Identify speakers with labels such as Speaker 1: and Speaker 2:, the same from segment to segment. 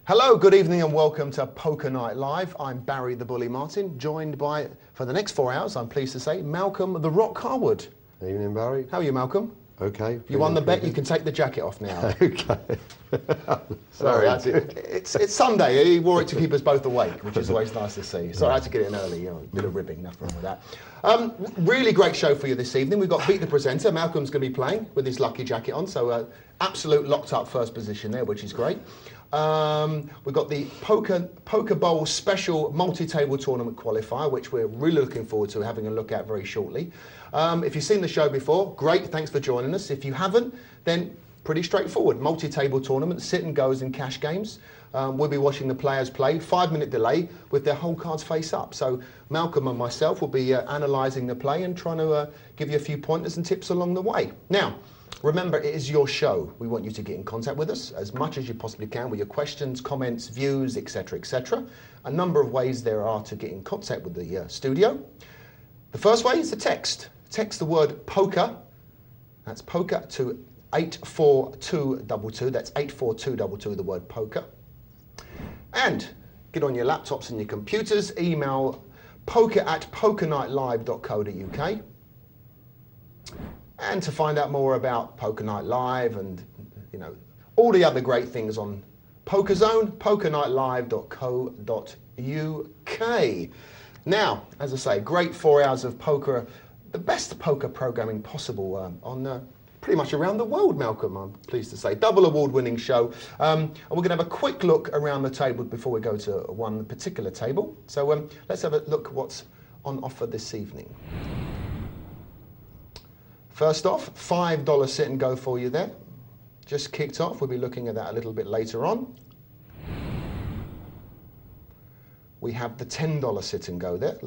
Speaker 1: Hello, good evening and welcome to Poker Night Live. I'm Barry the Bully Martin, joined by, for the next 4 hours, I'm pleased to say, Malcolm the Rock Harwood.
Speaker 2: Evening, Barry.
Speaker 1: How are you, Malcolm?
Speaker 2: Okay.
Speaker 1: You won the bet, you can take the jacket off now.
Speaker 2: Okay.
Speaker 1: Sorry, it's Sunday. He wore it to keep us both awake, which is always nice to see. Sorry, I had to get in early, you know, a bit of ribbing, nothing wrong with that. Really great show for you this evening. We've got Beat the Presenter. Malcolm's going to be playing with his lucky jacket on, so absolute locked up first position there, which is great. We've got the Poker Bowl special multi-table tournament qualifier, which we're really looking forward to having a look at very shortly. If you've seen the show before, great, thanks for joining us. If you haven't, then pretty straightforward. Multi-table tournament, sit and goes and cash games. We'll be watching the players play, 5-minute delay with their whole cards face up. So Malcolm and myself will be analysing the play and trying to give you a few pointers and tips along the way. Now, remember, it is your show. We want you to get in contact with us as much as you possibly can with your questions, comments, views, etc., etc. A number of ways there are to get in contact with the studio. The first way is to text. Text the word poker. That's poker to 84222. That's 84222, the word poker. And get on your laptops and your computers. Email poker@pokernightlive.co.uk. And to find out more about Poker Night Live and, you know, all the other great things on Poker Zone, pokernightlive.co.uk. Now, as I say, great 4 hours of poker, the best poker programming possible on pretty much around the world, Malcolm, I'm pleased to say. Double award-winning show. And we're going to have a quick look around the table before we go to one particular table. So let's have a look what's on offer this evening. First off, $5 sit and go for you there. Just kicked off. We'll be looking at that a little bit later on. We have the $10 sit and go there.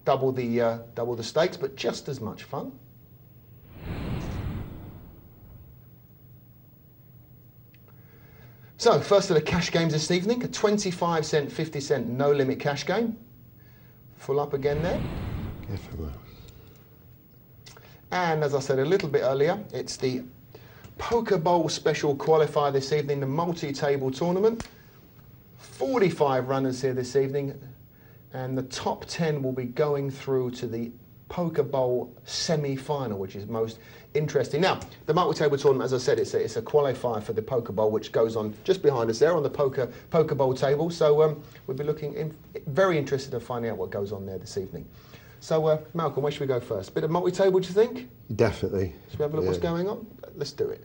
Speaker 1: Double the stakes, but just as much fun. So, first of the cash games this evening, a 25-cent, 50-cent no-limit cash game. Full up again there. And as I said a little bit earlier, it's the Poker Bowl special qualifier this evening, the multi-table tournament. 45 runners here this evening, and the top 10 will be going through to the Poker Bowl semi-final, which is most interesting. Now, the multi-table tournament, as I said, it's a qualifier for the Poker Bowl, which goes on just behind us there on the Poker Bowl table. So we'll be very interested in finding out what goes on there this evening. So, Malcolm, where should we go first? Bit of multi-table, do you think?
Speaker 2: Definitely.
Speaker 1: Should we have a look what's going on? Let's do it.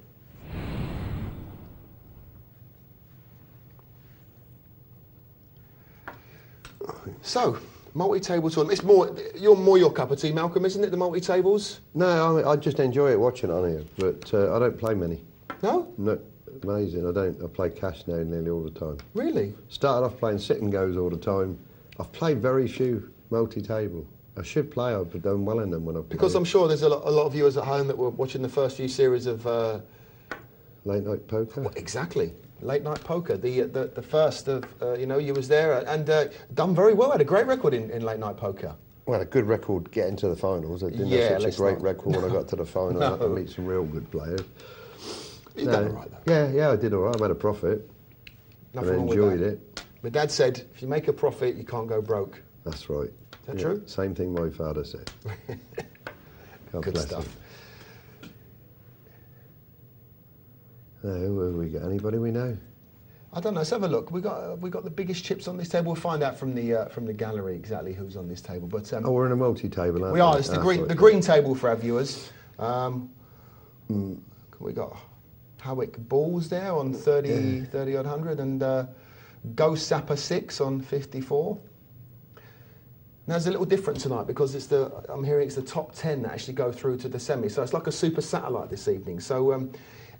Speaker 1: So, multi-table tournament. It's more your cup of tea, Malcolm, isn't it, the multi-tables?
Speaker 2: No, I just enjoy it watching on here, but I don't play many.
Speaker 1: No?
Speaker 2: No, amazing. I don't. I play cash now nearly all the time.
Speaker 1: Really?
Speaker 2: Started off playing sit and goes all the time. I've played very few multi-table. I should play. I've done well in them when I've played.
Speaker 1: Because I'm sure there's a lot of viewers at home that were watching the first few series of
Speaker 2: late night poker.
Speaker 1: Well, exactly, late night poker. The first of you know, you was there and done very well. Had a great record in late night poker.
Speaker 2: Well, a good record getting to the finals. I didn't have such a great record when I got to the final.
Speaker 1: No.
Speaker 2: I meet some real good players.
Speaker 1: You done all right though.
Speaker 2: Yeah, I did all right. I made a profit.
Speaker 1: Nothing
Speaker 2: I
Speaker 1: wrong with
Speaker 2: enjoyed
Speaker 1: that.
Speaker 2: it.
Speaker 1: My dad said, if you make a profit, you can't go broke.
Speaker 2: That's right.
Speaker 1: Is that true?
Speaker 2: Same thing my father said.
Speaker 1: Good stuff.
Speaker 2: Who have we got? Anybody we know?
Speaker 1: I don't know. Let's have a look. We got the biggest chips on this table. We'll find out from the gallery exactly who's on this table. But
Speaker 2: oh, we're in a multi-table, aren't we?
Speaker 1: We are. It's the green table for our viewers. We got Howick Balls there on 30 odd hundred, and Ghost Sapper 6 on 54. Now, there's a little different tonight because I'm hearing it's the top 10 that actually go through to the semi. So it's like a super satellite this evening. So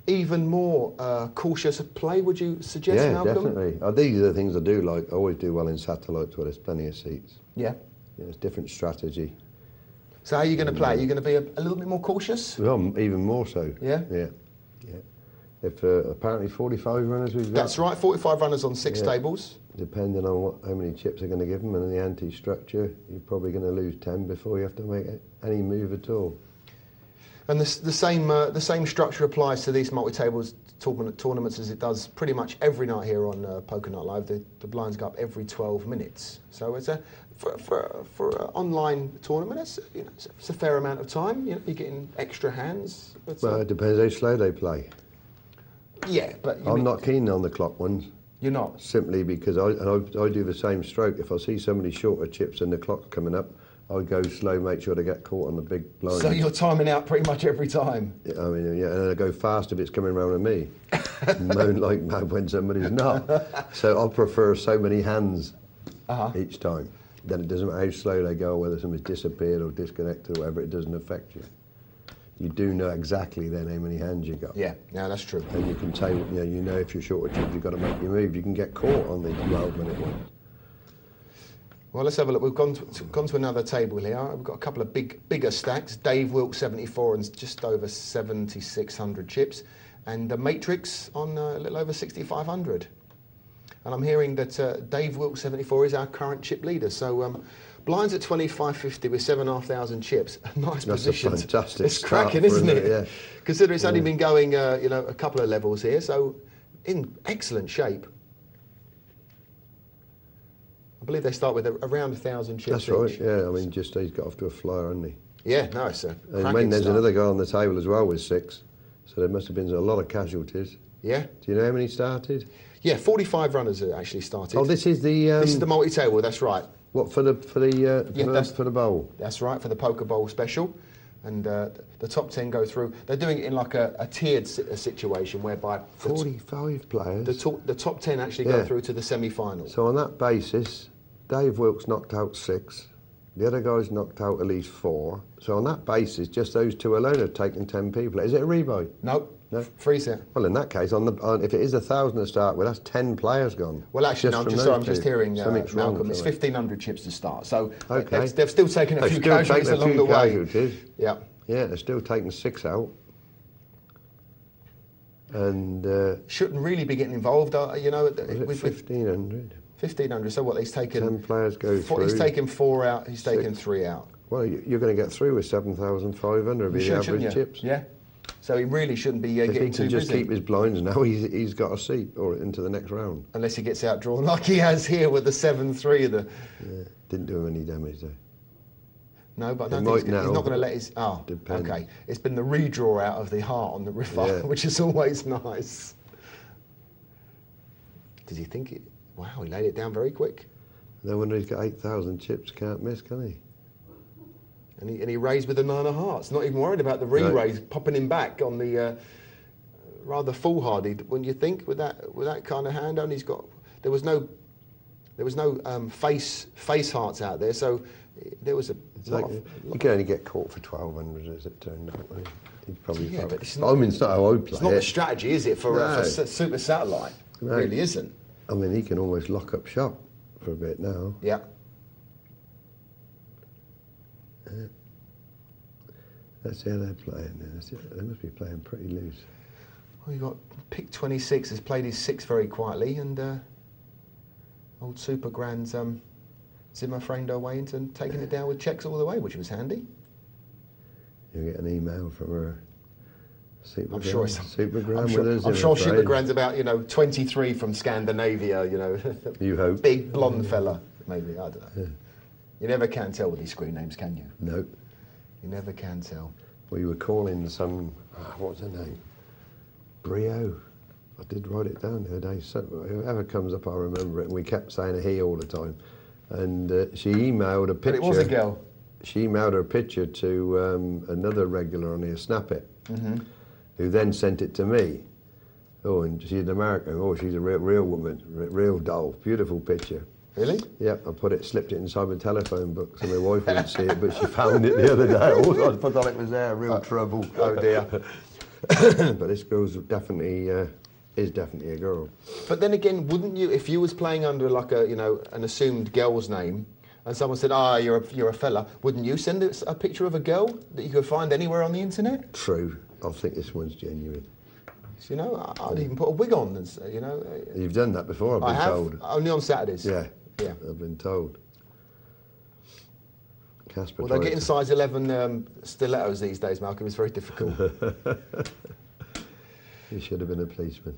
Speaker 1: even more cautious play, would you suggest, Malcolm?
Speaker 2: Yeah, definitely. These are the things I do like. I always do well in satellites where there's plenty of seats.
Speaker 1: Yeah.
Speaker 2: Yeah, it's different strategy.
Speaker 1: So how are you going to play? Are you going to be a little bit more cautious?
Speaker 2: Well, even more so.
Speaker 1: Yeah?
Speaker 2: Yeah. If apparently 45 runners we've got.
Speaker 1: That's right, 45 runners on 6 tables.
Speaker 2: Depending on how many chips are going to give them and the anti-structure, you're probably going to lose 10 before you have to make any move at all.
Speaker 1: And the same structure applies to these multi-tables tournaments as it does pretty much every night here on Poker Night Live. The blinds go up every 12 minutes. So it's for an online tournament, it's a fair amount of time. You're getting extra hands.
Speaker 2: Well, it depends how slow they play.
Speaker 1: Yeah, but
Speaker 2: I'm not keen on the clock ones.
Speaker 1: You're not?
Speaker 2: Simply because I do the same stroke. If I see somebody shorter chips and the clock's coming up, I go slow, make sure they get caught on the big blind.
Speaker 1: So you're timing out pretty much every time?
Speaker 2: Yeah, I mean, yeah, and I go fast if it's coming round at me. Moan like mad when somebody's not. So I prefer so many hands each time. Then it doesn't matter how slow they go, whether somebody's disappeared or disconnected or whatever, it doesn't affect you. You do know exactly then how many hands you got.
Speaker 1: Yeah, that's true.
Speaker 2: And you can tell, you know if you're short of chips, you've got to make your move. You can get caught on these 12-minute ones.
Speaker 1: Well, let's have a look. We've gone to another table here. We've got a couple of bigger stacks. Dave Wilkes 74 and just over 7,600 chips, and the Matrix on a little over 6,500. And I'm hearing that Dave Wilkes 74 is our current chip leader. So blinds at 25.50 with 7,500 chips. A nice position.
Speaker 2: That's a fantastic
Speaker 1: It's cracking, isn't it?
Speaker 2: Yeah.
Speaker 1: Consider it's only been going, a couple of levels here. So in excellent shape. I believe they start with around 1,000 chips.
Speaker 2: That's right,
Speaker 1: each.
Speaker 2: yeah. I mean, just he's got off to a flyer, hasn't he?
Speaker 1: Yeah, no, it's a
Speaker 2: And when there's another guy on the table as well with 6, so there must have been a lot of casualties.
Speaker 1: Yeah.
Speaker 2: Do you know how many started?
Speaker 1: Yeah, 45 runners actually started.
Speaker 2: Oh, this is the.
Speaker 1: This is the multi-table. That's right.
Speaker 2: What for the bowl?
Speaker 1: That's right, for the poker bowl special, and the top 10 go through. They're doing it in like a tiered situation whereby
Speaker 2: 45 players.
Speaker 1: The top 10 actually go through to the semi-final.
Speaker 2: So on that basis, Dave Wilkes knocked out 6. The other guys knocked out at least 4. So on that basis, just those 2 alone have taken 10 people. Is it a rebuy?
Speaker 1: No. Free set.
Speaker 2: Well, in that case, if it is 1,000 to start with, that's 10 players gone.
Speaker 1: Well, actually, no, I'm just hearing Malcolm. It's 1,500 chips to start. So they've still taken a few casualties along the way. Yeah.
Speaker 2: Yeah, they're still taking 6 out. And
Speaker 1: shouldn't really be getting involved,
Speaker 2: with 1,500.
Speaker 1: 1,500. So what? He's taken
Speaker 2: 10 players go through.
Speaker 1: He's taken 4 out. He's taken 3 out.
Speaker 2: Well, you're going to get through with 7,500 with the average chips.
Speaker 1: Yeah. So he really shouldn't be getting too busy.
Speaker 2: If he can just keep his blinds now, he's got a seat or into the next round.
Speaker 1: Unless he gets outdrawn like he has here with the 7-3.
Speaker 2: Yeah, didn't do him any damage though.
Speaker 1: No, but I don't think he's not going to let his... Oh,
Speaker 2: Depends.
Speaker 1: Okay. It's been the redraw out of the heart on the river, which is always nice. Did he think it... Wow, he laid it down very quick.
Speaker 2: No wonder he's got 8,000 chips, can't miss, can he?
Speaker 1: And he raised with the 9 of hearts. Not even worried about the re-raise popping him back on the rather foolhardy. When you think with that kind of hand, only there was no face hearts out there, so there was a lot.
Speaker 2: You can only get caught for 1,200 as it turned out. But
Speaker 1: it's not,
Speaker 2: it's not how I play.
Speaker 1: It's not the strategy, is it, for Super Satellite? It really isn't.
Speaker 2: I mean, he can almost lock up shop for a bit now.
Speaker 1: Yeah.
Speaker 2: That's how they're playing. They must be playing pretty loose.
Speaker 1: Well, you got pick 26 has played his 6 very quietly, and old Super Grand's Zimmer framed our way into taking it down with checks all the way, which was handy.
Speaker 2: You'll get an email from her.
Speaker 1: I'm sure
Speaker 2: Super Grand
Speaker 1: I'm sure Super Grand's about 23 from Scandinavia.
Speaker 2: You hope.
Speaker 1: Big blonde fella, maybe. I don't know. Yeah. You never can tell with these screen names, can you?
Speaker 2: No.
Speaker 1: You never can tell.
Speaker 2: We were calling some, what's her name? Brio. I did write it down the other day. So whoever comes up, I remember it. And we kept saying he all the time. And she emailed a picture.
Speaker 1: But it was a girl.
Speaker 2: She emailed her picture to another regular on here, Snap It, who then sent it to me. Oh, and she's an American. Oh, she's a real woman, real doll. Beautiful picture.
Speaker 1: Really?
Speaker 2: Yep, slipped it inside my telephone book so my wife wouldn't see it, but she found it the other day. I thought it was there, real trouble.
Speaker 1: Oh dear.
Speaker 2: But this girl's definitely, is definitely a girl.
Speaker 1: But then again, wouldn't you, if you was playing under like an assumed girl's name, and someone said, you're a fella, wouldn't you send a picture of a girl that you could find anywhere on the internet?
Speaker 2: True. I think this one's genuine.
Speaker 1: So, I'd even put a wig on,
Speaker 2: You've done that before, I've been told.
Speaker 1: Only on Saturdays.
Speaker 2: Yeah. I've been told. Casper.
Speaker 1: Although getting size 11 stilettos these days, Malcolm, is very difficult.
Speaker 2: He should have been a policeman.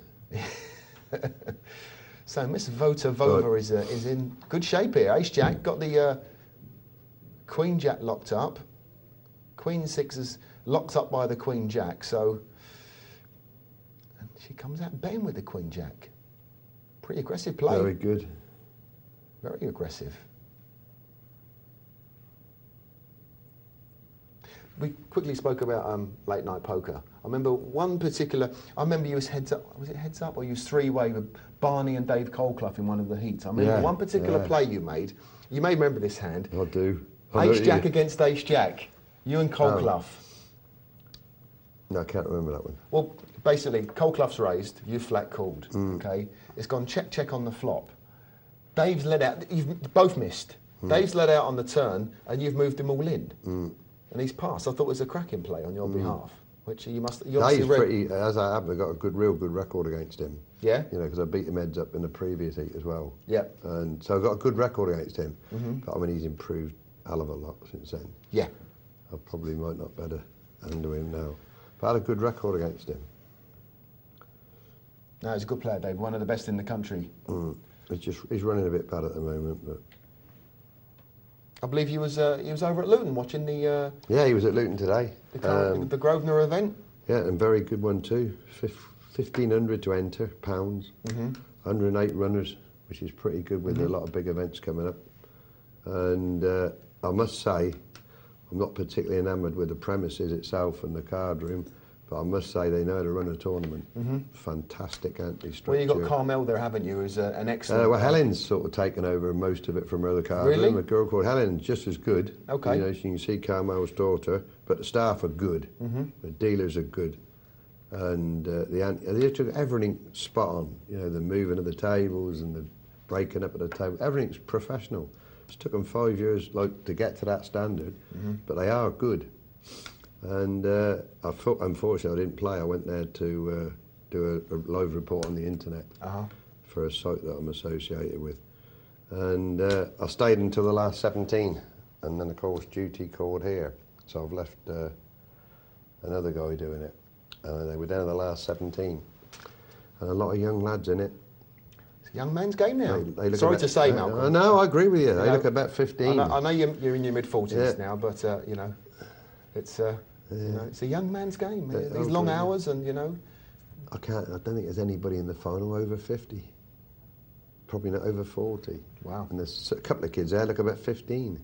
Speaker 1: So Miss Votavova is in good shape here. Ace Jack got the Queen Jack locked up. Queen 6 is locked up by the Queen Jack, so and she comes out betting with the Queen Jack. Pretty aggressive play.
Speaker 2: Very good.
Speaker 1: Very aggressive. We quickly spoke about late night poker. I remember one particular. I remember you was heads up. Was it heads up or you was three-way with Barney and Dave Colclough in one of the heats? I remember one particular play you made. You may remember this hand.
Speaker 2: I do.
Speaker 1: Ace Jack against Ace Jack. You and Colclough.
Speaker 2: No, I can't remember that one.
Speaker 1: Well, basically, Colclough's raised. You flat called. Okay. It's gone check on the flop. Dave's let out. You've both missed. Dave's let out on the turn, and you've moved him all in. And he's passed. I thought it was a cracking play on your behalf, which you must. You
Speaker 2: He's pretty. As I have, I got a real good record against him.
Speaker 1: Yeah.
Speaker 2: You know, because I beat him heads up in the previous heat as well.
Speaker 1: Yeah.
Speaker 2: And so I've got a good record against him. But I mean, he's improved a hell of a lot since then.
Speaker 1: Yeah.
Speaker 2: I probably might not better undo him now. But I had a good record against him.
Speaker 1: No, he's a good player, Dave. One of the best in the country.
Speaker 2: He's running a bit bad at the moment, but.
Speaker 1: I believe he was over at Luton watching the.
Speaker 2: Yeah, he was at Luton today.
Speaker 1: The Grosvenor event.
Speaker 2: Yeah, and very good one too. 1,500 to enter pounds. 108 runners, which is pretty good with a lot of big events coming up. And I must say, I'm not particularly enamoured with the premises itself and the card room, but I must say they know how to run a tournament. Fantastic anti-structure.
Speaker 1: Well, you've got Carmel there, haven't you, who's an excellent...
Speaker 2: well, Helen's sort of taken over most of it from her other card room. A girl called Helen, just as good.
Speaker 1: Okay.
Speaker 2: You know, you can see Carmel's daughter, but the staff are good. The dealers are good. And they took everything spot on. You know, the moving of the tables and the breaking up of the table. Everything's professional. It's took them 5 years to get to that standard, but they are good. And I thought, unfortunately, I didn't play. I went there to do a live report on the internet for a site that I'm associated with. And I stayed until the last 17, and then, of course, duty called here. So I've left another guy doing it. And they were down to the last 17. And a lot of young lads in it.
Speaker 1: It's a young man's game now.
Speaker 2: Sorry
Speaker 1: to say, Malcolm.
Speaker 2: No, I agree with you. They look about 15.
Speaker 1: I know you're in your mid-40s now, but, you know, it's... You know, it's a young man's game. These long hours, and you know.
Speaker 2: I don't think there's anybody in the final over 50. Probably not over 40.
Speaker 1: Wow.
Speaker 2: And there's a couple of kids there look about 15.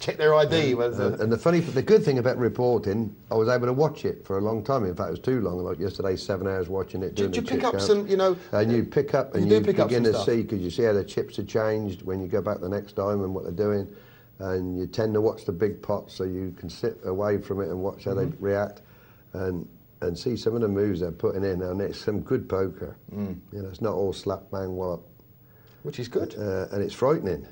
Speaker 1: Check their ID.
Speaker 2: And the good thing about reporting, I was able to watch it for a long time. In fact, it was too long. Like yesterday, 7 hours watching it.
Speaker 1: Did you pick up some, you know?
Speaker 2: And you pick up and you begin to see, because you see how the chips have changed when you go back the next time and what they're doing. And you tend to watch the big pots, so you can sit away from it and watch how they react, and see some of the moves they're putting in. And it's some good poker. You know, it's not all slap bang wallop,
Speaker 1: which is good.
Speaker 2: And it's frightening,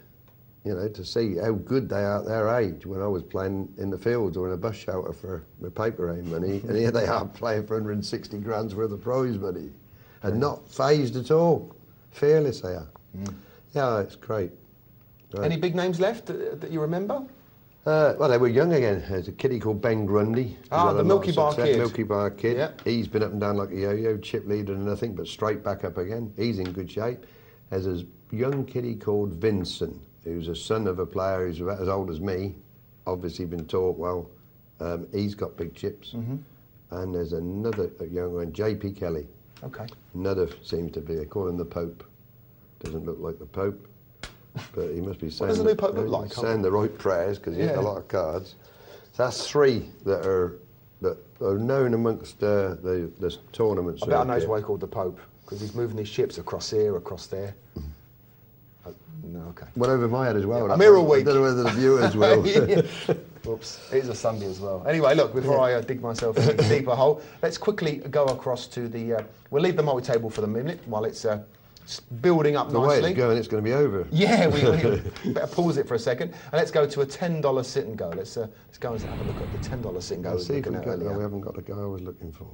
Speaker 2: you know, to see how good they are at their age. When I was playing in the fields or in a bus shelter for my paper aim money, and here they are playing for 160 grand's worth of prize money, and not phased at all. Fearless they are. Yeah, it's great. Right.
Speaker 1: Any big names left that you remember?
Speaker 2: Well, they were young again. There's a kiddie called Ben Grundy.
Speaker 1: The Milky Bar Kid.
Speaker 2: Milky Bar Kid.
Speaker 1: Yep.
Speaker 2: He's been up and down like a yo-yo, chip leader and nothing, but straight back up again. He's in good shape. There's a young kiddie called Vincent, who's a son of a player who's about as old as me, obviously been taught well. He's got big chips. And there's another young one, J.P. Kelly.
Speaker 1: Okay.
Speaker 2: Another seems to be, they call him the Pope. Doesn't look like the Pope. But he must be saying,
Speaker 1: what does the new Pope look like?
Speaker 2: Saying the right prayers, because he has a lot of cards. So that's three that are known amongst the tournaments.
Speaker 1: I bet I know why he called the Pope, because he's moving his ships across here, across there. No, okay.
Speaker 2: Went over my head as well.
Speaker 1: I'm here all week.
Speaker 2: I don't know whether the viewers will.
Speaker 1: Oops, it is a Sunday as well. Anyway, look, before I dig myself in a deeper hole, let's quickly go across to the... we'll leave the multi-table for the minute while it's building up nicely.
Speaker 2: The way it's going, it's going to be over.
Speaker 1: Yeah, we better pause it for a second. And let's go to a $10 sit and go. Let's go and have a look at the $10 sit and go.
Speaker 2: Let's see if we haven't got the guy I was looking for.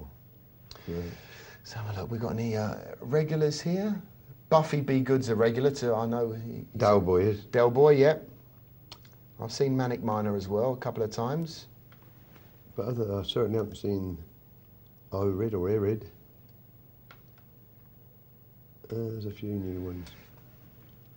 Speaker 2: Yeah.
Speaker 1: So have a look. We've got any regulars here. Buffy B. Good's a regular too. I know.
Speaker 2: Del Boy is.
Speaker 1: Del Boy, yeah. I've seen Manic Miner as well a couple of times.
Speaker 2: But I certainly haven't seen Irid or Irid. There's a few new ones.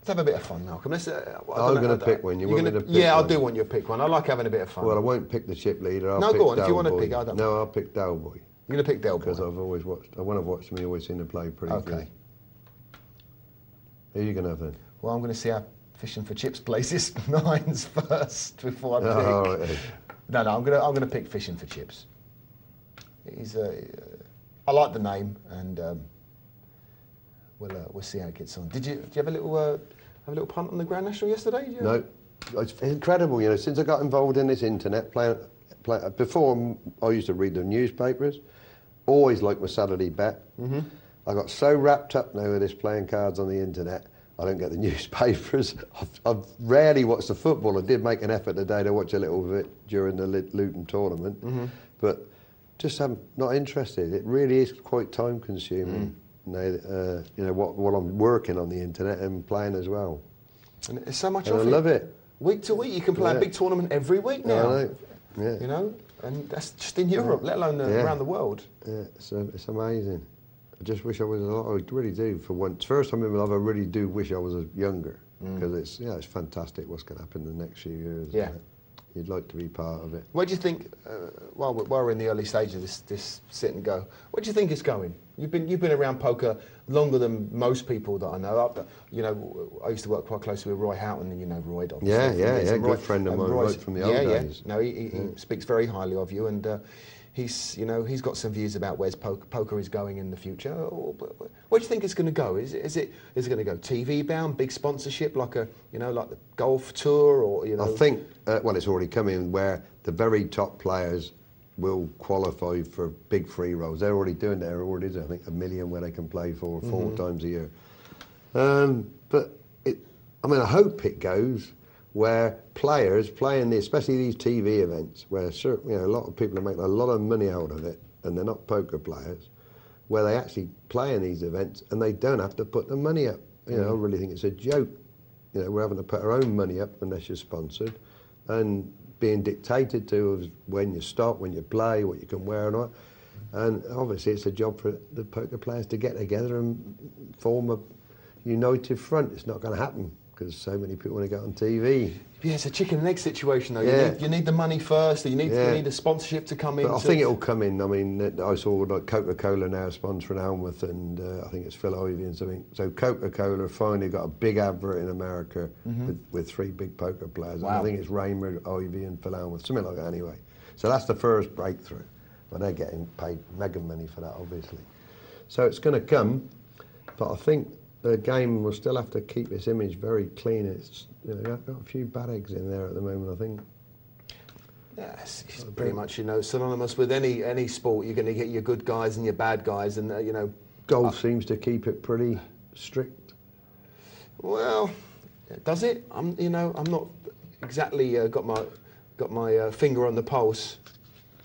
Speaker 1: Let's have a bit of fun, Malcolm.
Speaker 2: I'm going to pick one. You want me to pick one?
Speaker 1: Yeah, I do want you to pick one. I like having a bit of fun.
Speaker 2: Well, I won't pick the chip leader. I'll
Speaker 1: no,
Speaker 2: pick
Speaker 1: go on.
Speaker 2: Del
Speaker 1: if you want
Speaker 2: Boy.
Speaker 1: to pick, I don't.
Speaker 2: No, I'll pick Del Boy.
Speaker 1: You're going to pick Del Boy?
Speaker 2: Because I've always watched. When I've watched him, he always seemed to play pretty good. Who are you going to have then?
Speaker 1: Well, I'm going to see how Fishing for Chips plays his nines first before I pick.
Speaker 2: Oh, right.
Speaker 1: No, I'm going to pick Fishing for Chips. He's I like the name, and we'll see how it gets on. Did you have a little punt on the Grand National yesterday?
Speaker 2: No, it's incredible. You know, since I got involved in this internet before I used to read the newspapers. Always liked my Saturday bet. Mm-hmm. I got so wrapped up now with this playing cards on the internet. I don't get the newspapers. I've rarely watched the football. I did make an effort today to watch a little bit during the Luton tournament, but just I'm not interested. It really is quite time consuming. Now, you know, while I'm working on the internet and playing as well.
Speaker 1: And it's so much.
Speaker 2: And I love it.
Speaker 1: Week to week, you can play a big tournament every week now.
Speaker 2: I know. Yeah.
Speaker 1: You know, and that's just in Europe, let alone around the world.
Speaker 2: Yeah, it's amazing. I just wish I was a lot. I really do. For once, first time in my life, I really do wish I was younger because it's fantastic what's going to happen in the next few years.
Speaker 1: Yeah.
Speaker 2: You'd like to be part of it.
Speaker 1: Where do you think, while we're in the early stages of this sit and go, where do you think it's going? You've been around poker longer than most people that I know. You know, I used to work quite closely with Roy Houghton, and you know Roy.
Speaker 2: Yeah, good friend of mine, right from the old days.
Speaker 1: No, he speaks very highly of you, and he's got some views about where poker is going in the future. Where do you think it's going to go? Is it going to go TV bound, big sponsorship like the golf tour, or you know?
Speaker 2: I think it's already coming where the very top players will qualify for big free rolls. They're already doing that. There already is, I think, 1 million where they can play for 4 times a year. But I hope it goes where players playing especially these TV events, where a lot of people are making a lot of money out of it, and they're not poker players, where they actually play in these events and they don't have to put the money up. You know, I really think it's a joke. You know, we're having to put our own money up unless you're sponsored, and being dictated to of when you stop, when you play, what you can wear or not. And obviously it's a job for the poker players to get together and form a united front. It's not going to happen because so many people want to get on TV.
Speaker 1: Yeah, it's a chicken and egg situation though.
Speaker 2: Yeah.
Speaker 1: You need the money first, you need the sponsorship to come in.
Speaker 2: But I think it'll come in. I mean, I saw like Coca-Cola now sponsoring Almouth, and I think it's Phil Ivey and something. So Coca-Cola finally got a big advert in America with 3 big poker players.
Speaker 1: Wow.
Speaker 2: And I think it's Raymer, Ivey and Phil Almouth, something like that anyway. So that's the first breakthrough. But they're getting paid mega money for that, obviously. So it's going to come, but I think the game will still have to keep its image very clean. It's got a few bad eggs in there at the moment, I think.
Speaker 1: Yeah, it's pretty much synonymous with any sport. You're going to get your good guys and your bad guys, and
Speaker 2: golf seems to keep it pretty strict.
Speaker 1: Well, does it? I'm not exactly got my finger on the pulse.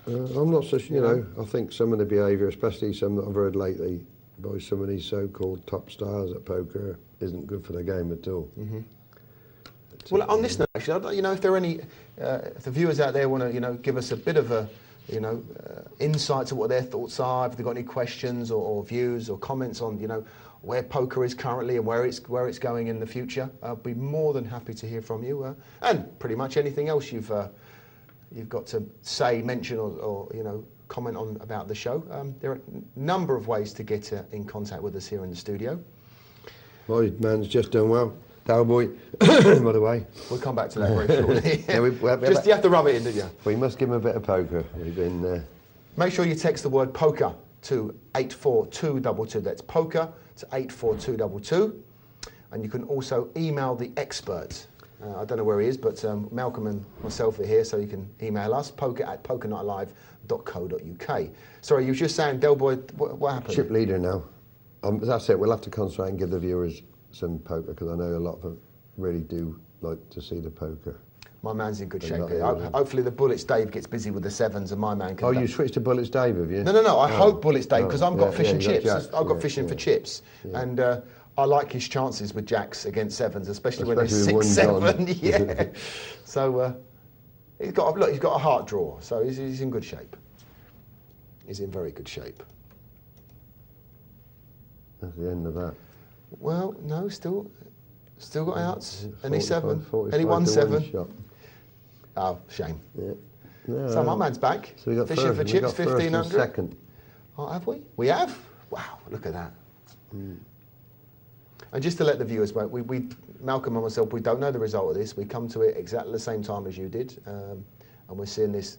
Speaker 2: I'm not so sure. I think some of the behaviour, especially some that I've heard lately by some of these so-called top stars at poker, isn't good for the game at all.
Speaker 1: Well, on this note, actually, if there are any, if the viewers out there want to, give us a bit of a, insight to what their thoughts are, if they've got any questions or views or comments on, where poker is currently and where it's going in the future, I'll be more than happy to hear from you, and pretty much anything else you've got to say, mention, or comment on about the show. There are a number of ways to get in contact with us here in the studio.
Speaker 2: My man's just done well. Cowboy, by the way.
Speaker 1: We'll come back to that very shortly. You have to rub it in, didn't you?
Speaker 2: We must give him a bit of poker. We've been.
Speaker 1: Make sure you text the word poker to 84222. That's poker to 84222. And you can also email the expert. I don't know where he is, but Malcolm and myself are here, so you can email us, poker@pokernightlive.co.uk. Sorry, you were just saying, Del Boy, what happened?
Speaker 2: Chip leader now. That's it. We'll have to concentrate and give the viewers some poker, because I know a lot of them really do like to see the poker.
Speaker 1: My man's in good shape here. Hopefully the Bullets Dave gets busy with the sevens and my man can...
Speaker 2: Oh, you switched to Bullets Dave, have you?
Speaker 1: No. I hope Bullets Dave, because I've got fish and chips. I've got fishing for chips. Yeah. And I like his chances with jacks against sevens, especially when there's
Speaker 2: with
Speaker 1: 6-7. Yeah. So he's got a heart draw, so he's in good shape. He's in very good shape.
Speaker 2: That's the end of that.
Speaker 1: Well, no, still got outs. Any
Speaker 2: 45,
Speaker 1: 7? Any 1-7?
Speaker 2: shot.
Speaker 1: Oh, shame.
Speaker 2: Yeah. No,
Speaker 1: So my man's back.
Speaker 2: So we got
Speaker 1: Fishing
Speaker 2: first,
Speaker 1: for chips,
Speaker 2: we got first and
Speaker 1: 1500.
Speaker 2: second.
Speaker 1: Oh, have we? We have? Wow, look at that. And just to let the viewers know, we Malcolm and myself, we don't know the result of this. We come to it exactly the same time as you did, and we're seeing this.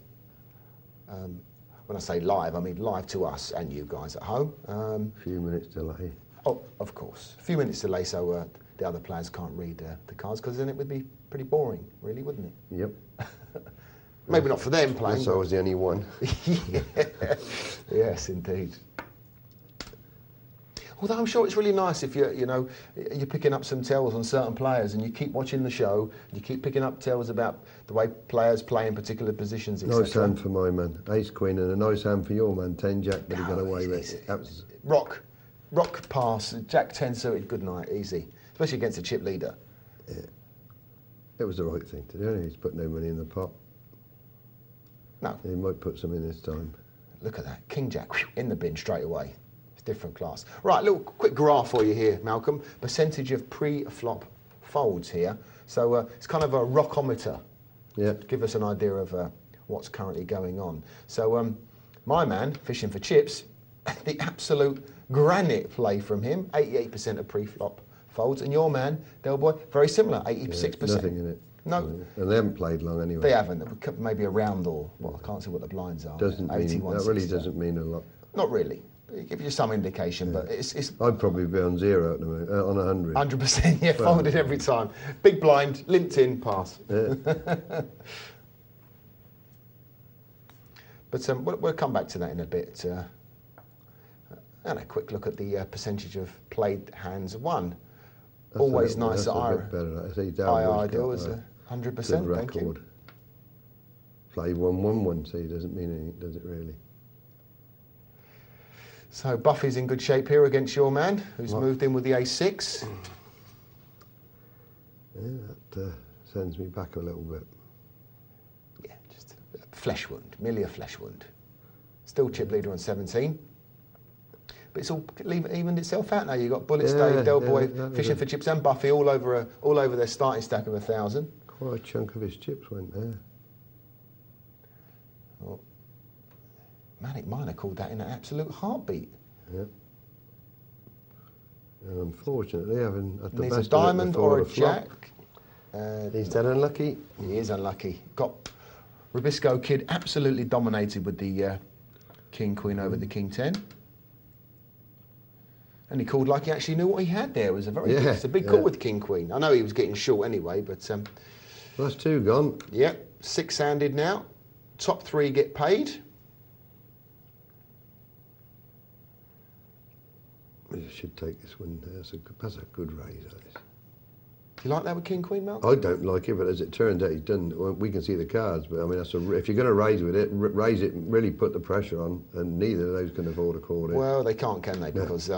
Speaker 1: When I say live, I mean live to us and you guys at home.
Speaker 2: A few minutes delay.
Speaker 1: Oh, of course, a few minutes delay, so the other players can't read the cards, because then it would be pretty boring, really, wouldn't it?
Speaker 2: Yep.
Speaker 1: Maybe not for them playing.
Speaker 2: Yes, I was the only one.
Speaker 1: Yeah. Yes, indeed. Although I'm sure it's really nice if you're picking up some tells on certain players, and you keep watching the show, you keep picking up tells about the way players play in particular positions, etc.
Speaker 2: Nice hand for my man, ace queen, and a nice hand for your man, 10 jack, but he got away with it. That was
Speaker 1: Rock pass, jack 10 suited, good night, easy, especially against a chip leader.
Speaker 2: Yeah. It was the right thing to do. He's put no money in the pot.
Speaker 1: No.
Speaker 2: He might put some in this time.
Speaker 1: Look at that, king jack in the bin straight away. It's different class. Right, a little quick graph for you here, Malcolm. Percentage of pre-flop folds here. So it's kind of a rockometer.
Speaker 2: Yeah.
Speaker 1: To give us an idea of what's currently going on. So my man, fishing for chips, the absolute granite play from him, 88% of pre-flop folds. And your man, Del Boy, very similar, 86%.
Speaker 2: Yeah, nothing in it.
Speaker 1: No.
Speaker 2: And they haven't played long anyway.
Speaker 1: They haven't. Maybe a round or, well, I can't see what the blinds are.
Speaker 2: That really doesn't mean a lot.
Speaker 1: Not really. It gives you some indication, but it's...
Speaker 2: I'd probably be on 0 at the moment, on 100.
Speaker 1: 100%, yeah, folded every time. Big blind, limped in, pass.
Speaker 2: Yeah.
Speaker 1: But we'll come back to that in a bit. And a quick look at the percentage of played hands won. Always nice at Ideal is 100%, thank you.
Speaker 2: Played 1-1-1, so it doesn't mean anything, does it really?
Speaker 1: So Buffy's in good shape here against your man, who's moved in with the A6.
Speaker 2: Yeah, that sends me back a little bit.
Speaker 1: Yeah, just a flesh wound, merely a flesh wound. Still chip leader on 17. But it's all evened itself out now. You've got Bullets Day, Del Boy, Fishing for Chips, and Buffy all over their starting stack of 1,000.
Speaker 2: Quite a chunk of his chips went there.
Speaker 1: Well, Manic Miner called that in an absolute heartbeat.
Speaker 2: Yeah. And unfortunately, having at the
Speaker 1: Needs
Speaker 2: best
Speaker 1: a diamond or a jack.
Speaker 2: He's dead unlucky.
Speaker 1: He is unlucky. Got Rubisco Kid absolutely dominated with the King Queen over the King 10. And he called like he actually knew what he had there. It was it's a big call with King Queen. I know he was getting short anyway, but
Speaker 2: well, that's 2 gone.
Speaker 1: Yep, 6-handed now. Top 3 get paid.
Speaker 2: You should take this one. That's a good raise.
Speaker 1: Do you like that with King Queen, Mel?
Speaker 2: I don't like it, but as it turns out, he's done. Well, we can see the cards, but I mean, if you're going to raise with it, raise it. Really put the pressure on, and neither of those can afford a call.
Speaker 1: Well, they can't, can they? Because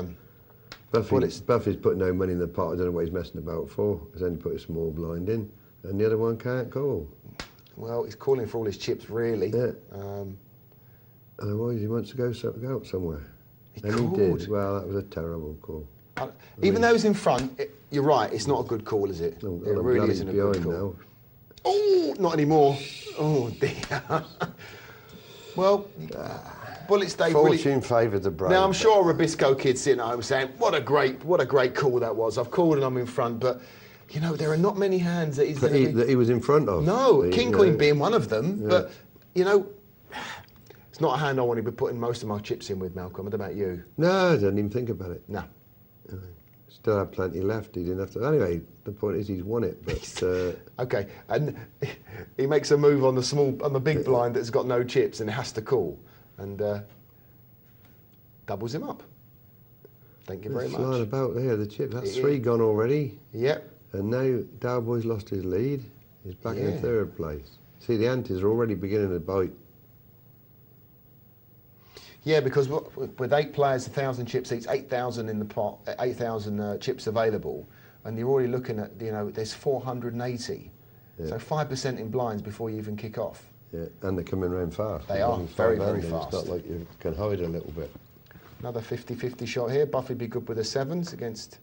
Speaker 2: Buffy's put no money in the pot. I don't know what he's messing about for. He's only put a small blind in, and the other one can't call.
Speaker 1: Well, he's calling for all his chips, really.
Speaker 2: Yeah. Otherwise, he wants to go out somewhere.
Speaker 1: He
Speaker 2: did. Well, that was a terrible call.
Speaker 1: Even though he's in front, you're right. It's not a good call, is it?
Speaker 2: No,
Speaker 1: it really isn't a good call.
Speaker 2: Now.
Speaker 1: Oh, not anymore. Oh dear. Well. Bullets Day
Speaker 2: Fortune favoured the brave.
Speaker 1: Now I'm sure Rubisco Kid's sitting at home saying, "What a great call that was. I've called and I'm in front." But you know, there are not many hands that
Speaker 2: that he was in front of.
Speaker 1: No, King Queen being one of them. Yeah. But you know, it's not a hand I want to be putting most of my chips in with, Malcolm. What about you?
Speaker 2: No, I didn't even think about it.
Speaker 1: No.
Speaker 2: Still had plenty left. He didn't have to. Anyway, the point is he's won it. But
Speaker 1: okay, and he makes a move on the big blind that's got no chips and has to call. And doubles him up. Thank you very much.
Speaker 2: Flying about there, the chips. That's 3 gone already.
Speaker 1: Yep.
Speaker 2: And now Dalboy's lost his lead. He's back in 3rd place. See, the antis are already beginning to bite.
Speaker 1: Yeah, because with 8 players, 1,000 chips each, 8,000 in the pot, 8,000 chips available, and you're already looking at, you know, there's 480. Yeah. So 5% in blinds before you even kick off.
Speaker 2: Yeah, and they're coming around fast.
Speaker 1: They are very, very fast.
Speaker 2: It's not like you can hide a little bit.
Speaker 1: Another 50-50 shot here. Buffy be good with the 7s against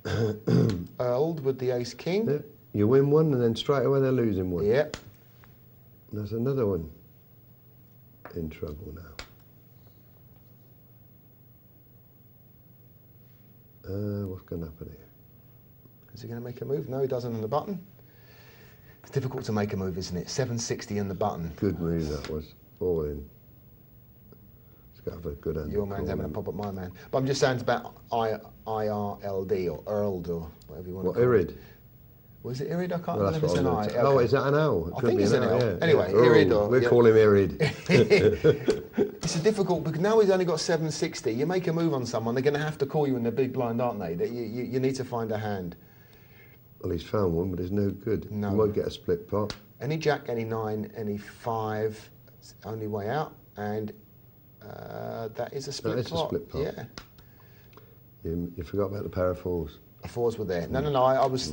Speaker 1: Earl with the ace-king.
Speaker 2: Yeah. You win one and then straight away they're losing one.
Speaker 1: Yep.
Speaker 2: There's another one in trouble now. What's going to happen here?
Speaker 1: Is he going to make a move? No, he doesn't on the button. It's difficult to make a move, isn't it? 760 on the button.
Speaker 2: Good move that was. All in. It's got to have a good hand.
Speaker 1: Your man's having a pop at my man. But I'm just saying it's about IRLD or Earled or whatever you want to call
Speaker 2: Irid.
Speaker 1: it. Was it Irid? I can't
Speaker 2: well,
Speaker 1: remember if it's an I. Okay.
Speaker 2: Oh, is that an L?
Speaker 1: I think it's an L.
Speaker 2: Yeah.
Speaker 1: Anyway,
Speaker 2: yeah.
Speaker 1: Irid or...
Speaker 2: We'll call him Irid.
Speaker 1: It's a difficult, because now he's only got 760. You make a move on someone, they're going to have to call you in the big blind, aren't they? That you need to find a hand.
Speaker 2: Well, he's found one, but it's no good.
Speaker 1: No.
Speaker 2: He might get a split pot.
Speaker 1: Any jack, any 9, any 5, it's the only way out, and that is a split pot.
Speaker 2: That is a split pot.
Speaker 1: Yeah.
Speaker 2: You forgot about the pair of 4s.
Speaker 1: The 4s were there. No. I was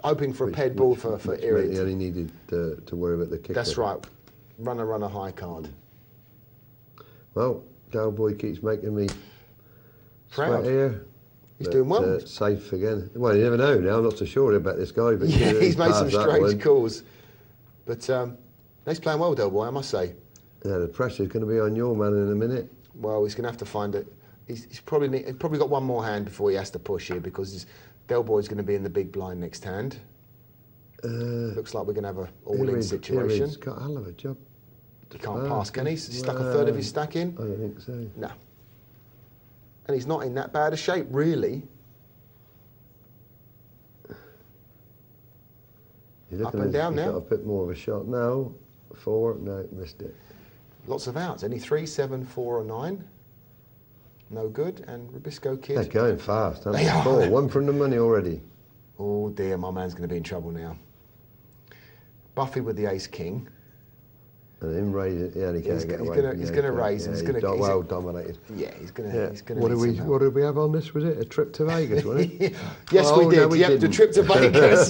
Speaker 1: hoping for a paired ball for Irid.
Speaker 2: He only needed to worry about the kicker.
Speaker 1: That's right. Runner, high card.
Speaker 2: Well, Cowboy keeps making me
Speaker 1: proud
Speaker 2: here.
Speaker 1: He's doing well.
Speaker 2: Safe again. Well, you never know now. I'm not so sure about this guy. But
Speaker 1: yeah, he's made some strange calls. But he's playing well, Del Boy, I must say.
Speaker 2: Yeah, the pressure's going to be on your man in a minute.
Speaker 1: Well, he's going to have to find it. He's probably got one more hand before he has to push here, because Del Boy's going to be in the big blind next hand. Looks like we're going to have an all-in situation.
Speaker 2: He's got a hell of a job.
Speaker 1: He can't pass, can he? He's stuck a third of his stack in?
Speaker 2: I don't think so.
Speaker 1: No. And he's not in that bad a shape, really. Up and down now.
Speaker 2: He's got a bit more of a shot now. 4, no, missed it.
Speaker 1: Lots of outs. Any 3, 7, 4 or 9. No good. And Rubisco Kid.
Speaker 2: They're going fast, aren't
Speaker 1: they? Are.
Speaker 2: 4, one from the money already.
Speaker 1: Oh dear, my man's going to be in trouble now. Buffy with the ace-king.
Speaker 2: And him raising, yeah, he can't get away.
Speaker 1: He's going to raise.
Speaker 2: He's well dominated.
Speaker 1: Yeah, he's going to. Yeah.
Speaker 2: What did we have on this? Was it a trip to Vegas? Wasn't it?
Speaker 1: Yes, we did.
Speaker 2: No, we
Speaker 1: didn't. The trip to Vegas.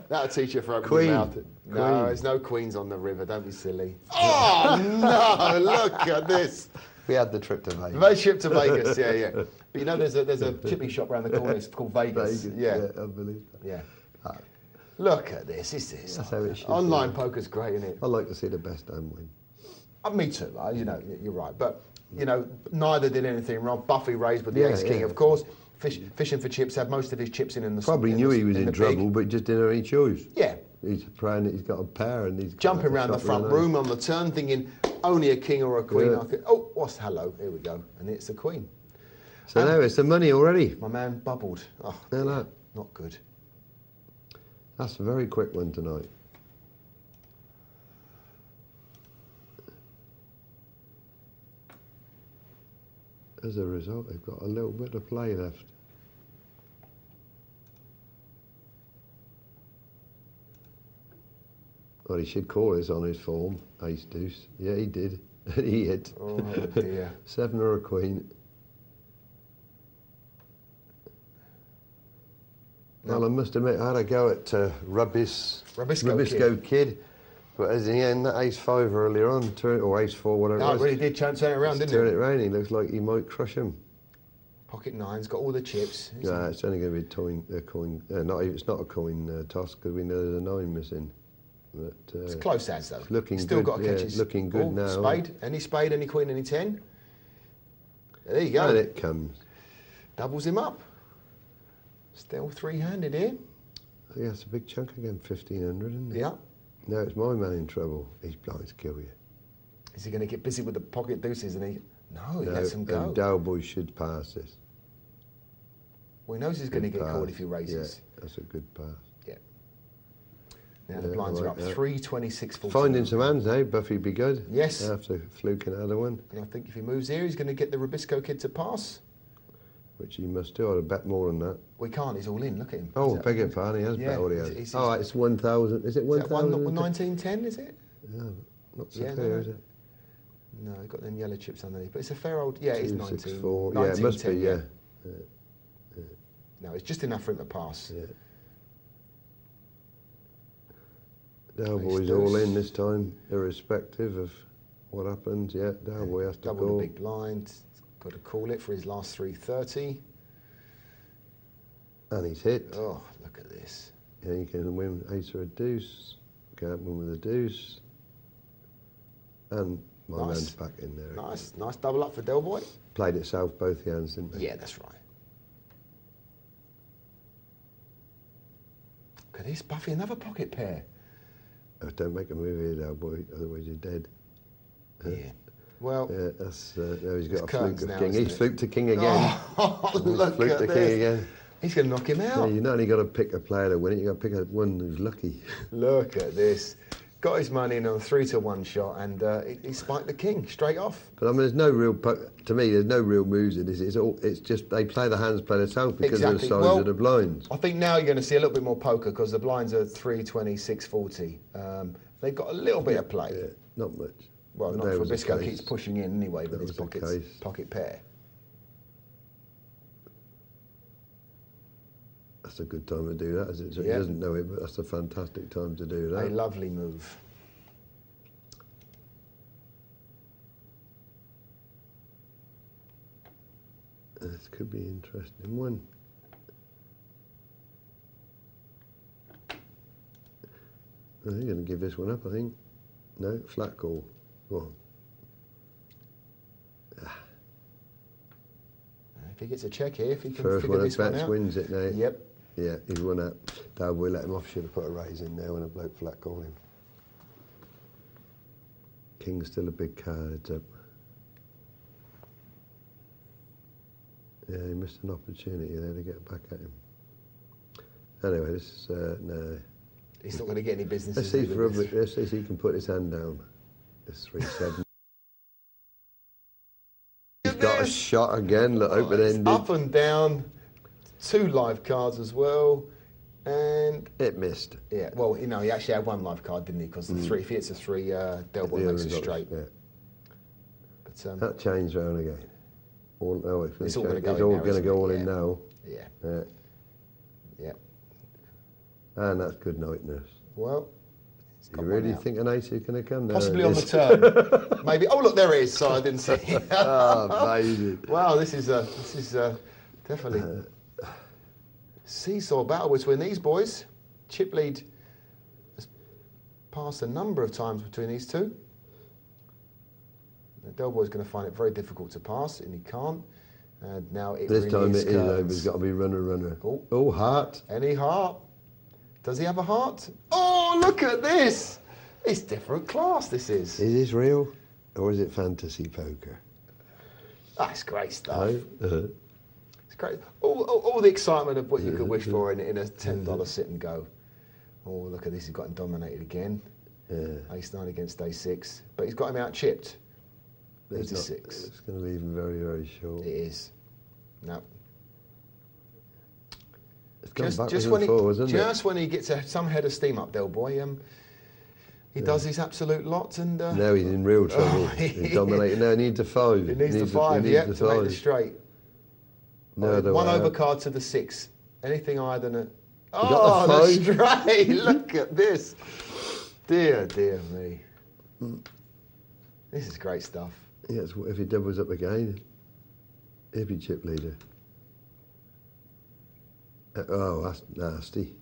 Speaker 1: That'll teach you for opening your mouth. No, there's no queens on the river. Don't be silly. Oh no! Look at this.
Speaker 2: We had the trip to Vegas.
Speaker 1: The trip to Vegas. Yeah. But you know, there's a chipping shop around the corner. It's called Vegas. Yeah,
Speaker 2: I believe that.
Speaker 1: Yeah. Look at this. That's how it should Online poker's great, isn't it?
Speaker 2: I like to see the best hand win.
Speaker 1: Me too. You know, you're right. But, you know, neither did anything wrong. Buffy raised with the ace-king, of course. Fishing for chips, had most of his chips in the...
Speaker 2: Probably knew he was in trouble, but just didn't have any choice.
Speaker 1: Yeah.
Speaker 2: He's praying that he's got a pair and he's...
Speaker 1: Jumping around the front room on the turn, thinking, only a king or a queen. Yeah. Oh, hello, here we go. And it's the queen.
Speaker 2: So now it's the money already.
Speaker 1: My man bubbled. Oh,
Speaker 2: no.
Speaker 1: Not good.
Speaker 2: That's a very quick one tonight. As a result, they've got a little bit of play left. Well, he should call this on his form, ace deuce. Yeah, he did. He hit.
Speaker 1: Oh dear.
Speaker 2: 7 or a queen. Well, I must admit, I had a go at Rubisco Kid, but as in the end, that ace-5 earlier on, or ace-4, whatever it was.
Speaker 1: No, it really did turn it around, didn't it?
Speaker 2: Turn it around, he looks like he might crush him.
Speaker 1: Pocket 9's got all the chips.
Speaker 2: Yeah, it's only going to be a coin, it's not a coin toss, because we know there's a 9 missing. But,
Speaker 1: it's close as though.
Speaker 2: Looking
Speaker 1: Still
Speaker 2: good,
Speaker 1: got to catch his
Speaker 2: looking good now.
Speaker 1: Spade, any queen, any 10. There you go.
Speaker 2: And it comes.
Speaker 1: Doubles him up. Still 3-handed here.
Speaker 2: Yeah, it's a big chunk again, 1,500, isn't it?
Speaker 1: Yeah.
Speaker 2: No, it's my man in trouble. He's blind to kill you.
Speaker 1: Is he going to get busy with the pocket deuces? And he lets him go.
Speaker 2: And Dalboy should pass this.
Speaker 1: Well, he knows he's going to get called if he raises.
Speaker 2: Yeah, that's a good pass.
Speaker 1: Yeah. Now the blinds are up 326.40.
Speaker 2: Finding some hands now, Buffy be good.
Speaker 1: Yes.
Speaker 2: After fluking another one.
Speaker 1: And I think if he moves here, he's going to get the Rubisco Kid to pass.
Speaker 2: Which he must do. I'd have bet more than that.
Speaker 1: We can't. He's all in. Look at him.
Speaker 2: Oh, beg your pardon. He has bet what he has. It's 1,000. Is it 1,000?
Speaker 1: 1910, is it?
Speaker 2: Yeah, not so clear, is it?
Speaker 1: No, got them yellow chips underneath. But it's a fair old... Yeah, it's
Speaker 2: 264.
Speaker 1: 19,
Speaker 2: Yeah, it must be,
Speaker 1: 10,
Speaker 2: yeah.
Speaker 1: No, it's just enough for him to pass.
Speaker 2: Yeah. Dalboy's all in this time, irrespective of what happens. Yeah, Dalboy has to
Speaker 1: Double
Speaker 2: call.
Speaker 1: the big blind. Got to call it for his last 330.
Speaker 2: And he's hit.
Speaker 1: Oh, look at this.
Speaker 2: Yeah, you can win ace or a deuce. Can't win with a deuce. And my man's back in there.
Speaker 1: Nice double up for Dalboy.
Speaker 2: Played it south both hands, didn't they?
Speaker 1: Yeah, that's right. Look at this, Buffy, another pocket pair.
Speaker 2: Oh, don't make a move here, Dalboy, otherwise you're dead.
Speaker 1: Yeah. Well,
Speaker 2: yeah, that's now he's got a
Speaker 1: curtains
Speaker 2: fluke
Speaker 1: now,
Speaker 2: of king.
Speaker 1: isn't
Speaker 2: He's
Speaker 1: it?
Speaker 2: fluked to king again.
Speaker 1: Oh, look
Speaker 2: fluked
Speaker 1: at
Speaker 2: to
Speaker 1: this.
Speaker 2: king again.
Speaker 1: He's going to knock him out.
Speaker 2: Yeah, you not only got to pick a player to win it, you got to pick one who's lucky.
Speaker 1: Look at this. Got his money in on a 3-to-1 shot, and he spiked the king straight off.
Speaker 2: But I mean, there's no real. To me, there's no real moves in this. It's just they play the hands, play the south because of the size of the blinds.
Speaker 1: I think now you're going to see a little bit more poker because the blinds are 320, 640. They've got a little bit of play.
Speaker 2: Yeah, not much.
Speaker 1: Well,
Speaker 2: But
Speaker 1: not
Speaker 2: there
Speaker 1: for
Speaker 2: was a
Speaker 1: Bisco
Speaker 2: case.
Speaker 1: keeps pushing in anyway with
Speaker 2: That
Speaker 1: his
Speaker 2: was a case.
Speaker 1: pocket pair.
Speaker 2: That's a good time to do that. As he
Speaker 1: Yeah.
Speaker 2: doesn't know it, but that's a fantastic time to do that.
Speaker 1: A lovely move.
Speaker 2: This could be an interesting one. They're going to give this one up, I think. No, flat call. Go on.
Speaker 1: If he gets a check here, if he can
Speaker 2: First
Speaker 1: figure
Speaker 2: one
Speaker 1: this
Speaker 2: at
Speaker 1: one
Speaker 2: bets
Speaker 1: out.
Speaker 2: wins it now.
Speaker 1: Yep.
Speaker 2: Yeah, he's won that. Dalboy let him off. Should have put a raise in there when a bloke flat called him. King's still a big card, heads up. Yeah, he missed an opportunity there to get back at him. Anyway, this is no.
Speaker 1: He's not going to get any business.
Speaker 2: Let's see if he can put his hand down. It's 3-7. He's got a shot again. Look, open ended.
Speaker 1: Up and down. 2 live cards as well, and
Speaker 2: it missed.
Speaker 1: yeah. Well, he actually had 1 live card, didn't he? Because the 3, if he hits a 3, Dalboy makes a straight.
Speaker 2: Yeah.
Speaker 1: But
Speaker 2: That changed round again.
Speaker 1: It's all going to go.
Speaker 2: It's all
Speaker 1: in now,
Speaker 2: going to
Speaker 1: isn't
Speaker 2: go
Speaker 1: it?
Speaker 2: all
Speaker 1: Yeah.
Speaker 2: in now.
Speaker 1: Yeah.
Speaker 2: Yeah.
Speaker 1: Yeah.
Speaker 2: And that's good night, nurse.
Speaker 1: Well, he's
Speaker 2: You
Speaker 1: got
Speaker 2: really
Speaker 1: one out.
Speaker 2: think an ace is going to come?
Speaker 1: Possibly
Speaker 2: There
Speaker 1: on
Speaker 2: it
Speaker 1: the
Speaker 2: is.
Speaker 1: turn. Maybe. Oh, look, there it is. Sorry, I didn't see it.
Speaker 2: Oh, amazing.
Speaker 1: Wow, this is definitely seesaw battle between these boys. Chip lead has passed a number of times between these two. Dalboy's going to find it very difficult to pass, and he can't. And now it
Speaker 2: This
Speaker 1: really
Speaker 2: time
Speaker 1: is
Speaker 2: it is over.
Speaker 1: curtains.
Speaker 2: It's got to be runner.
Speaker 1: Oh.
Speaker 2: Oh, heart.
Speaker 1: Any heart? Does he have a heart? Oh, look at this! It's different class, this is.
Speaker 2: Is this real or is it fantasy poker?
Speaker 1: That's great stuff.
Speaker 2: No?
Speaker 1: It's great. All the excitement of what you could wish for in a $10 sit and go. Oh, look at this. He's got him dominated again.
Speaker 2: Yeah.
Speaker 1: Ace 9 against Ace 6. But he's got him out chipped. It's a
Speaker 2: not-
Speaker 1: 6.
Speaker 2: It's going to leave him very, very short.
Speaker 1: It is. No.
Speaker 2: It's gone
Speaker 1: Just
Speaker 2: backwards
Speaker 1: when
Speaker 2: and forwards, isn't
Speaker 1: just when he gets some head of steam up, Dalboy, he does his absolute lot and...
Speaker 2: Now he's in real trouble. He's dominating. Now he needs a 5.
Speaker 1: He needs the 5,
Speaker 2: he
Speaker 1: yeah,
Speaker 2: needs
Speaker 1: to
Speaker 2: the
Speaker 1: make the
Speaker 2: 5.
Speaker 1: straight.
Speaker 2: No, the
Speaker 1: One
Speaker 2: way out.
Speaker 1: overcard to the 6. Anything higher than a...
Speaker 2: got the
Speaker 1: Oh, the
Speaker 2: 5.
Speaker 1: straight! Look at this. Dear me. This is great stuff.
Speaker 2: Yes, if he doubles up again, he'll be chip leader. Oh, that's nasty.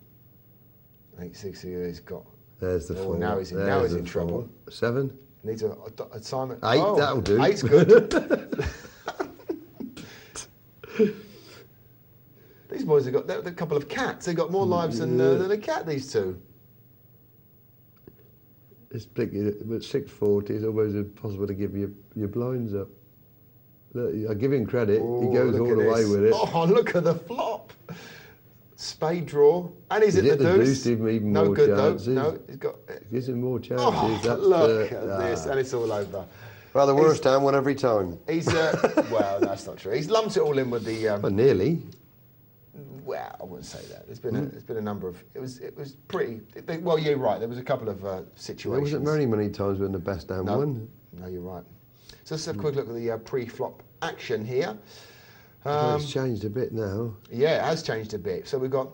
Speaker 1: 8-6 here, he's got...
Speaker 2: There's the 4.
Speaker 1: now he's in,
Speaker 2: There's the
Speaker 1: trouble.
Speaker 2: 7.
Speaker 1: Needs a assignment.
Speaker 2: 8, that'll do.
Speaker 1: 8's good. These boys have got they're a couple of cats. They've got more lives than a cat, these two.
Speaker 2: It's big, but 640 is almost impossible to give your blinds up. Look, I give him credit.
Speaker 1: Oh,
Speaker 2: He goes
Speaker 1: look
Speaker 2: all
Speaker 1: at
Speaker 2: the way
Speaker 1: this.
Speaker 2: with it.
Speaker 1: Oh, look at the flop. Spade draw. And he's
Speaker 2: Is
Speaker 1: at
Speaker 2: it
Speaker 1: the
Speaker 2: the
Speaker 1: deuce.
Speaker 2: deuce give him even
Speaker 1: No
Speaker 2: more
Speaker 1: good
Speaker 2: chances?
Speaker 1: though. No, he's got...
Speaker 2: Gives him more chances.
Speaker 1: Oh,
Speaker 2: That's,
Speaker 1: look at this. And it's all over.
Speaker 2: Well, the worst hand won every time.
Speaker 1: He's... well, that's not true. He's lumped it all in with the...
Speaker 2: Well, nearly.
Speaker 1: Well, I wouldn't say that. There's been a number of. It was pretty. Well, you're right. There was a couple of situations.
Speaker 2: There wasn't very many times when the best hand won.
Speaker 1: No, you're right. So let's have a quick look at the pre-flop action here.
Speaker 2: It's changed a bit now.
Speaker 1: Yeah, it has changed a bit. So we've got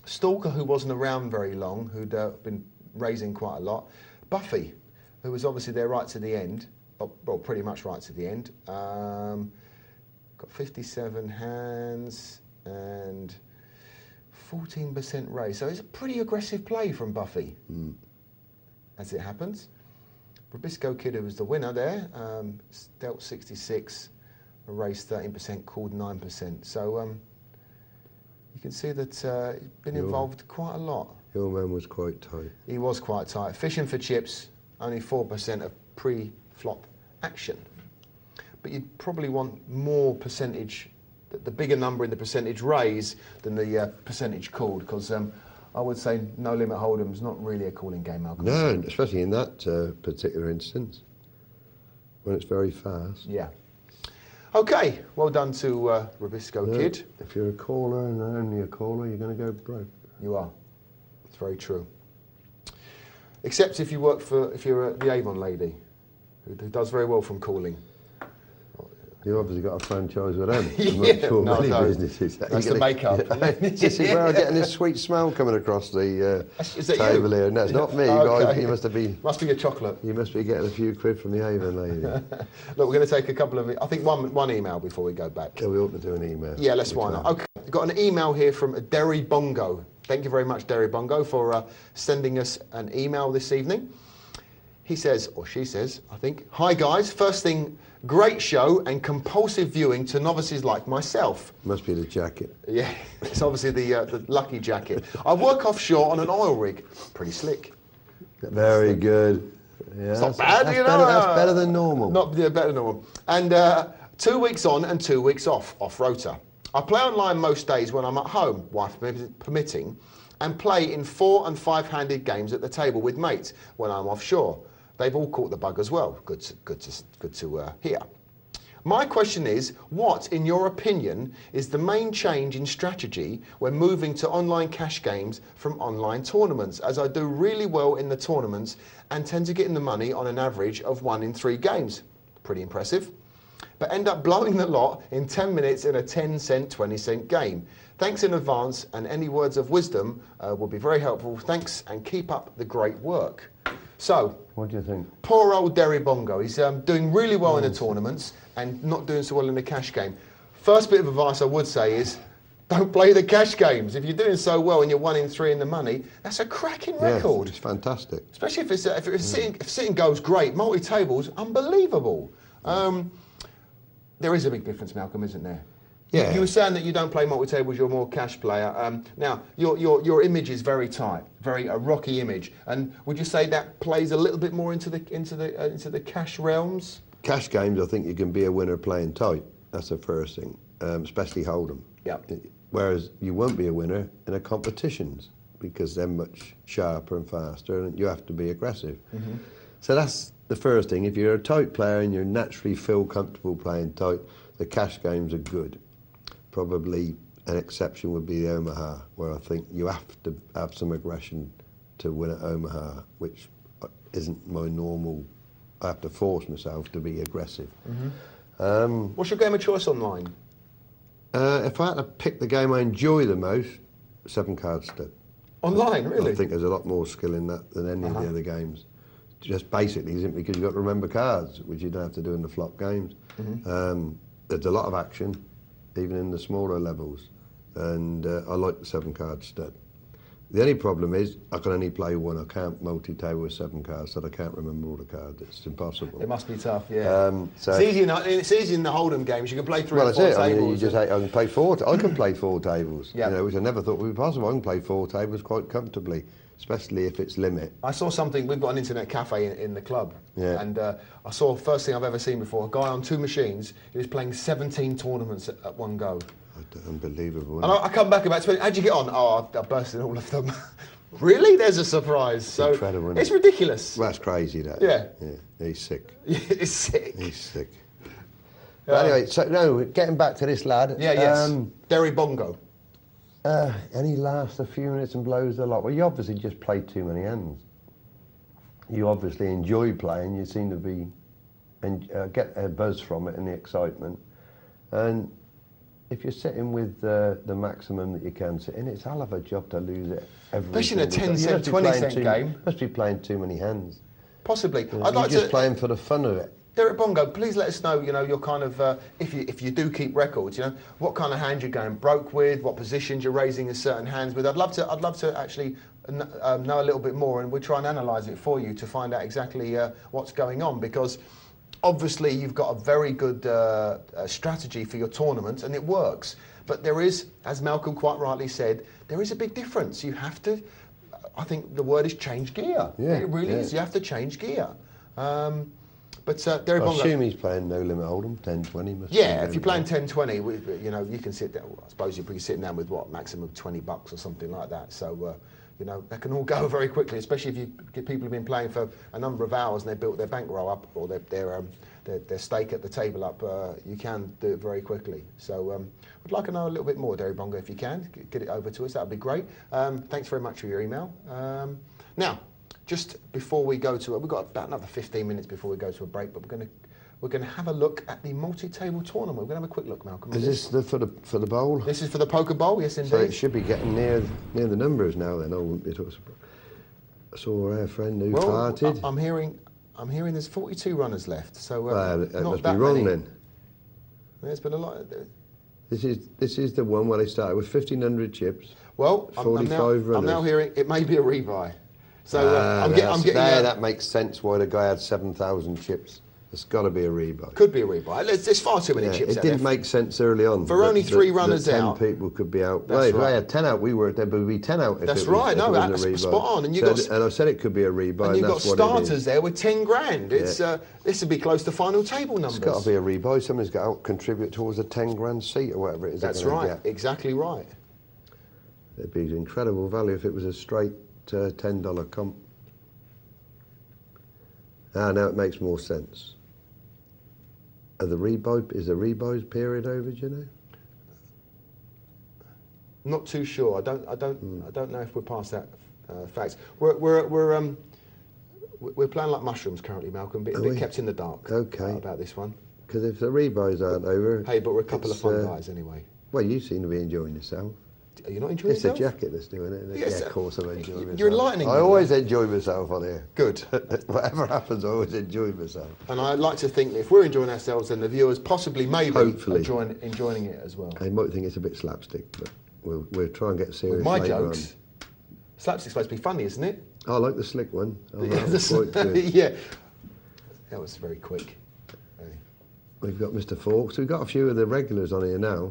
Speaker 1: Stalker, who wasn't around very long, who'd been raising quite a lot. Buffy, who was obviously there right to the end, well, pretty much right to the end. Got 57 hands and 14% raise. So it's a pretty aggressive play from Buffy, as it happens. Robisco Kid, who was the winner there, dealt 66, raised 13%, called 9%. So you can see that he's been involved quite a lot.
Speaker 2: Your man was quite tight.
Speaker 1: He was quite tight. Fishing for chips, only 4% of pre-flop action. But you'd probably want more percentage, the bigger number in the percentage raise than the percentage called, because I would say no limit hold'em's not really a calling game, Malcolm.
Speaker 2: No, especially in that particular instance, when it's very fast.
Speaker 1: Yeah. Okay, well done to Robisco Kid.
Speaker 2: If you're a caller and only a caller, you're going to go broke.
Speaker 1: You are. It's very true. Except if you work for, if you're the Avon lady, who does very well from calling.
Speaker 2: You obviously got a franchise with them. I'm
Speaker 1: Yeah,
Speaker 2: not sure
Speaker 1: no,
Speaker 2: many
Speaker 1: no.
Speaker 2: businesses.
Speaker 1: That's the makeup.
Speaker 2: You see where I'm getting this sweet smell coming across the
Speaker 1: Is that
Speaker 2: table
Speaker 1: you?
Speaker 2: here? No, it's not me.
Speaker 1: Okay.
Speaker 2: You must be.
Speaker 1: Must be a chocolate.
Speaker 2: You must be getting a few quid from the Avon lady.
Speaker 1: Look, we're going to take a couple of, I think one email before we go back.
Speaker 2: Yeah, we ought to do an email.
Speaker 1: Yeah, let's why not. Okay, we've got an email here from Derry Bongo. Thank you very much, Derry Bongo, for sending us an email this evening. He says, or she says, I think, "Hi guys, first thing, great show and compulsive viewing to novices like myself."
Speaker 2: Must be the jacket.
Speaker 1: Yeah, it's obviously the lucky jacket. I work offshore on an oil rig. Pretty slick.
Speaker 2: Very good. Yeah,
Speaker 1: It's not bad, you know.
Speaker 2: That's better than normal.
Speaker 1: Better than normal. And 2 weeks on and 2 weeks off rota. I play online most days when I'm at home, wife permitting, and play in 4- and 5-handed games at the table with mates when I'm offshore. They've all caught the bug as well. Good to hear. My question is, what, in your opinion, is the main change in strategy when moving to online cash games from online tournaments, as I do really well in the tournaments and tend to get in the money on an average of 1 in 3 games. Pretty impressive. But end up blowing the lot in 10 minutes in a 10-cent, 20-cent game. Thanks in advance, and any words of wisdom will be very helpful. Thanks, and keep up the great work. So,
Speaker 2: what do you think?
Speaker 1: Poor old Derry Bongo. He's doing really well in the tournaments and not doing so well in the cash game. First bit of advice I would say is, don't play the cash games. If you're doing so well and you're 1 in 3 in the money, that's a cracking record.
Speaker 2: Yeah, it's fantastic.
Speaker 1: Especially if sitting goes great. Multi-tables, unbelievable. There is a big difference, Malcolm, isn't there?
Speaker 2: Yeah.
Speaker 1: You were saying that you don't play multi-tables, you're more cash player. Now, your image is very tight, very a rocky image. And would you say that plays a little bit more into the cash realms?
Speaker 2: Cash games, I think you can be a winner playing tight. That's the first thing, especially hold'em.
Speaker 1: Yeah.
Speaker 2: Whereas you won't be a winner in a competitions because they're much sharper and faster, and you have to be aggressive. Mm-hmm. So that's the first thing. If you're a tight player and you naturally feel comfortable playing tight, the cash games are good. Probably an exception would be the Omaha, where I think you have to have some aggression to win at Omaha, which isn't my normal. I have to force myself to be aggressive. Mm-hmm.
Speaker 1: What's your game of choice online?
Speaker 2: If I had to pick the game I enjoy the most, 7-card stud.
Speaker 1: Online, really?
Speaker 2: I think there's a lot more skill in that than any of the other games. Just basically simply because you've got to remember cards, which you don't have to do in the flop games. Mm-hmm. There's a lot of action, even in the smaller levels, and I like the 7-card stud. The only problem is I can only play one. I can't multi-table with 7 cards, so I can't remember all the cards. It's impossible.
Speaker 1: It must be tough, yeah.
Speaker 2: So
Speaker 1: it's easy in the Hold'em games. You can play 3 or 4
Speaker 2: tables.
Speaker 1: tables.
Speaker 2: I mean, I can play 4. I can play 4 tables.
Speaker 1: Yeah.
Speaker 2: You know, which I never thought would be possible. I can play 4 tables quite comfortably, especially if it's limit.
Speaker 1: I saw something. We've got an internet cafe in the club,
Speaker 2: yeah.
Speaker 1: And I saw first thing I've ever seen before. A guy on 2 machines. He was playing 17 tournaments at one go.
Speaker 2: Unbelievable.
Speaker 1: And I come back about 20. How'd you get on? Oh, I burst in all of them. Really? There's a surprise.
Speaker 2: It's incredible, isn't it?
Speaker 1: It's ridiculous.
Speaker 2: Well, that's crazy, that.
Speaker 1: Yeah.
Speaker 2: He's sick.
Speaker 1: He's sick.
Speaker 2: He's sick. But anyway, so no, getting back to this lad.
Speaker 1: Yeah, yes. Derry Bongo.
Speaker 2: And he lasts a few minutes and blows the lot. Well, you obviously just played too many hands. You obviously enjoy playing. You seem to be and get a buzz from it and the excitement. And if you're sitting with the maximum that you can sit in, it's a hell of a job to lose it every
Speaker 1: Especially in a 10
Speaker 2: time.
Speaker 1: cent, 20 cent game.
Speaker 2: You must be playing too many hands.
Speaker 1: Possibly.
Speaker 2: You're just playing for the fun of it.
Speaker 1: Derek Bongo, please let us know, your kind of, if you do keep records, what kind of hand you're going broke with, what positions you're raising in certain hands with. I'd love to actually know a little bit more, and we'll try and analyse it for you to find out exactly what's going on, because obviously you've got a very good strategy for your tournament, and it works. But there is, as Malcolm quite rightly said, there is a big difference. You have to, I think the word is change gear.
Speaker 2: Yeah,
Speaker 1: it really is. You have to change gear. But Derek
Speaker 2: I
Speaker 1: Bongo,
Speaker 2: assume he's playing no limit hold'em, 10-20.
Speaker 1: yeah, if you're playing 10-20, you can sit down. I suppose you're sitting down with what, maximum $20 or something like that. So that can all go very quickly, especially if you get people who've been playing for a number of hours and they've built their bankroll up or their stake at the table up. You can do it very quickly. So I'd like to know a little bit more, Derek Bongo, if you can get it over to us. That would be great. Thanks very much for your email. Now, just before we go to, we've got about another 15 minutes before we go to a break, but we're going to have a look at the multi-table tournament. We're going to have a quick look, Malcolm.
Speaker 2: Is this for the bowl?
Speaker 1: This is for the poker bowl, yes, indeed.
Speaker 2: So it should be getting near the numbers now. Then I saw our friend who farted.
Speaker 1: I'm hearing there's 42 runners left. So
Speaker 2: that
Speaker 1: not
Speaker 2: must
Speaker 1: that
Speaker 2: be wrong
Speaker 1: many.
Speaker 2: then.
Speaker 1: There's been a lot.
Speaker 2: This is the one where they started with 1,500 chips.
Speaker 1: Well,
Speaker 2: 45 runners.
Speaker 1: I'm now hearing it may be a rebuy. So I'm getting
Speaker 2: that makes sense why the guy had 7,000 chips. It's got to be a rebuy.
Speaker 1: Could be a rebuy. There's far too many chips.
Speaker 2: It didn't make sense early on.
Speaker 1: For only 3 runners out.
Speaker 2: 10 people could be out.
Speaker 1: That's
Speaker 2: If
Speaker 1: right.
Speaker 2: I had 10 out, there would be 10 out.
Speaker 1: That's right. No, that's spot on. And
Speaker 2: and I said it could be a rebuy.
Speaker 1: And you've got starters there with 10 grand. It's this would be close to final table numbers.
Speaker 2: It's got to be a rebuy. Somebody's got to contribute towards a 10 grand seat or whatever it is.
Speaker 1: That's right. Exactly right.
Speaker 2: It'd be incredible value if it was a straight $10 comp. Now it makes more sense. Is the rebuy's period over? Do you know?
Speaker 1: Not too sure. I don't know if we're past that fact. We're playing like mushrooms currently, Malcolm. Bit kept in the dark. About this one.
Speaker 2: Because if the rebuys aren't over,
Speaker 1: hey, but we're a couple of fun guys anyway.
Speaker 2: Well, you seem to be enjoying yourself.
Speaker 1: Are you not enjoying yourself?
Speaker 2: It's the jacket that's doing it.
Speaker 1: Yes,
Speaker 2: of course I'm enjoying myself.
Speaker 1: You're enlightening me.
Speaker 2: I always enjoy myself on here.
Speaker 1: Good.
Speaker 2: Whatever happens, I always enjoy myself.
Speaker 1: And I'd like to think that if we're enjoying ourselves, then the viewers possibly, maybe,
Speaker 2: hopefully,
Speaker 1: enjoying it as well.
Speaker 2: They might think it's a bit slapstick, but we'll try and get serious.
Speaker 1: With my jokes, slapstick's supposed to be funny, isn't it?
Speaker 2: I like the slick one.
Speaker 1: That was quite good. Yeah. That was very quick.
Speaker 2: We've got Mr. Fawkes. We've got a few of the regulars on here now.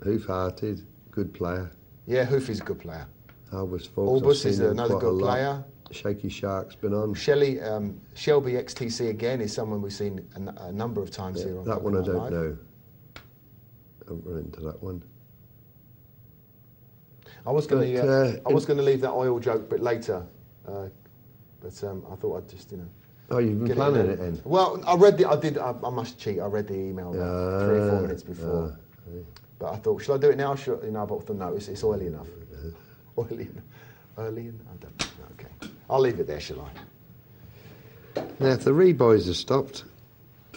Speaker 2: Hoof Hearted, good player.
Speaker 1: Yeah, Hoof is a good player.
Speaker 2: Albus Fawkes.
Speaker 1: Albus is another good player.
Speaker 2: Shaky Shark's been on.
Speaker 1: Shelby XTC again is someone we've seen a number of times here on
Speaker 2: that one I don't
Speaker 1: Live.
Speaker 2: know. I haven't run into that one.
Speaker 1: I was going to leave that oil joke a bit later, but I thought I'd just
Speaker 2: Oh, you've been planning it in?
Speaker 1: Well, I must cheat. I read the email about 3 or 4 minutes before. But I thought, should I do it now? But no, it's oily enough. Oily enough. Early enough? I don't know. Okay. I'll leave it there, shall I?
Speaker 2: Now, if the rebuys are stopped,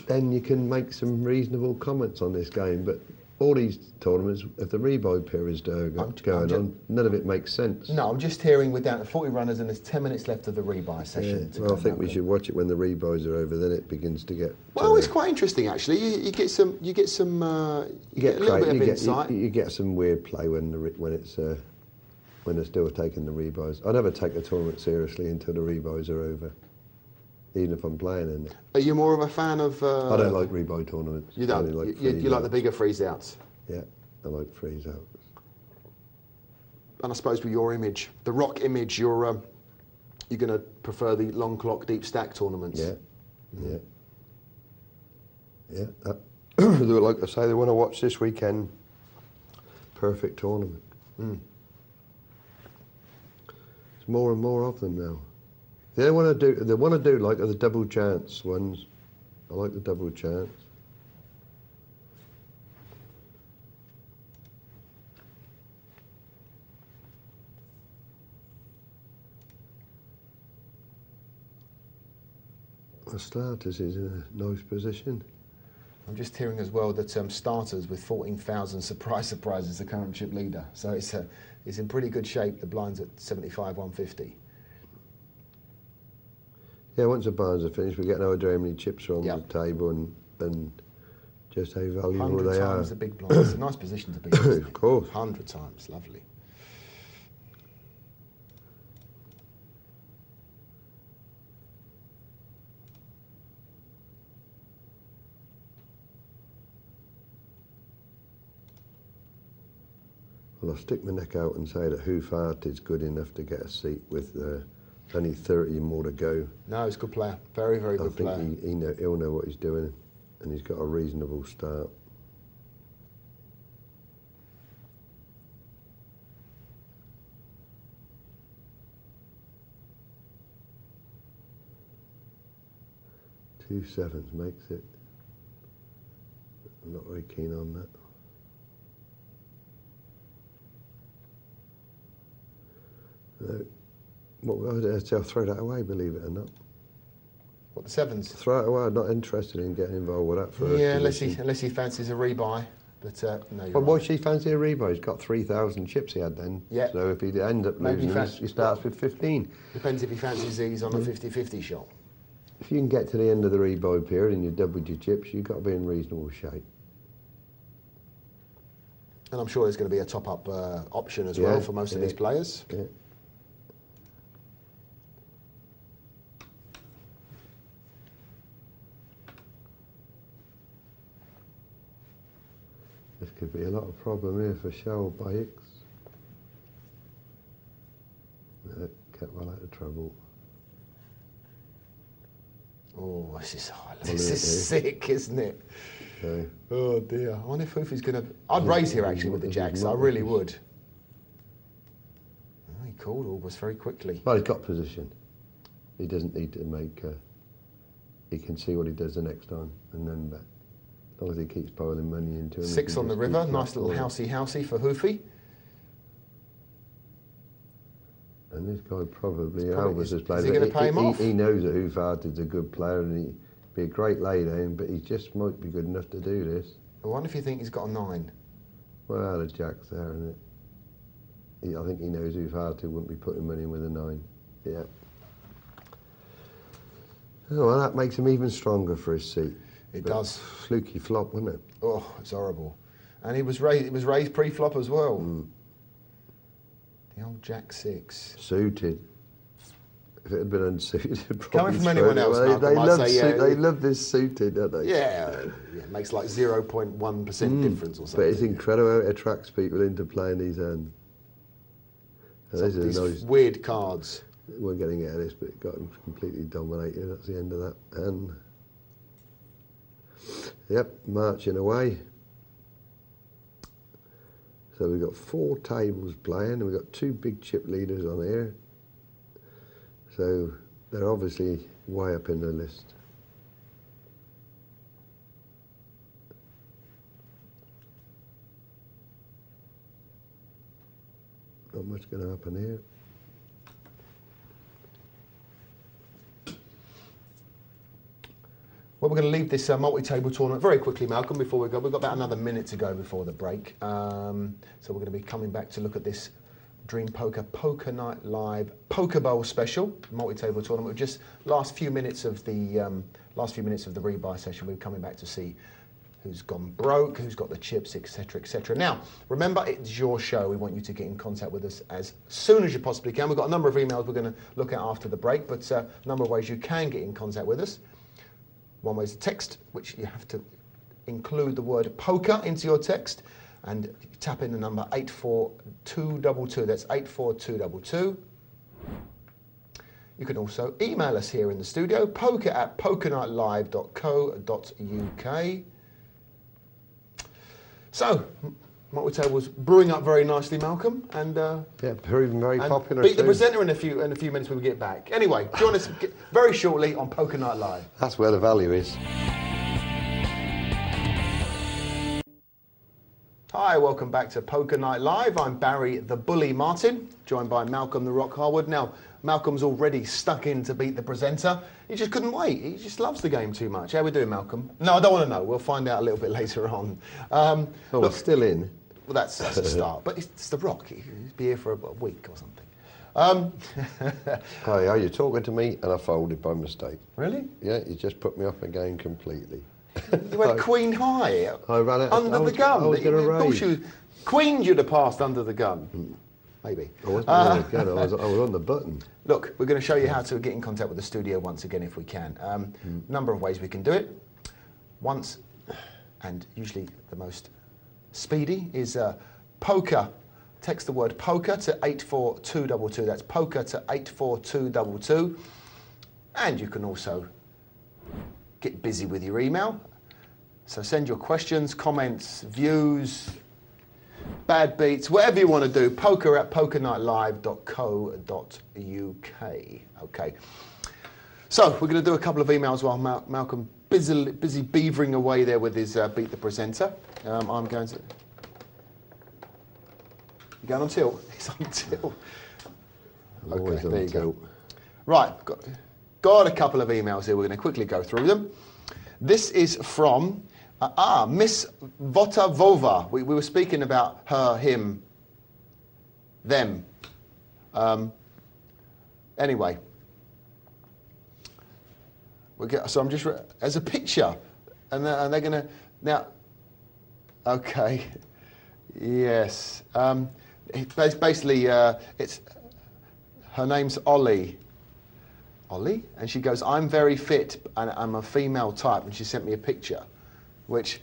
Speaker 2: then you can make some reasonable comments on this game. But all these tournaments, if the rebuy period's going on, none of it makes sense.
Speaker 1: No, I'm just hearing we're down to 40 runners and there's 10 minutes left of the rebuy session.
Speaker 2: Yeah, well, I think we should watch it when the rebuys are over. Then it begins to get.
Speaker 1: Well, it's quite interesting actually. You get a little bit of insight.
Speaker 2: You get some weird play when they're still taking the rebuys. I never take the tournament seriously until the rebuys are over, even if I'm playing in it.
Speaker 1: Are you more of a fan of?
Speaker 2: I don't like rebuy tournaments.
Speaker 1: You don't. You like the bigger freeze outs.
Speaker 2: Yeah, I like freeze outs.
Speaker 1: And I suppose with your image, the rock image, you're going to prefer the long clock deep stack tournaments.
Speaker 2: Yeah. Like I say, they want to watch this weekend. Perfect tournament. There's more and more of them now. They want to do like the double chance ones. I like the double chance. The starters is in a nice position.
Speaker 1: I'm just hearing as well that starters with 14,000 surprise is the current chip leader. So it's in pretty good shape. The blind's at 75, 150.
Speaker 2: Yeah, once the blinds are finished, we get no idea how many chips are on
Speaker 1: Yep.
Speaker 2: the table and just how valuable
Speaker 1: 100
Speaker 2: they
Speaker 1: times
Speaker 2: are.
Speaker 1: the big blind. It's a nice position to be in, isn't it?
Speaker 2: Of course.
Speaker 1: 100 times. Lovely.
Speaker 2: Well, I'll stick my neck out and say that Hoof Hart is good enough to get a seat with only 30 more to go.
Speaker 1: No, he's a good player. Very, very good player.
Speaker 2: I think he'll know what he's doing, and he's got a reasonable start. Two sevens makes it. I'm not very keen on that. No. I'll throw that away, believe it or not.
Speaker 1: What, the sevens?
Speaker 2: Throw it away. I'm not interested in getting involved with that first.
Speaker 1: Yeah, unless he fancies a rebuy. But no, you're
Speaker 2: Well, why
Speaker 1: right.
Speaker 2: should he fancy a rebuy? He's got 3,000 chips he had then.
Speaker 1: Yeah.
Speaker 2: So if he ends up
Speaker 1: Maybe
Speaker 2: losing, he starts with 15.
Speaker 1: Depends if he fancies these on a 50-50 shot.
Speaker 2: If you can get to the end of the rebuy period and you've doubled your chips, you've got to be in reasonable shape.
Speaker 1: And I'm sure there's going to be a top-up option as well for most of these players.
Speaker 2: Yeah. This could be a lot of problem here for Shell by Hicks. No, kept well out of trouble.
Speaker 1: Oh, this is sick, isn't it?
Speaker 2: So,
Speaker 1: Oh dear. I wonder if Hoof is going to... I'd raise here actually with the jacks. I really would. Oh, he called almost very quickly.
Speaker 2: well, he's got position. He doesn't need to make... he can see what he does the next time and then bet. As long as he keeps piling money into him.
Speaker 1: 6 on the river. Nice little housey for Hoofy.
Speaker 2: And this guy probably,
Speaker 1: probably
Speaker 2: Albus has
Speaker 1: is
Speaker 2: played.
Speaker 1: he gonna pay him off?
Speaker 2: He knows that Hoof Hart is a good player and he'd be a great laydown, but he just might be good enough to do this.
Speaker 1: I wonder if you think he's got a 9.
Speaker 2: Well, the jack's there, isn't it? I think he knows Hoof Hart wouldn't be putting money in with a 9. Yeah. Oh, well, that makes him even stronger for his seat.
Speaker 1: It
Speaker 2: But
Speaker 1: does.
Speaker 2: Fluky flop, wasn't it?
Speaker 1: Oh, it's horrible. And it was raised pre-flop as well. The old Jack 6.
Speaker 2: Suited. If it had been unsuited, probably
Speaker 1: Coming from anyone else,
Speaker 2: They
Speaker 1: Malcolm, I'd
Speaker 2: love
Speaker 1: say, yeah.
Speaker 2: they love this suited, don't they?
Speaker 1: Yeah, it makes like 0.1% difference or something.
Speaker 2: But it's incredible how it attracts people into playing these hands.
Speaker 1: These weird cards.
Speaker 2: We're getting out of this, but it got him completely dominated. That's the end of that. And yep, marching away. So we've got 4 tables playing, and we've got 2 big chip leaders on here. So they're obviously way up in the list. Not much going to happen here.
Speaker 1: Well, we're going to leave this multi-table tournament very quickly, Malcolm, before we go. We've got about another minute to go before the break. So we're going to be coming back to look at this Dream Poker Night Live Poker Bowl special multi-table tournament. Just last few minutes of the rebuy session, we're coming back to see who's gone broke, who's got the chips, etc., etc. Now, remember, it's your show. We want you to get in contact with us as soon as you possibly can. We've got a number of emails we're going to look at after the break, but a number of ways you can get in contact with us. One way is text, which you have to include the word poker into your text, and you tap in the number 84222. That's 84222. You can also email us here in the studio, poker@pokernightlive.co.uk. So, multi-table's brewing up very nicely, Malcolm, and
Speaker 2: Yeah, very popular.
Speaker 1: beat the
Speaker 2: too.
Speaker 1: presenter in a few minutes when we get back. Anyway, join us very shortly on Poker Night Live.
Speaker 2: That's where the value is.
Speaker 1: Hi, welcome back to Poker Night Live. I'm Barry the Bully Martin, joined by Malcolm the Rock Harwood. Now, Malcolm's already stuck in to beat the presenter. He just couldn't wait. He just loves the game too much. How we doing, Malcolm? No, I don't want to know. We'll find out a little bit later on.
Speaker 2: We're still in.
Speaker 1: Well, that's a start. But it's The Rock. He'll be here for a week or something.
Speaker 2: Hey, you're talking to me and I folded by mistake.
Speaker 1: Really?
Speaker 2: Yeah, you just put me off the game completely.
Speaker 1: You went Queen high.
Speaker 2: I ran it
Speaker 1: under the gun.
Speaker 2: I was going to raise.
Speaker 1: Queen you'd have passed under the gun. Maybe.
Speaker 2: I wasn't on the gun, I was on the button.
Speaker 1: Look, we're going to show you how to get in contact with the studio once again if we can. Number of ways we can do it. Once, and usually the most speedy, is poker. Text the word poker to 84222. That's poker to 84222. And you can also get busy with your email. So send your questions, comments, views, bad beats, whatever you want to do, poker@pokernightlive.co.uk. Okay. So we're going to do a couple of emails while Malcolm busy beavering away there with his Beat the Presenter. I'm going to... You going on tilt? He's on tilt. Okay, there you go. Right, got a couple of emails here. We're going to quickly go through them. This is from Miss Vota-Vova. We were speaking about her, him, them. Anyway. So I'm just... As a picture. And they're going to... Now... Okay. Yes. Basically, it's... Her name's Ollie. Ollie? And she goes, I'm very fit and I'm a female type. And she sent me a picture, which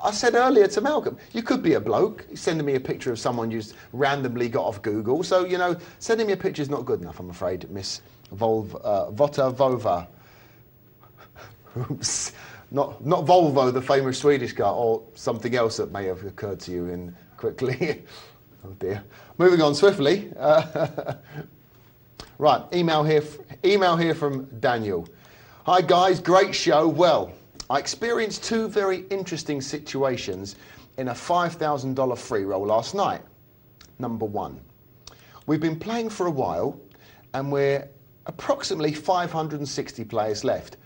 Speaker 1: I said earlier to Malcolm, you could be a bloke. He's sending me a picture of someone you just randomly got off Google. So, you know, sending me a picture is not good enough, I'm afraid, Miss Vota-Vova. Oops. Not Volvo, the famous Swedish car, or something else that may have occurred to you in quickly. Oh dear. Moving on swiftly. Right, email here from Daniel. Hi guys, great show. Well, I experienced two very interesting situations in a $5,000 free roll last night. Number one, we've been playing for a while and we're approximately 560 players left.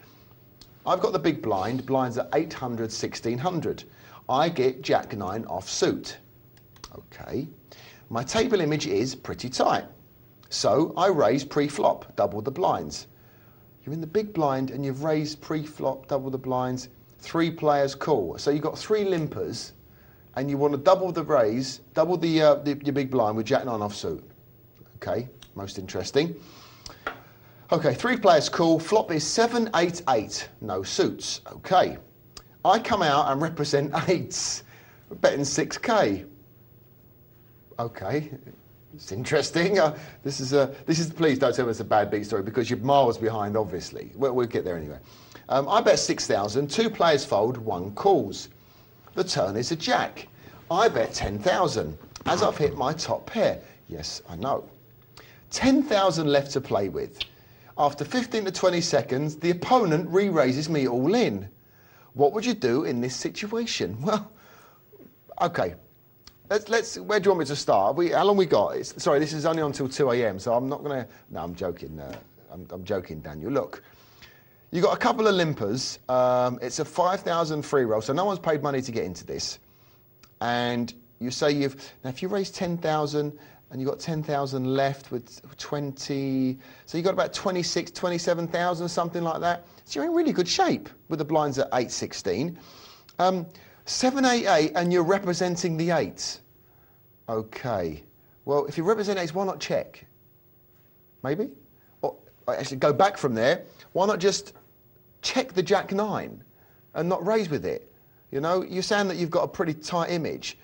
Speaker 1: I've got the big blind, blinds at 800, 1600. I get Jack 9 off suit. Okay. My table image is pretty tight. So I raise pre-flop, double the blinds. You're in the big blind and you've raised pre-flop, double the blinds, 3 players call. So you've got 3 limpers and you want to double the raise, double your big blind with Jack 9 off suit. Okay, most interesting. Okay, 3 players call, flop is 7, 8, 8, no suits. Okay, I come out and represent 8s, betting 6k. Okay. It's interesting. This is please don't tell me it's a bad beat story because you're miles behind, obviously. We'll get there anyway. I bet 6,000. 2 players fold, 1 calls. The turn is a jack. I bet 10,000 as I've hit my top pair. Yes, I know. 10,000 left to play with. After 15 to 20 seconds, the opponent re-raises me all in. What would you do in this situation? Well, okay. Let's. Where do you want me to start? How long we got? Sorry, this is only until 2 a.m. So I'm not gonna. No, I'm joking. I'm joking, Daniel. Look, you got a couple of limpers. It's a 5,000 free roll, so no one's paid money to get into this. And you say now if you raise 10,000 and you got 10,000 left with 20, so you got about 26, 27,000, something like that. So you're in really good shape with the blinds at 816. 788 and you're representing the 8s. Okay. Well, if you represent 8s, why not check? Maybe? Or actually go back from there. Why not just check the Jack 9 and not raise with it? You know, you're saying that you've got a pretty tight image.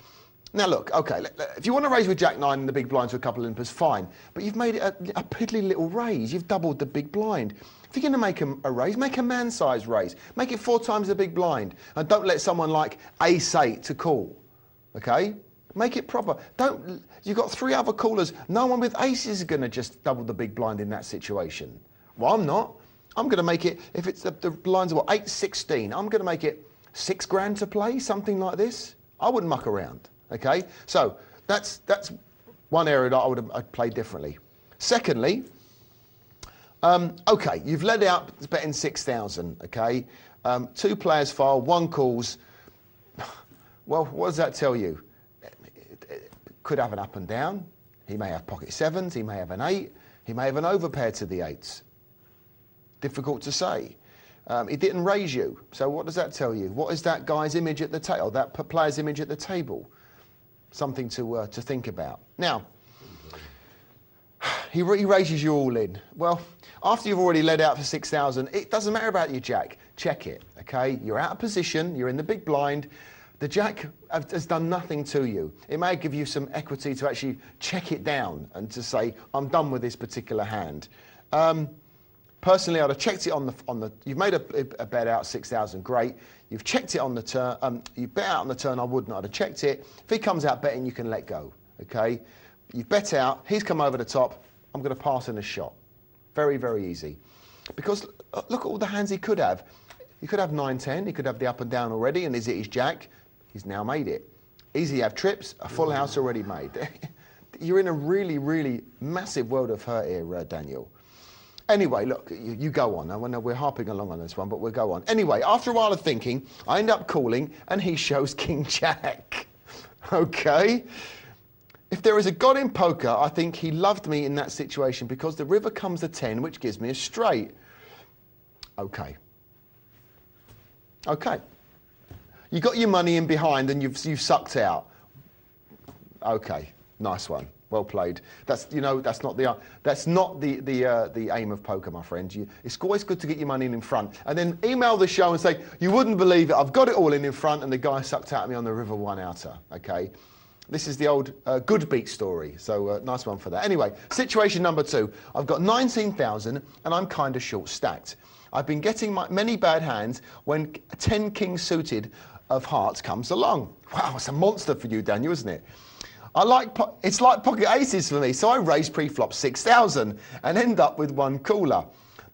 Speaker 1: Now look, okay, if you want to raise with Jack 9 and the big blinds with a couple of limpers, fine. But you've made it a piddly little raise. You've doubled the big blind. If you're going to make a raise, make a man-sized raise. Make it 4 times the big blind. And don't let someone like ace 8 to call. Okay? Make it proper. You've got 3 other callers. No one with aces is going to just double the big blind in that situation. Well, I'm not. I'm going to make it, if it's the blinds are what, 816, I'm going to make it 6 grand to play, something like this. I wouldn't muck around. Okay? So, that's one area that I'd play differently. Secondly, Okay, you've led out betting 6,000, okay? 2 players file, 1 calls. Well, what does that tell you? It could have an up and down. He may have pocket 7s, he may have an 8, he may have an overpair to the 8s. Difficult to say. He didn't raise you, so what does that tell you? What is that guy's image at the table, that player's image at the table? Something to think about. Now, he raises you all in. Well, after you've already led out for 6,000, it doesn't matter about your jack. Check it, okay? You're out of position, you're in the big blind. The jack has done nothing to you. It may give you some equity to actually check it down and to say, I'm done with this particular hand. Personally, I'd have checked it on the you've made a bet out 6,000, great. You've checked it on the turn, you bet out on the turn, I wouldn't, I'd have checked it. If he comes out betting, you can let go, okay? You've bet out, he's come over the top, I'm going to pass in a shot. Very, very easy. Because look at all the hands he could have. He could have 9-10, he could have the up and down already, and is it his jack? He's now made it. Easy have trips, a full house already made. You're in a really, really massive world of hurt here, Daniel. Anyway, look, you go on. I know we're harping along on this one, but we'll go on. Anyway, after a while of thinking, I end up calling, and he shows King Jack. Okay? If there is a God in poker, I think he loved me in that situation because the river comes a 10, which gives me a straight. Okay. Okay. You got your money in behind and you've sucked out. Okay, nice one. Well played. That's not the aim of poker, my friend. It's always good to get your money in front, and then email the show and say you wouldn't believe it. I've got it all in front, and the guy sucked out of me on the river 1 outer. Okay, this is the old good beat story. So nice one for that. Anyway, situation number 2. I've got 19,000, and I'm kind of short stacked. I've been getting many bad hands when 10 king suited of hearts comes along. Wow, it's a monster for you, Daniel, isn't it? It's like pocket aces for me, so I raise pre-flop 6,000 and end up with 1 cooler.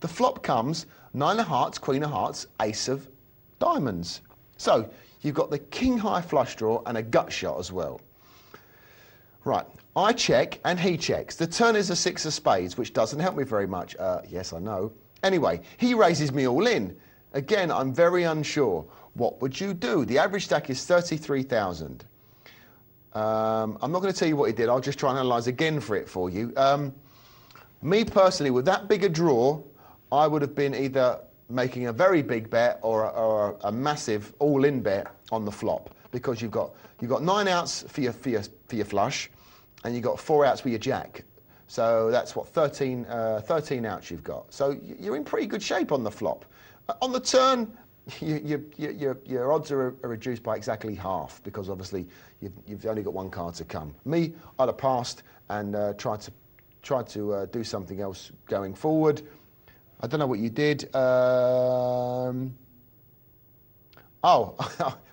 Speaker 1: The flop comes 9 of hearts, queen of hearts, ace of diamonds. So you've got the king high flush draw and a gut shot as well. Right, I check and he checks. The turn is a 6 of spades, which doesn't help me very much. Yes, I know. Anyway, he raises me all in. Again, I'm very unsure. What would you do? The average stack is 33,000. I'm not going to tell you what he did. I'll just try and analyse again for you. Me personally, with that big a draw, I would have been either making a very big bet or a massive all-in bet on the flop, because you've got 9 outs for your flush, and you've got 4 outs with your jack. So that's what 13 outs you've got. So you're in pretty good shape on the flop. On the turn, your odds are reduced by exactly half, because obviously you've only got 1 card to come. Me, I'd have passed and tried to do something else going forward. I don't know what you did. Oh,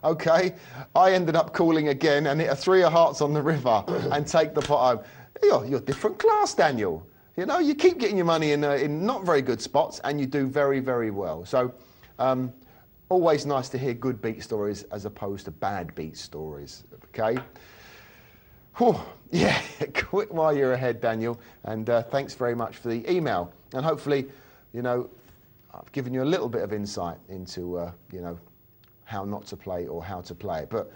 Speaker 1: okay. I ended up calling again and hit a 3 of hearts on the river and take the pot home. You're different class, Daniel. You know, you keep getting your money in not very good spots, and you do very, very well. So. Always nice to hear good beat stories as opposed to bad beat stories, okay? Whew, yeah, quit while you're ahead, Daniel, and thanks very much for the email. And hopefully, I've given you a little bit of insight into, how not to play or how to play it. But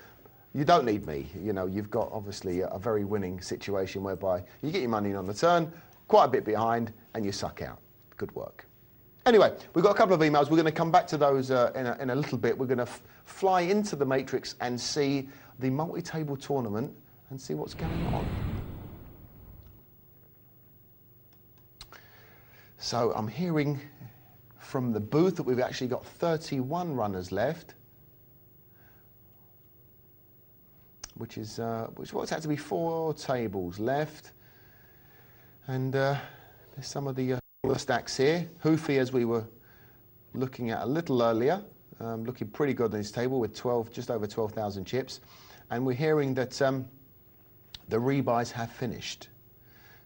Speaker 1: you don't need me. You've got obviously a very winning situation whereby you get your money in on the turn, quite a bit behind, and you suck out. Good work. Anyway, we've got a couple of emails. We're going to come back to those in a little bit. We're going to fly into the Matrix and see the multi-table tournament and see what's going on. So I'm hearing from the booth that we've actually got 31 runners left, which works out to be 4 tables left. And there's some of the stacks here. Hoofy, as we were looking at a little earlier, looking pretty good on his table with just over 12,000 chips. And we're hearing that the rebuys have finished.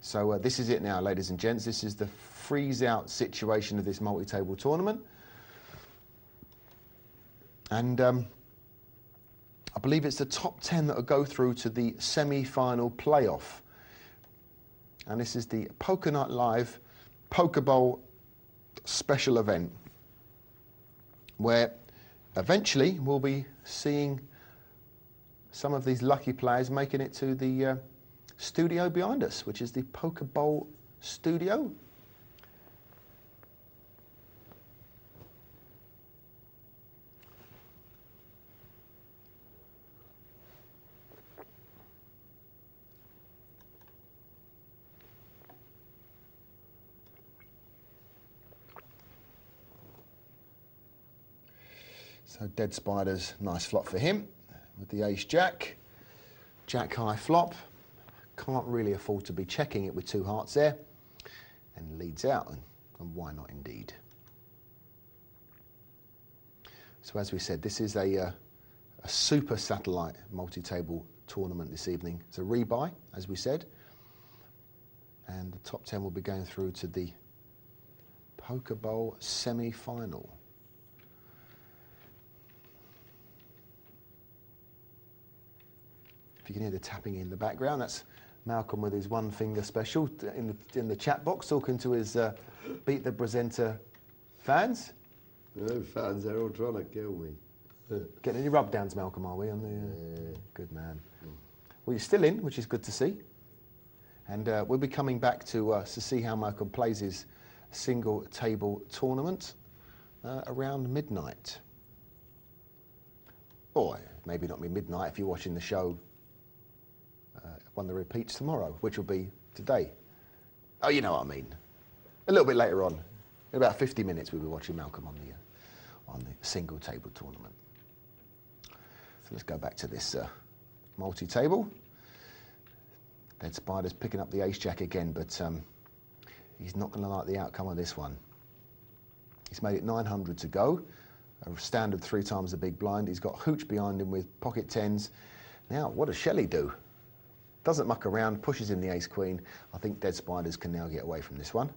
Speaker 1: So this is it now, ladies and gents. This is the freeze-out situation of this multi-table tournament. And I believe it's the top 10 that will go through to the semi-final playoff. And this is the Poker Night Live Poker Bowl special event where eventually we'll be seeing some of these lucky players making it to the studio behind us, which is the Poker Bowl studio. So dead spiders, nice flop for him with the ace jack. Jack high flop. Can't really afford to be checking it with two hearts there. And leads out, and why not indeed. So as we said, this is a super satellite multi-table tournament this evening. It's a rebuy, as we said. And the top 10 will be going through to the Poker Bowl semi-final. If you can hear the tapping in the background, that's Malcolm with his one finger special in the chat box talking to his Beat the Presenter fans.
Speaker 2: No fans, they're all trying to kill me.
Speaker 1: Getting any rub downs, Malcolm, are we? On the, good man. Well, you're still in, which is good to see. And we'll be coming back to see how Malcolm plays his single table tournament around midnight. Or maybe not midnight if you're watching the show. One of the repeats tomorrow, which will be today. Oh, you know what I mean. A little bit later on, in about 50 minutes, we'll be watching Malcolm on the single table tournament. So let's go back to this multi-table. Dead Spider's picking up the ace jack again, but he's not going to like the outcome of this one. He's made it 900 to go, a standard 3 times the big blind. He's got hooch behind him with pocket tens. Now, what does Shelley do? Doesn't muck around, pushes in the ace-queen. I think Dead Spiders can now get away from this one.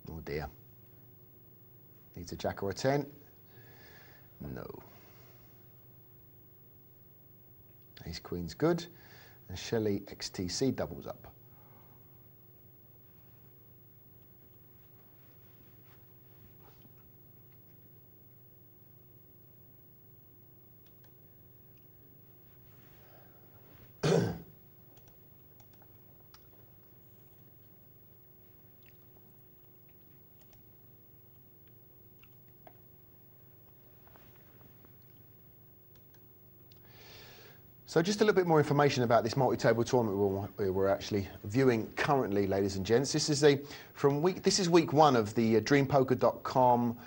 Speaker 1: Oh dear. Needs a jack or a 10. No. Ace-queen's good. And Shelley XTC doubles up. So just a little bit more information about this multi-table tournament we're actually viewing currently, ladies and gents. This is week 1 of the DreamPoker.com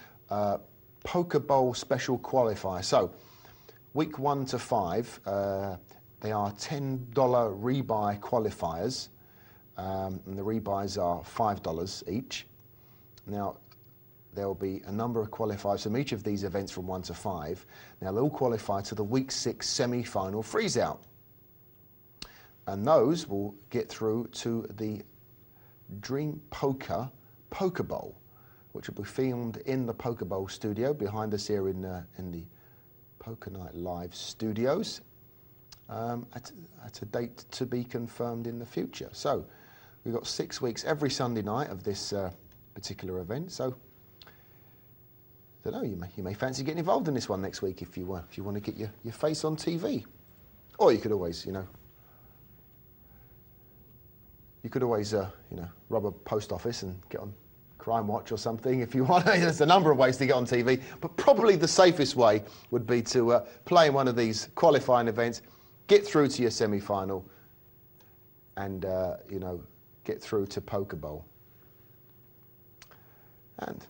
Speaker 1: Poker Bowl Special Qualifier. So week 1 to 5, they are $10 rebuy qualifiers, and the rebuys are $5 each. Now, there will be a number of qualifiers from each of these events from 1 to 5. Now, they'll all qualify to the Week 6 semi-final freeze-out. And those will get through to the Dream Poker Poker Bowl, which will be filmed in the Poker Bowl studio behind us here in the Poker Night Live studios at a date to be confirmed in the future. So, we've got 6 weeks every Sunday night of this particular event. So, I don't know, you may fancy getting involved in this one next week if you want to get your face on TV. Or you could always, rob a post office and get on Crime Watch or something if you want. There's a number of ways to get on TV, but probably the safest way would be to play in one of these qualifying events, get through to your semi-final, and, get through to Poker Bowl. And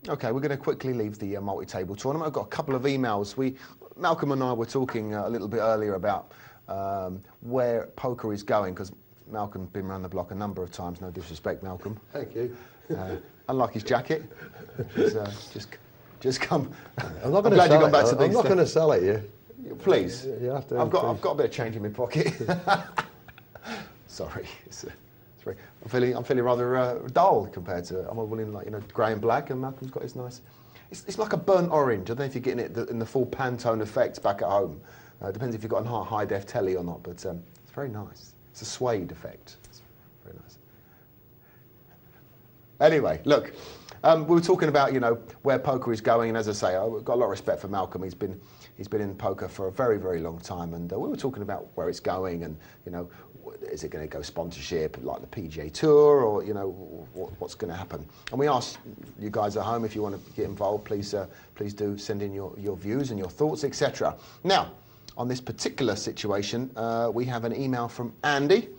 Speaker 1: okay, we're going to quickly leave the multi-table tournament. I've got a couple of emails. Malcolm and I were talking a little bit earlier about where poker is going, because Malcolm's been around the block a number of times. No disrespect, Malcolm.
Speaker 2: Thank you.
Speaker 1: Unlike his jacket, which is just come.
Speaker 2: I'm not going
Speaker 1: glad you've gone back to these.
Speaker 2: I'm not going to sell it you.
Speaker 1: Please.
Speaker 2: You have to.
Speaker 1: I've got a bit of change in my pocket. Sorry. I'm feeling rather dull compared to. I'm all in grey and black, and Malcolm's got his nice. It's like a burnt orange. I don't know if you're getting it in the full Pantone effect back at home. Depends if you've got a high def telly or not, but it's very nice. It's a suede effect. It's very nice. Anyway, look, we were talking about where poker is going, and as I say, I've got a lot of respect for Malcolm. He's been in poker for a very, very long time, and we were talking about where it's going, and is it going to go sponsorship like the PGA Tour, or what's going to happen? And we asked you guys at home if you want to get involved. Please do send in your views and your thoughts, etc. Now, on this particular situation, we have an email from Andy.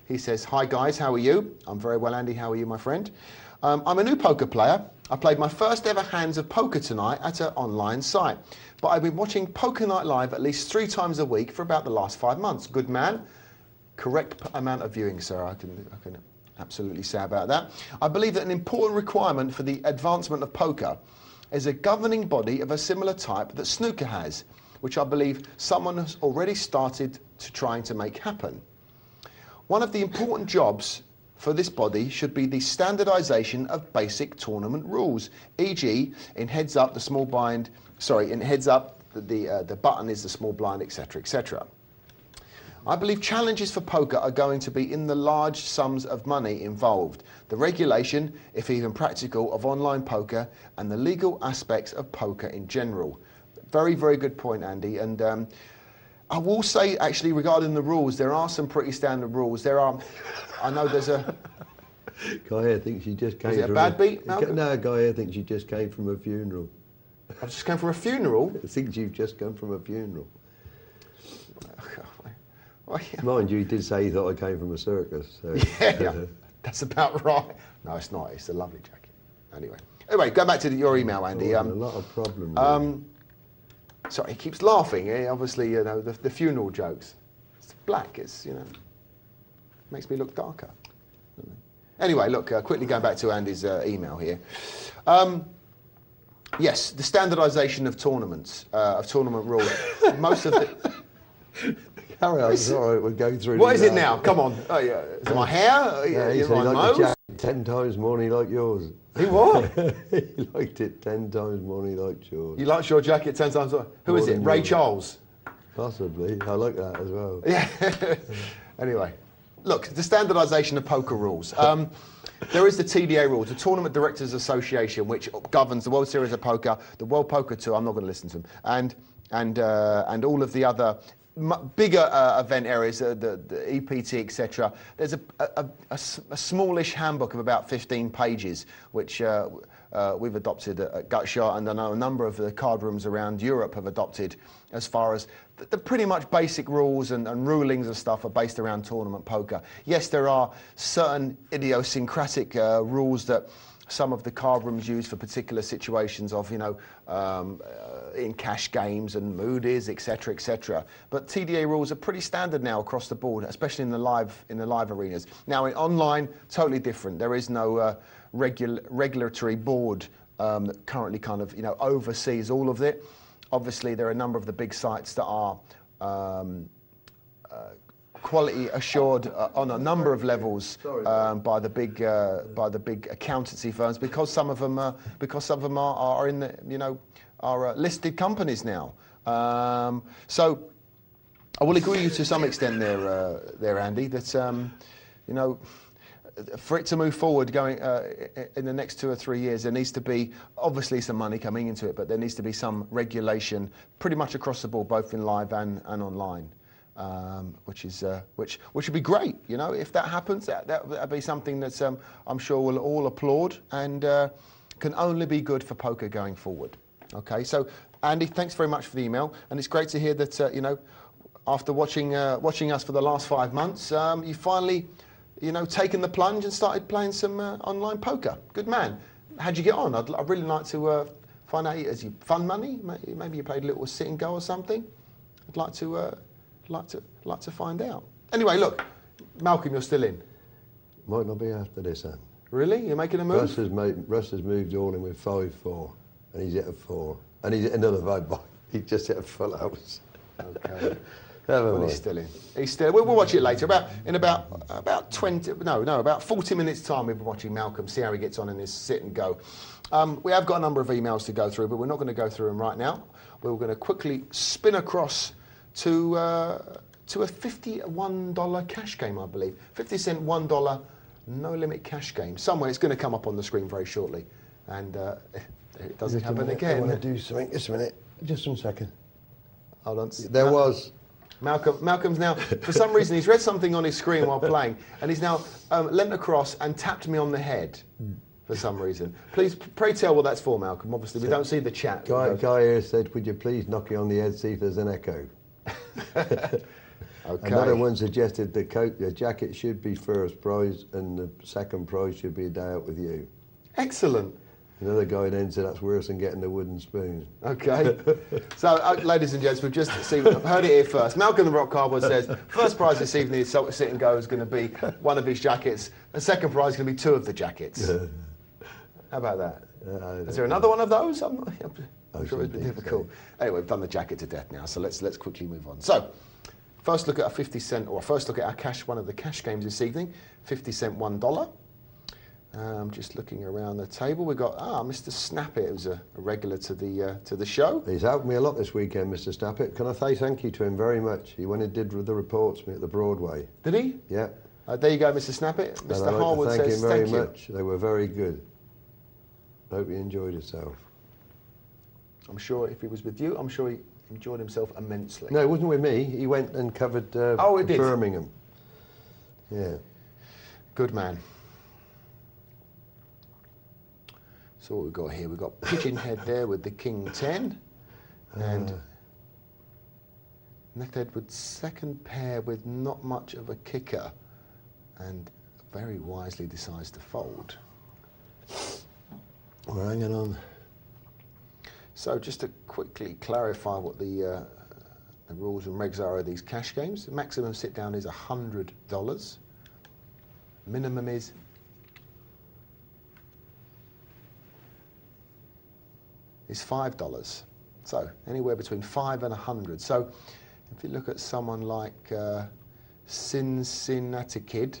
Speaker 1: He says, "Hi guys, how are you?" I'm very well, Andy. How are you, my friend? I'm a new poker player. I played my first ever hands of poker tonight at an online site, but I've been watching Poker Night Live at least 3 times a week for about the last 5 months. Good man. Correct amount of viewing, sir. I can absolutely say about that. I believe that an important requirement for the advancement of poker is a governing body of a similar type that snooker has, which I believe someone has already started to trying to make happen. One of the important jobs for this body should be the standardization of basic tournament rules, e.g. in heads up, in heads up, the button is the small blind, etc., etc. I believe challenges for poker are going to be in the large sums of money involved, the regulation, if even practical, of online poker, and the legal aspects of poker in general. Very, very good point, Andy. And I will say, actually, regarding the rules, there are some pretty standard rules. I know there's a...
Speaker 2: Guy here thinks she just came from...
Speaker 1: Is it a bad beat, Malcolm?
Speaker 2: No, a guy here thinks you just came from a funeral.
Speaker 1: I just came from a funeral?
Speaker 2: I think you've just come from a funeral.
Speaker 1: Well, yeah.
Speaker 2: Mind you, he did say he thought I came from a circus. So.
Speaker 1: Yeah, that's about right. No, it's not. It's a lovely jacket. Anyway, go back to your email, Andy.
Speaker 2: A lot of problems.
Speaker 1: Sorry, he keeps laughing. Obviously, the funeral jokes. It's black. It's makes me look darker. Anyway, look. Quickly going back to Andy's email here. Yes, the standardisation of tournaments, of tournament rules. Most of the.
Speaker 2: Carry on, it's all right, we're going through.
Speaker 1: What is it now? Come on. Oh, yeah. Is it my hair?
Speaker 2: Yeah, he said he liked the jacket 10 times more than he liked yours.
Speaker 1: He what?
Speaker 2: He liked it 10 times more than he liked yours.
Speaker 1: You liked your jacket 10 times more? Who is it? Ray Charles?
Speaker 2: Possibly. I like that as well.
Speaker 1: Yeah. Anyway, look, the standardisation of poker rules. There is the TDA rules, the Tournament Directors Association, which governs the World Series of Poker, the World Poker Tour. I'm not going to listen to them, and all of the other bigger event areas, the EPT, etc. There's a smallish handbook of about 15 pages, which we've adopted at Gutshot, and I know a number of the card rooms around Europe have adopted, as far as the pretty much basic rules and rulings and stuff are based around tournament poker. Yes, there are certain idiosyncratic rules that some of the card rooms use for particular situations of, in cash games and moodies, etc., etc. But TDA rules are pretty standard now across the board, especially in the live arenas. Now, in online, totally different. There is no regulatory board that currently kind of oversees all of it. Obviously, there are a number of the big sites that are quality assured on a number of levels by the big accountancy firms, because some of them are in the are listed companies now. So I will agree with you to some extent there, Andy, that for it to move forward going in the next 2 or 3 years, there needs to be obviously some money coming into it, but there needs to be some regulation pretty much across the board, both in live and online. Which would be great, if that happens. That'd be something that I'm sure we'll all applaud, and can only be good for poker going forward. Okay, so Andy, thanks very much for the email, and it's great to hear that after watching us for the last 5 months, you finally taken the plunge and started playing some online poker. Good man. How'd you get on? I'd really like to find out. Is you fun money? Maybe you played a little sit and go or something. I'd like to find out. Anyway, look, Malcolm, you're still in.
Speaker 2: Might not be after this hand.
Speaker 1: Really? You're making a move?
Speaker 2: Russ has moved all in with 5-4, and he's hit a 4, and he's hit another 5. He just hit a full house.
Speaker 1: Okay. Well, he's still in. He's still. We'll watch it later. About 40 minutes time. We'll be watching Malcolm. See how he gets on in this sit and go. We have got a number of emails to go through, but we're not going to go through them right now. We're going to quickly spin across to a $51 cash game, I believe. 50 cent $1 no limit cash game. Somewhere it's going to come up on the screen very shortly, and it doesn't happen again.
Speaker 2: I want to do something. Just a minute. Just 1 second.
Speaker 1: Hold on.
Speaker 2: There was.
Speaker 1: Malcolm's now, for some reason, he's read something on his screen while playing, and he's now leant across and tapped me on the head for some reason. Please, pray tell what that's for, Malcolm. Obviously, we don't see the chat.
Speaker 2: Guy here said, would you please knock you on the head, see if there's an echo?
Speaker 1: Okay.
Speaker 2: Another one suggested the jacket should be first prize, and the second prize should be a day out with you.
Speaker 1: Excellent.
Speaker 2: Another guy then said that's worse than getting the wooden spoon.
Speaker 1: Okay. So, ladies and gents, we've just heard it here first. Malcolm the Rock Harwood says, first prize this evening is Sit and Go is going to be one of his jackets. The second prize is going to be 2 of the jackets. How about that? Is there another one of those? I'm sure it'd be difficult. Anyway, we've done the jacket to death now, so let's quickly move on. So, first look at our 50 cent, or first look at our cash, one of the cash games this evening, 50 cent $1. Just looking around the table, we've got Mr. Snappit, who's a regular to the show.
Speaker 2: He's helped me a lot this weekend, Mr. Snappit. Can I say thank you to him very much? He went and did the reports at the Broadway.
Speaker 1: Did he?
Speaker 2: Yeah.
Speaker 1: There you go, Mr. Snappit. Mr. Harwood says
Speaker 2: thank you
Speaker 1: very
Speaker 2: much. They were very good. Hope you enjoyed yourself.
Speaker 1: I'm sure if he was with you, I'm sure he enjoyed himself immensely.
Speaker 2: No, it wasn't with me. He went and covered Birmingham. Yeah.
Speaker 1: Good man. So what we've got here, we've got Pigeon Head there with the King 10, and Neck Edward's second pair with not much of a kicker, and very wisely decides to fold.
Speaker 2: We're hanging on.
Speaker 1: So just to quickly clarify what the rules and regs are of these cash games, the maximum sit down is $100. Minimum is $5. So anywhere between 5 and 100. So if you look at someone like Cincinnati Kid,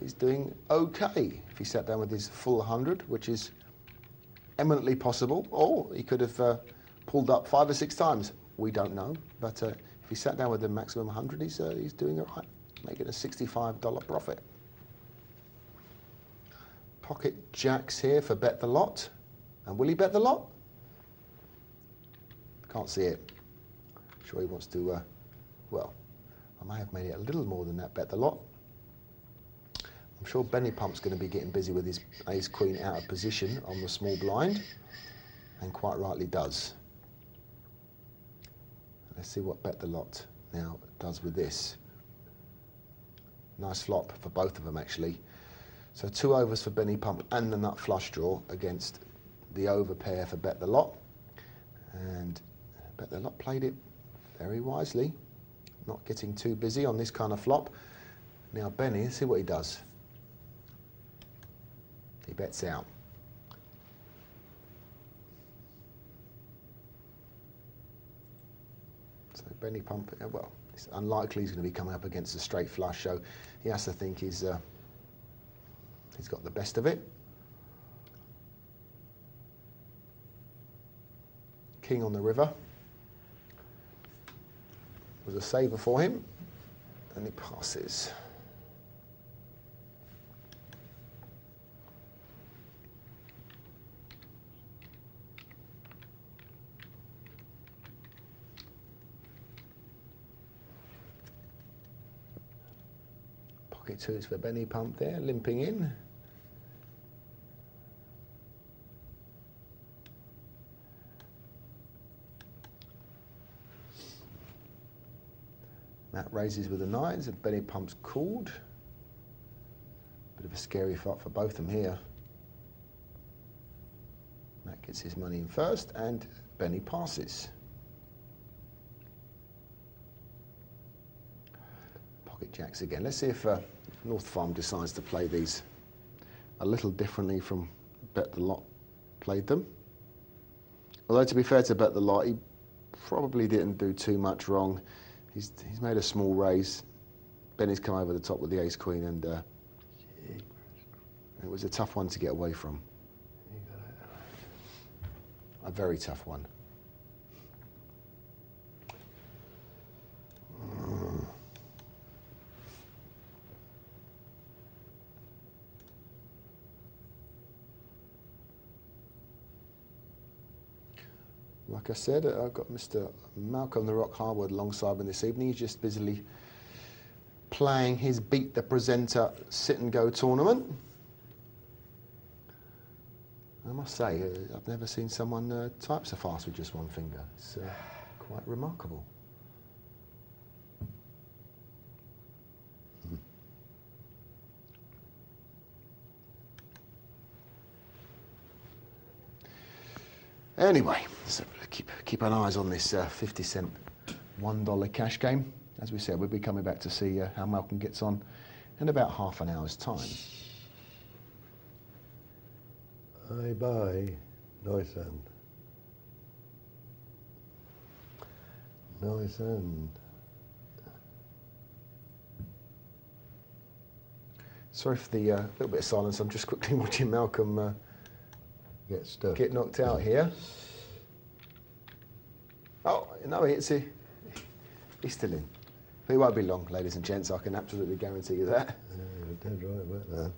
Speaker 1: he's doing okay if he sat down with his full 100, which is eminently possible, or he could have pulled up 5 or 6 times. We don't know, but if he sat down with the maximum 100, he's doing all right, making a $65 profit. Pocket jacks here for bet the lot. And will he bet the lot? Can't see it. I'm sure he wants to, well, I may have made it a little more than that, bet the lot. I'm sure Benny Pump's going to be getting busy with his ace-queen out of position on the small blind, and quite rightly does. Let's see what bet the lot now does with this. Nice flop for both of them, actually. So 2 overs for Benny Pump and the nut flush draw against the over pair for Bet the Lot, and Bet the Lot played it very wisely, not getting too busy on this kind of flop. Now Benny, let's see what he does. He bets out. So Benny Pump, well, it's unlikely he's going to be coming up against a straight flush, so he has to think he's got the best of it. King on the river was a saver for him, and he passes. Pocket 2s for Benny Pump there, limping in. Matt raises with the 9s, and Benny Pump's called. Bit of a scary flop for both of them here. Matt gets his money in first, and Benny passes. pocket jacks again. Let's see if North Farm decides to play these a little differently from Bet the Lot played them. Although to be fair to Bet the Lot, he probably didn't do too much wrong. He's made a small raise. Benny's come over the top with the ace queen, and it was a tough one to get away from. A very tough one. Like I said, I've got Mr. Malcolm the Rock Harwood alongside me this evening. He's just busily playing his Beat the Presenter Sit and Go tournament. I must say, I've never seen someone type so fast with just one finger. It's quite remarkable. Anyway, so keep an eyes on this 50-cent $1 cash game. As we said, we'll be coming back to see how Malcolm gets on in about half an hour's time.
Speaker 2: Bye. Nice hand. Nice hand.
Speaker 1: Sorry for the little bit of silence. I'm just quickly watching Malcolm get knocked out here. Oh, no, he's still in. But it won't be long, ladies and gents. I can absolutely guarantee you that.
Speaker 2: You're dead right about that.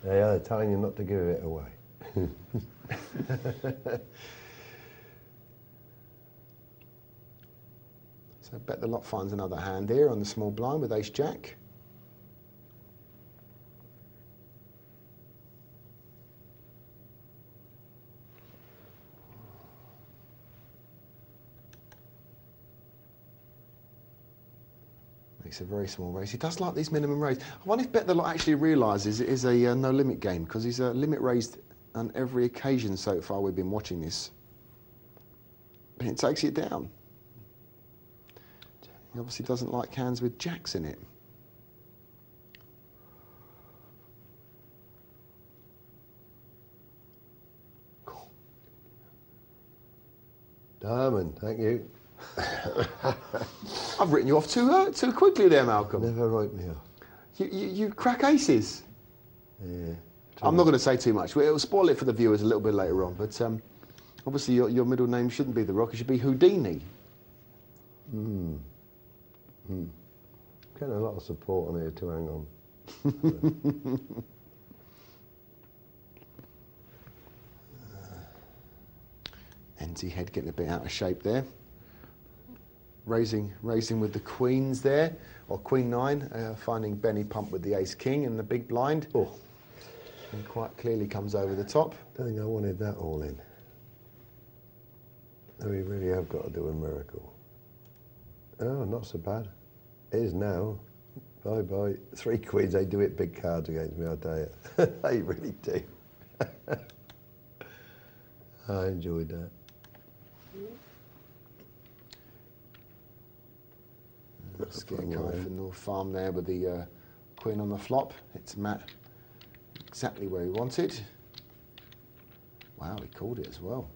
Speaker 2: They are telling you not to give it away.
Speaker 1: So Bet the Lot finds another hand here on the small blind with ace-jack. Makes a very small raise. He does like these minimum raise. I wonder if Bet the Lot actually realises it is a no-limit game, because he's limit raised on every occasion so far we've been watching this. But it takes it down. He obviously doesn't like hands with jacks in it.
Speaker 2: Diamond, thank you.
Speaker 1: I've written you off too quickly there, Malcolm.
Speaker 2: Never write me off.
Speaker 1: You crack aces.
Speaker 2: Yeah.
Speaker 1: I'm not going to say too much. It'll spoil it for the viewers a little bit later on. But obviously your middle name shouldn't be The Rock. It should be Houdini.
Speaker 2: Getting a lot of support on here to hang on.
Speaker 1: Empty head getting a bit out of shape there. Raising with the queens there, or queen nine, finding Benny pump with the ace king and the big blind. Oh, and quite clearly comes over the top.
Speaker 2: I think I wanted that all in. No, we really have got to do a miracle. Oh, not so bad. It is now. Bye. 3 queens, they do it big cards against me, I tell you. They really do. I enjoyed that.
Speaker 1: Let's get a card for North Farm there with the queen on the flop. It's Matt exactly where he wanted. Wow, he called it as well.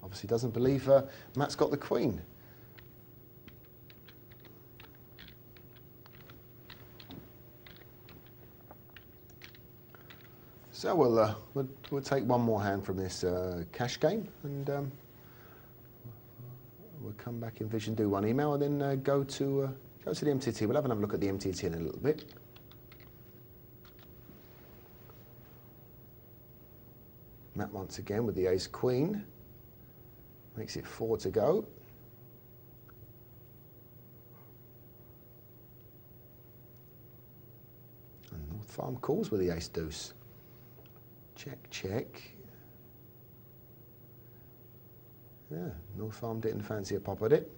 Speaker 1: Obviously doesn't believe Matt's got the queen. So we'll take one more hand from this cash game, and we'll come back in Vision, do one email, and then go to the MTT. We'll have another look at the MTT in a little bit. Matt once again with the ace queen. Makes it 4 to go. And North Farm calls with the ace deuce. Check. Yeah, North Farm didn't fancy a pop at it.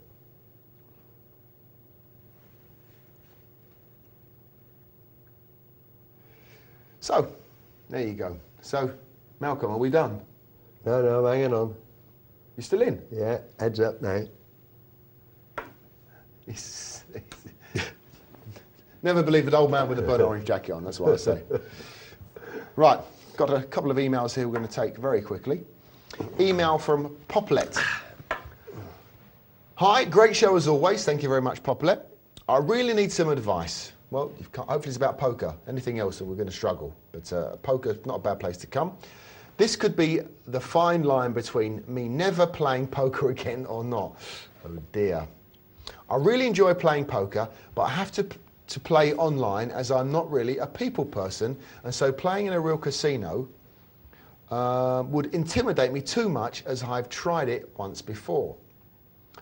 Speaker 1: So, there you go. So, Malcolm, are we done?
Speaker 2: No, no, I'm hanging on.
Speaker 1: You still in?
Speaker 2: Yeah, heads up now.
Speaker 1: Never believe an old man with a burnt orange jacket on, that's what I say. Right, got a couple of emails here we're going to take very quickly. Email from Poplet. Hi, great show as always. Thank you very much, Poplet. I really need some advice. Well, hopefully it's about poker. Anything else, we're going to struggle. But poker, not a bad place to come. This could be the fine line between me never playing poker again or not. Oh dear. I really enjoy playing poker, but I have to play online as I'm not really a people person, and so playing in a real casino would intimidate me too much, as I've tried it once before.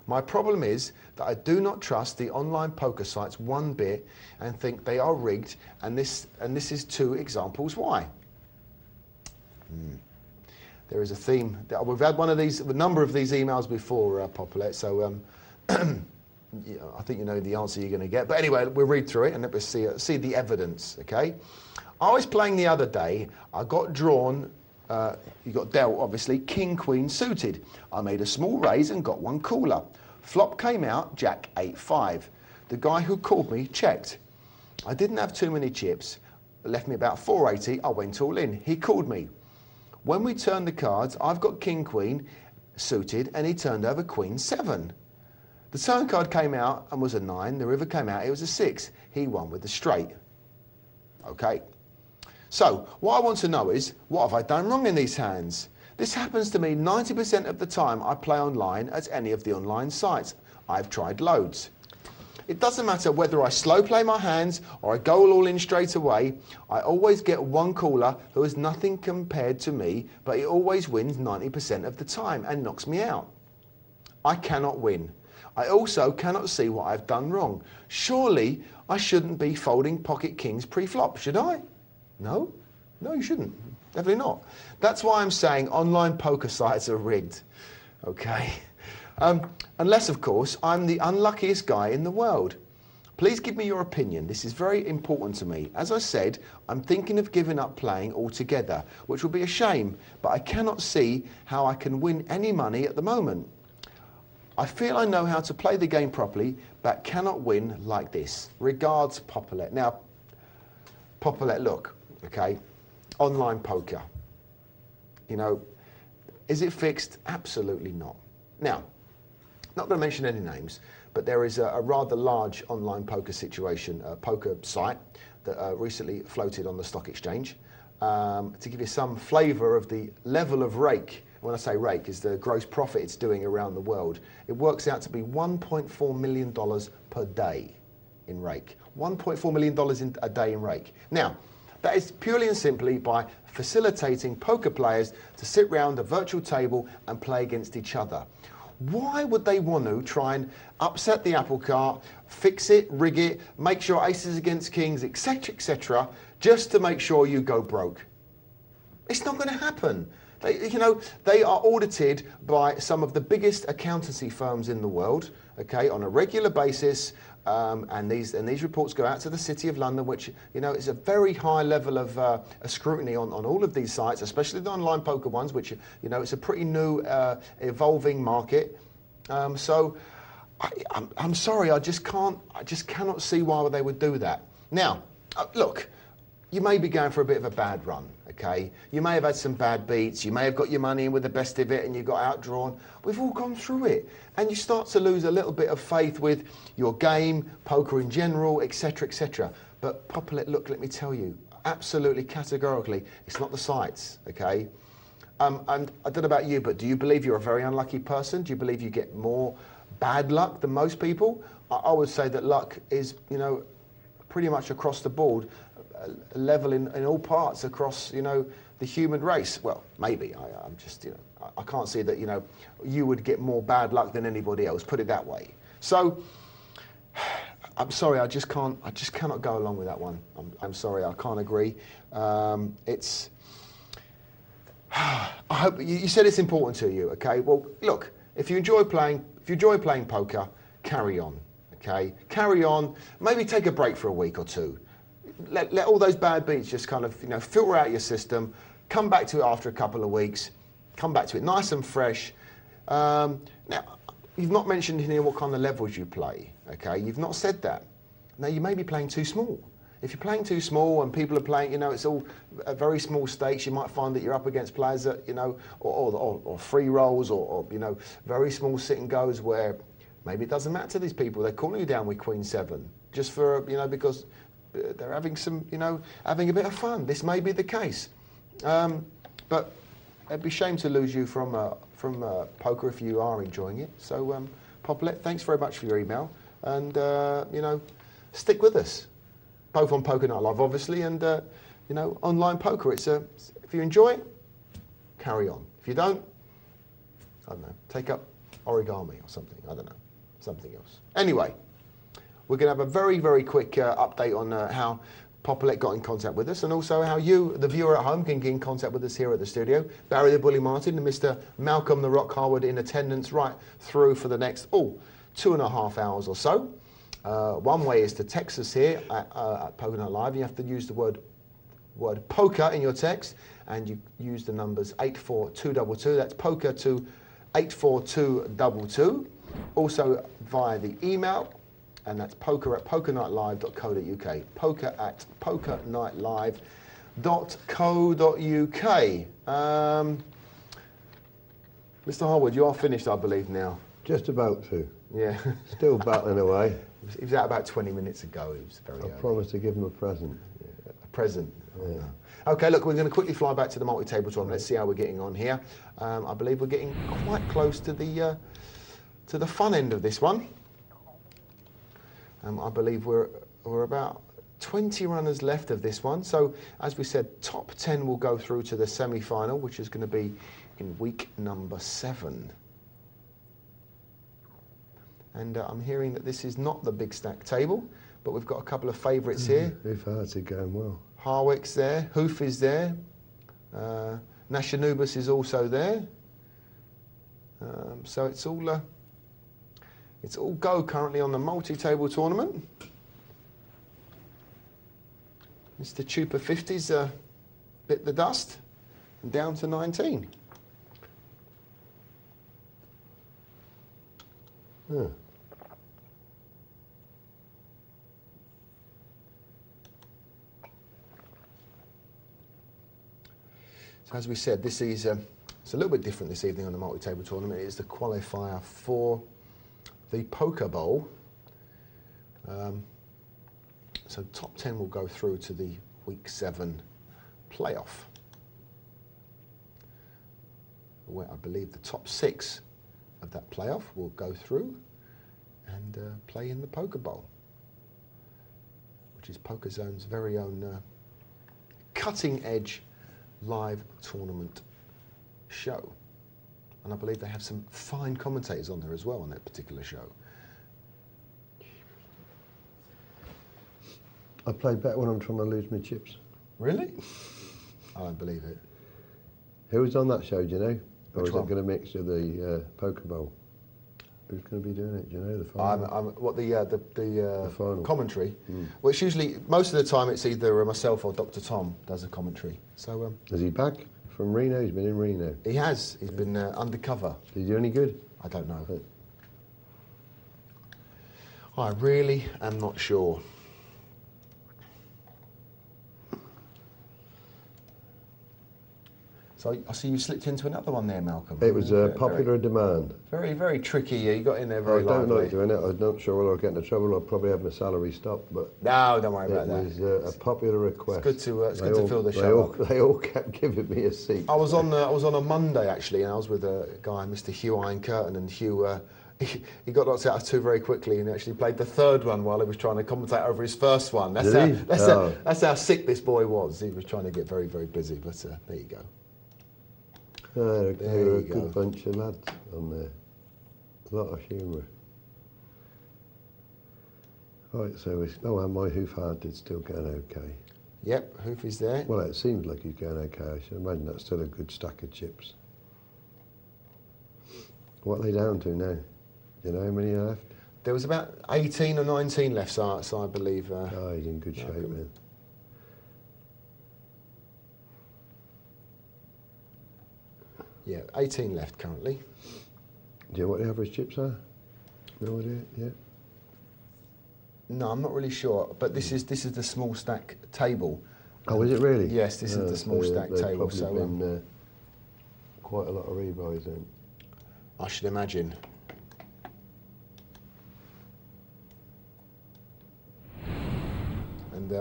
Speaker 1: My problem is that I do not trust the online poker sites one bit and think they are rigged, and this is 2 examples why. There is a theme. We've had a number of these emails before, Populette, so I think you know the answer you're going to get. But anyway, we'll read through it and we'll see the evidence, okay? I was playing the other day. I got drawn, you got dealt, obviously, king, queen suited. I made a small raise and got one cooler. Flop came out, jack 8-5. The guy who called me checked. I didn't have too many chips. It left me about 480. I went all in. He called me. When we turned the cards, I've got king, queen suited, and he turned over queen 7. The turn card came out and was a 9. The river came out, it was a 6. He won with the straight. Okay. So, what I want to know is, what have I done wrong in these hands? This happens to me 90% of the time I play online at any of the online sites. I've tried loads. It doesn't matter whether I slow play my hands or I go all in straight away. I always get one caller who is nothing compared to me, but he always wins 90% of the time and knocks me out. I cannot win. I also cannot see what I've done wrong. Surely I shouldn't be folding pocket kings pre-flop, should I? No? No, you shouldn't. Definitely not. That's why I'm saying online poker sites are rigged. Okay? Unless, of course, I'm the unluckiest guy in the world. Please give me your opinion. This is very important to me. As I said, I'm thinking of giving up playing altogether, which will be a shame, but I cannot see how I can win any money at the moment. I feel I know how to play the game properly, but cannot win like this. Regards, Populette. Now, Populette, look, okay, online poker. You know, is it fixed? Absolutely not. Now, not going to mention any names, but there is a rather large online poker situation, a poker site that recently floated on the stock exchange. To give you some flavour of the level of rake, when I say rake, is the gross profit it's doing around the world. It works out to be $1.4 million per day in rake. $1.4 million a day in rake. Now, that is purely and simply by facilitating poker players to sit round a virtual table and play against each other. Why would they want to try and upset the apple cart, fix it, rig it, make sure aces against kings, etc., just to make sure you go broke? It's not going to happen. They are audited by some of the biggest accountancy firms in the world, okay, on a regular basis, and these reports go out to the City of London, which, you know, is a very high level of scrutiny on all of these sites, especially the online poker ones, which, you know, it's a pretty new, evolving market. So I'm sorry, I just cannot see why they would do that. Now, look, you may be going for a bit of a bad run, okay? You may have had some bad beats, you may have got your money in with the best of it and you got outdrawn. We've all gone through it. And you start to lose a little bit of faith with your game, poker in general, etc., etc. But Populette, look, let me tell you, absolutely categorically, it's not the sites, okay? And I don't know about you, but do you believe you're a very unlucky person? Do you believe you get more bad luck than most people? I would say that luck is, you know, pretty much across the board, level in all parts across, you know, the human race. Well, maybe. I'm just, you know, I can't see that, you know, you would get more bad luck than anybody else, put it that way. So, I'm sorry, I just cannot go along with that one. I'm sorry, I can't agree. It's, I hope, you said it's important to you, okay? Well, look, if you enjoy playing poker, carry on, okay? Carry on, maybe take a break for a week or two. Let all those bad beats just kind of, you know, filter out your system. come back to it after a couple of weeks, come back to it nice and fresh. Now, you've not mentioned in here what kind of levels you play, okay? You've not said that. Now, you may be playing too small. If you're playing too small and people are playing, you know, it's all very small stakes, you might find that you're up against players that, you know, or free rolls or, you know, very small sit and goes where maybe it doesn't matter to these people. They're calling you down with Queen 7 just for, you know, because they're having some, you know, having a bit of fun. This may be the case. But it'd be a shame to lose you from poker if you are enjoying it. So, Poplet, thanks very much for your email. And, you know, stick with us. Both on Poker Night Live, obviously, and you know, online poker. It's if you enjoy it, carry on. If you don't, I don't know, take up origami or something. I don't know, something else. Anyway, we're going to have a very, very quick update on how Poplet got in contact with us, and also how you, the viewer at home, can get in contact with us here at the studio. Barry the Bully Martin and Mr. Malcolm the Rock Harwood in attendance right through for the next 2.5 hours or so. One way is to text us here at Poker Night Live. You have to use the word poker in your text, and you use the numbers 84222. That's poker to 84222. Also via the email, and that's poker@pokernightlive.co.uk. Poker@pokernightlive.co.uk. Mr. Harwood, you are finished, I believe, now.
Speaker 2: Just about to.
Speaker 1: Yeah.
Speaker 2: Still battling away.
Speaker 1: He was out about 20 minutes ago. He was very
Speaker 2: I promised to give him a present.
Speaker 1: Yeah. A present?
Speaker 2: Yeah.
Speaker 1: Oh, no. OK, look, we're going to quickly fly back to the multi-table tournament. Let's see how we're getting on here. I believe we're getting quite close to the fun end of this one. I believe we're about 20 runners left of this one. So, as we said, top 10 will go through to the semi-final, which is going to be in week number 7. And I'm hearing that this is not the big stack table, but we've got a couple of favourites here.
Speaker 2: Hoof are going well.
Speaker 1: Harwick's there, Hoof is there, Nashanubis is also there. So it's all go currently on the multi-table tournament. Mr. Chupa 50's bit the dust and down to 19.
Speaker 2: Huh.
Speaker 1: So as we said, this is it's a little bit different this evening on the multi-table tournament. It is the qualifier for the Poker Bowl. So top 10 will go through to the week 7 playoff, where I believe the top 6 of that playoff will go through and play in the Poker Bowl, which is Poker Zone's very own cutting-edge live tournament show. And I believe they have some fine commentators on there as well on that particular show.
Speaker 2: I play better when I'm trying to lose my chips.
Speaker 1: Really? I don't believe it.
Speaker 2: Who was on that show, do you know? Or
Speaker 1: Which
Speaker 2: is
Speaker 1: one?
Speaker 2: it going to mix with the Poker Bowl? Who's going to be doing it, do you know? The final?
Speaker 1: The
Speaker 2: final.
Speaker 1: commentary. Well, it's usually, most of the time it's either myself or Dr. Tom does a commentary. So
Speaker 2: Is he back from Reno? He's been in Reno.
Speaker 1: he has. He's been undercover.
Speaker 2: Did he do any good?
Speaker 1: I don't know. I really am not sure. So I see you slipped into another one there, Malcolm.
Speaker 2: It was popular demand.
Speaker 1: Very, very tricky. You got in there very
Speaker 2: I don't
Speaker 1: lively.
Speaker 2: like doing it. I'm not sure whether I'll get into trouble. I'll probably have my salary stopped. But
Speaker 1: No, don't worry about that.
Speaker 2: it was a popular request.
Speaker 1: It's good to fill the show up.
Speaker 2: They all kept giving me a seat.
Speaker 1: I was on a Monday actually, and I was with a guy, Mr. Hugh Iron-Curtain, and Hugh he got knocked out of 2 very quickly, and actually played the 3rd one while he was trying to commentate over his 1st one. That's how sick this boy was. He was trying to get very, very busy. But there you go.
Speaker 2: They were a good bunch of lads on there. A lot of humour. Right, so my hoof heart is still going okay.
Speaker 1: Yep, Hoof is there.
Speaker 2: Well, it seems like he's going okay. I should imagine that's still a good stack of chips. What are they down to now? Do you know how many are left?
Speaker 1: There was about 18 or 19 left, so I believe.
Speaker 2: Oh, he's in good shape, man.
Speaker 1: Yeah, 18 left currently.
Speaker 2: Do you know what the average chips are? No idea. Yeah.
Speaker 1: No, I'm not really sure, but this is the small stack table.
Speaker 2: Oh, is it really?
Speaker 1: Yes, this is the small stack table.
Speaker 2: Probably been quite a lot of rebuys then.
Speaker 1: I should imagine. And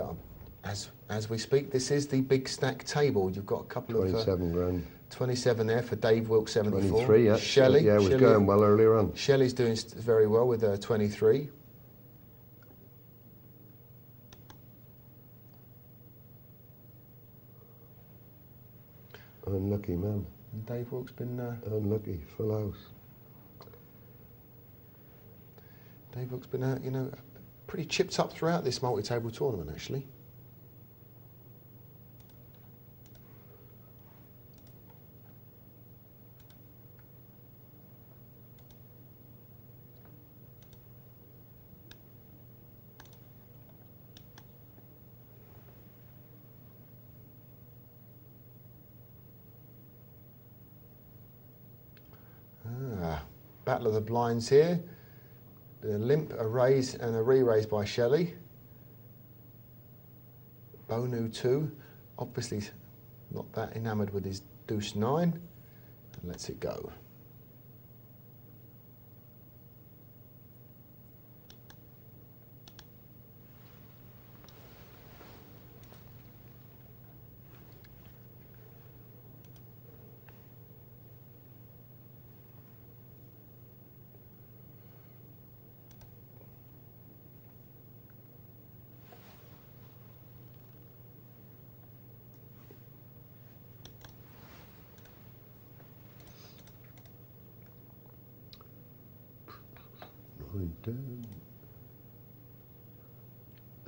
Speaker 1: as we speak, this is the big stack table. You've got a couple of
Speaker 2: 27 grand.
Speaker 1: 27 there for Dave Wilkes, 74.
Speaker 2: 23, yeah.
Speaker 1: Shelley.
Speaker 2: Yeah, it was going well earlier on.
Speaker 1: Shelley's doing very well with 23.
Speaker 2: Unlucky man.
Speaker 1: And Dave Wilkes been...
Speaker 2: Unlucky, full house.
Speaker 1: Dave Wilkes been, you know, pretty chipped up throughout this multi-table tournament, actually. Battle of the Blinds here. A limp, a raise and a re-raise by Shelley. Bonu 2, obviously not that enamoured with his deuce 9, and lets it go.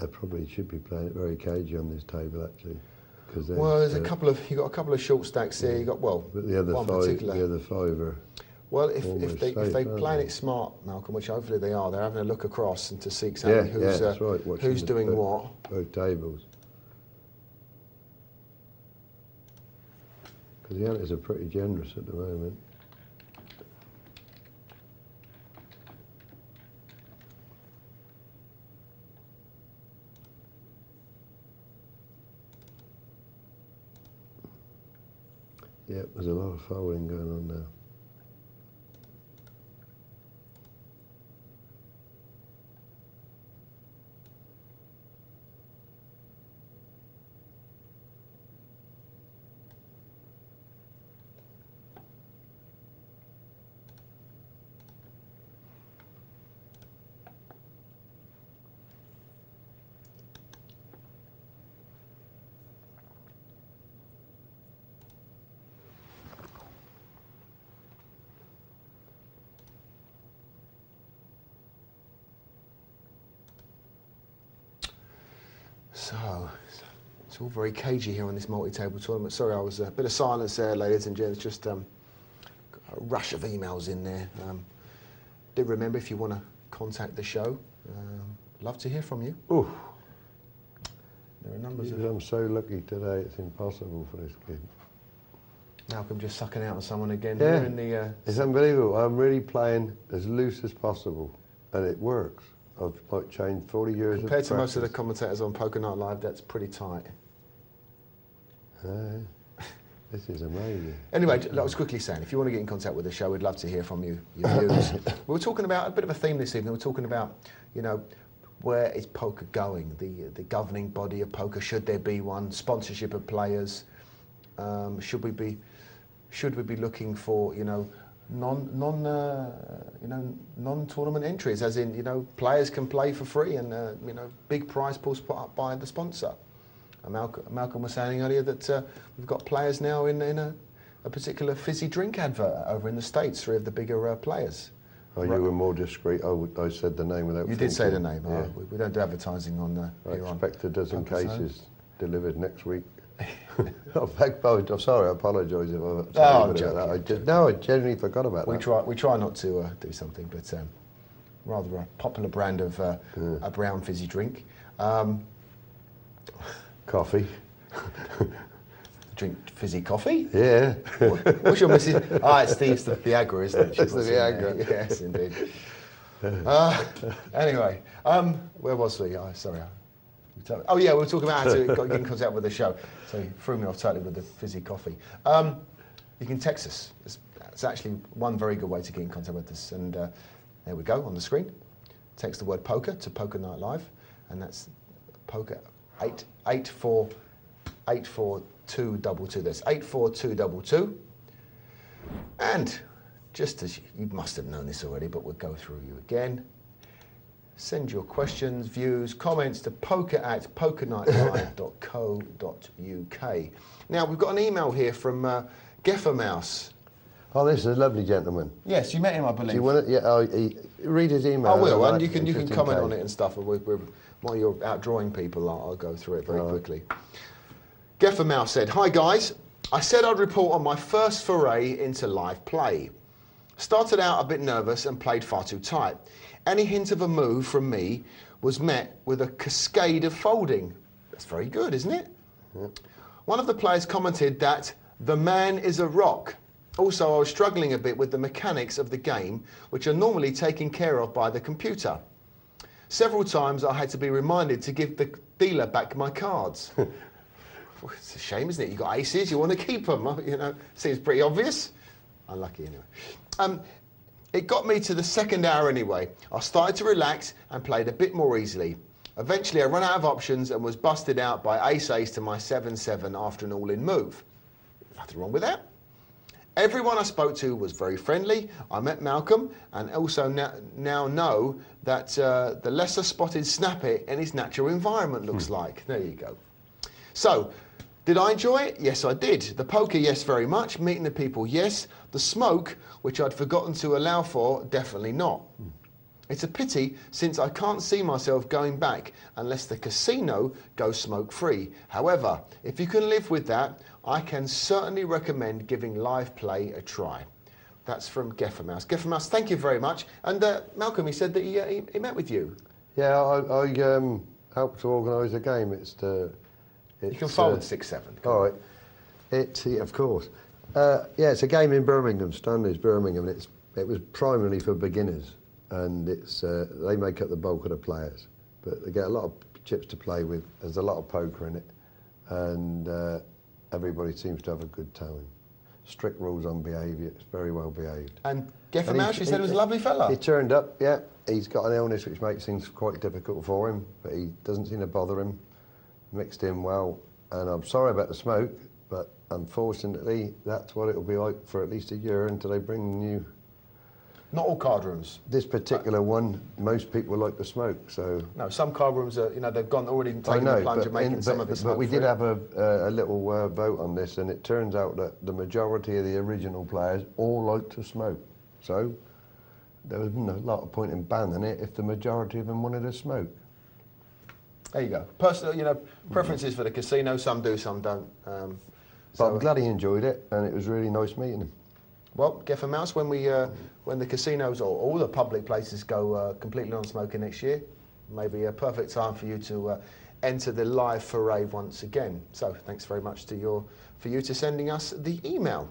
Speaker 2: I probably should be playing it very cagey on this table actually, because
Speaker 1: there's a couple of got a couple of short stacks here. You got
Speaker 2: but the other
Speaker 1: one
Speaker 2: five,
Speaker 1: particular.
Speaker 2: the other five are.
Speaker 1: Well, if they playing
Speaker 2: they?
Speaker 1: it smart, Malcolm, which hopefully they are, they're having a look across and to see exactly who's doing what.
Speaker 2: Both tables. Because the others are pretty generous at the moment. Yep, there's a lot of folding going on now.
Speaker 1: So, it's all very cagey here on this multi-table tournament. Sorry, I was a bit of silence there, ladies and gents. Just got a rush of emails in there. Do remember, if you want to contact the show, love to hear from you.
Speaker 2: Ooh.
Speaker 1: There are numbers of...
Speaker 2: I'm so lucky today, it's impossible for this kid.
Speaker 1: Malcolm just sucking out on someone again.
Speaker 2: Yeah,
Speaker 1: Here in the,
Speaker 2: it's unbelievable. I'm really playing as loose as possible, and it works. I've like changed 40 years
Speaker 1: compared
Speaker 2: of
Speaker 1: to most of the
Speaker 2: practice.
Speaker 1: commentators on Poker Night Live, that's pretty tight.
Speaker 2: This is amazing.
Speaker 1: Anyway, like I was quickly saying, if you want to get in contact with the show, we'd love to hear from you, your views. We were talking about a bit of a theme this evening. We're talking about, you know, where is poker going? The governing body of poker, should there be one? Sponsorship of players. Should we be looking for, you know, non-tournament entries, as in, you know, players can play for free and you know, big prize pools put up by the sponsor. Malcolm was saying earlier that we've got players now in a particular fizzy drink advert over in the States, 3 of the bigger players.
Speaker 2: Oh, you were more discreet. I said the name without
Speaker 1: You
Speaker 2: thinking.
Speaker 1: did say the name.
Speaker 2: Yeah.
Speaker 1: Oh, we don't do advertising on
Speaker 2: I
Speaker 1: here on
Speaker 2: expect a dozen
Speaker 1: Poker Zone.
Speaker 2: cases delivered next week. I'm sorry, I apologise if I've
Speaker 1: I'm
Speaker 2: that.
Speaker 1: joking.
Speaker 2: I genuinely forgot about that.
Speaker 1: We try not to do something, but rather a popular brand of a brown fizzy drink.
Speaker 2: Coffee.
Speaker 1: drink fizzy coffee?
Speaker 2: Yeah.
Speaker 1: What's your missus? It's the Viagra, isn't it?
Speaker 2: It's the Viagra.
Speaker 1: Yes, indeed. Anyway, where was we? Sorry. Oh yeah, we were talking about how to get in contact with the show. So you threw me off totally with the fizzy coffee. You can text us. It's actually one very good way to get in contact with us. And there we go on the screen. Text the word poker to Poker Night Live, and that's poker 84222. That's 84222. And just as you must have known this already, but we'll go through you again. Send your questions, views, comments to poker@pokernightlive.co.uk. Now, we've got an email here from Geffermouse.
Speaker 2: Oh, this is a lovely gentleman.
Speaker 1: Yes, you met him, I believe.
Speaker 2: Do you want to? Yeah, read his email.
Speaker 1: I will, and you can comment on it and stuff. While you're out drawing people, I'll go through it very quickly. Geffermouse said, "Hi guys, I said I'd report on my first foray into live play. Started out a bit nervous and played far too tight. Any hint of a move from me was met with a cascade of folding." That's very good, isn't it? Yep. One of the players commented that the man is a rock. Also, I was struggling a bit with the mechanics of the game, which are normally taken care of by the computer. Several times I had to be reminded to give the dealer back my cards. Well, it's a shame, isn't it? You've got aces, you want to keep them. You know, seems pretty obvious. Unlucky anyway. It got me to the second hour anyway. I started to relax and played a bit more easily. Eventually I ran out of options and was busted out by ace-ace to my 7-7 after an all-in move. Nothing wrong with that. Everyone I spoke to was very friendly. I met Malcolm and also now know that the lesser spotted snappet in his natural environment looks like. There you go. So, did I enjoy it? Yes, I did. The poker, yes, very much. Meeting the people, yes. The smoke, which I'd forgotten to allow for, definitely not. It's a pity, since I can't see myself going back unless the casino goes smoke-free. However, if you can live with that, I can certainly recommend giving live play a try. That's from Geffermouse. Geffermouse, thank you very much. And Malcolm, he said that he met with you.
Speaker 2: Yeah, I helped to organise a game.
Speaker 1: You can fold 6-7.
Speaker 2: All right. Yeah, of course. Yeah, it's a game in Birmingham, Stanley's Birmingham. And it was primarily for beginners, and they make up the bulk of the players. But they get a lot of chips to play with. There's a lot of poker in it, and everybody seems to have a good time. Strict rules on behaviour. It's very well behaved.
Speaker 1: And Geffermouse, you said he was a lovely fella.
Speaker 2: He turned up. Yeah, he's got an illness which makes things quite difficult for him, but he doesn't seem to bother him. Mixed in well, and I'm sorry about the smoke, but unfortunately that's what it'll be like for at least a year until they bring new.
Speaker 1: Not all card rooms.
Speaker 2: This particular one, most people like the smoke, so.
Speaker 1: No, some card rooms are, they've already taken the plunge and making some of it smoke.
Speaker 2: But we did have a little vote on this, and it turns out that the majority of the original players all like to smoke. So there was a lot of point in banning it if the majority of them wanted to smoke.
Speaker 1: There you go. Personal, preferences for the casino. Some do, some don't.
Speaker 2: But I'm glad he enjoyed it, and it was really nice meeting him.
Speaker 1: Well, Geffermouse, when the casinos or all the public places go completely non-smoking next year, maybe a perfect time for you to enter the live foray once again. So thanks very much for you sending us the email.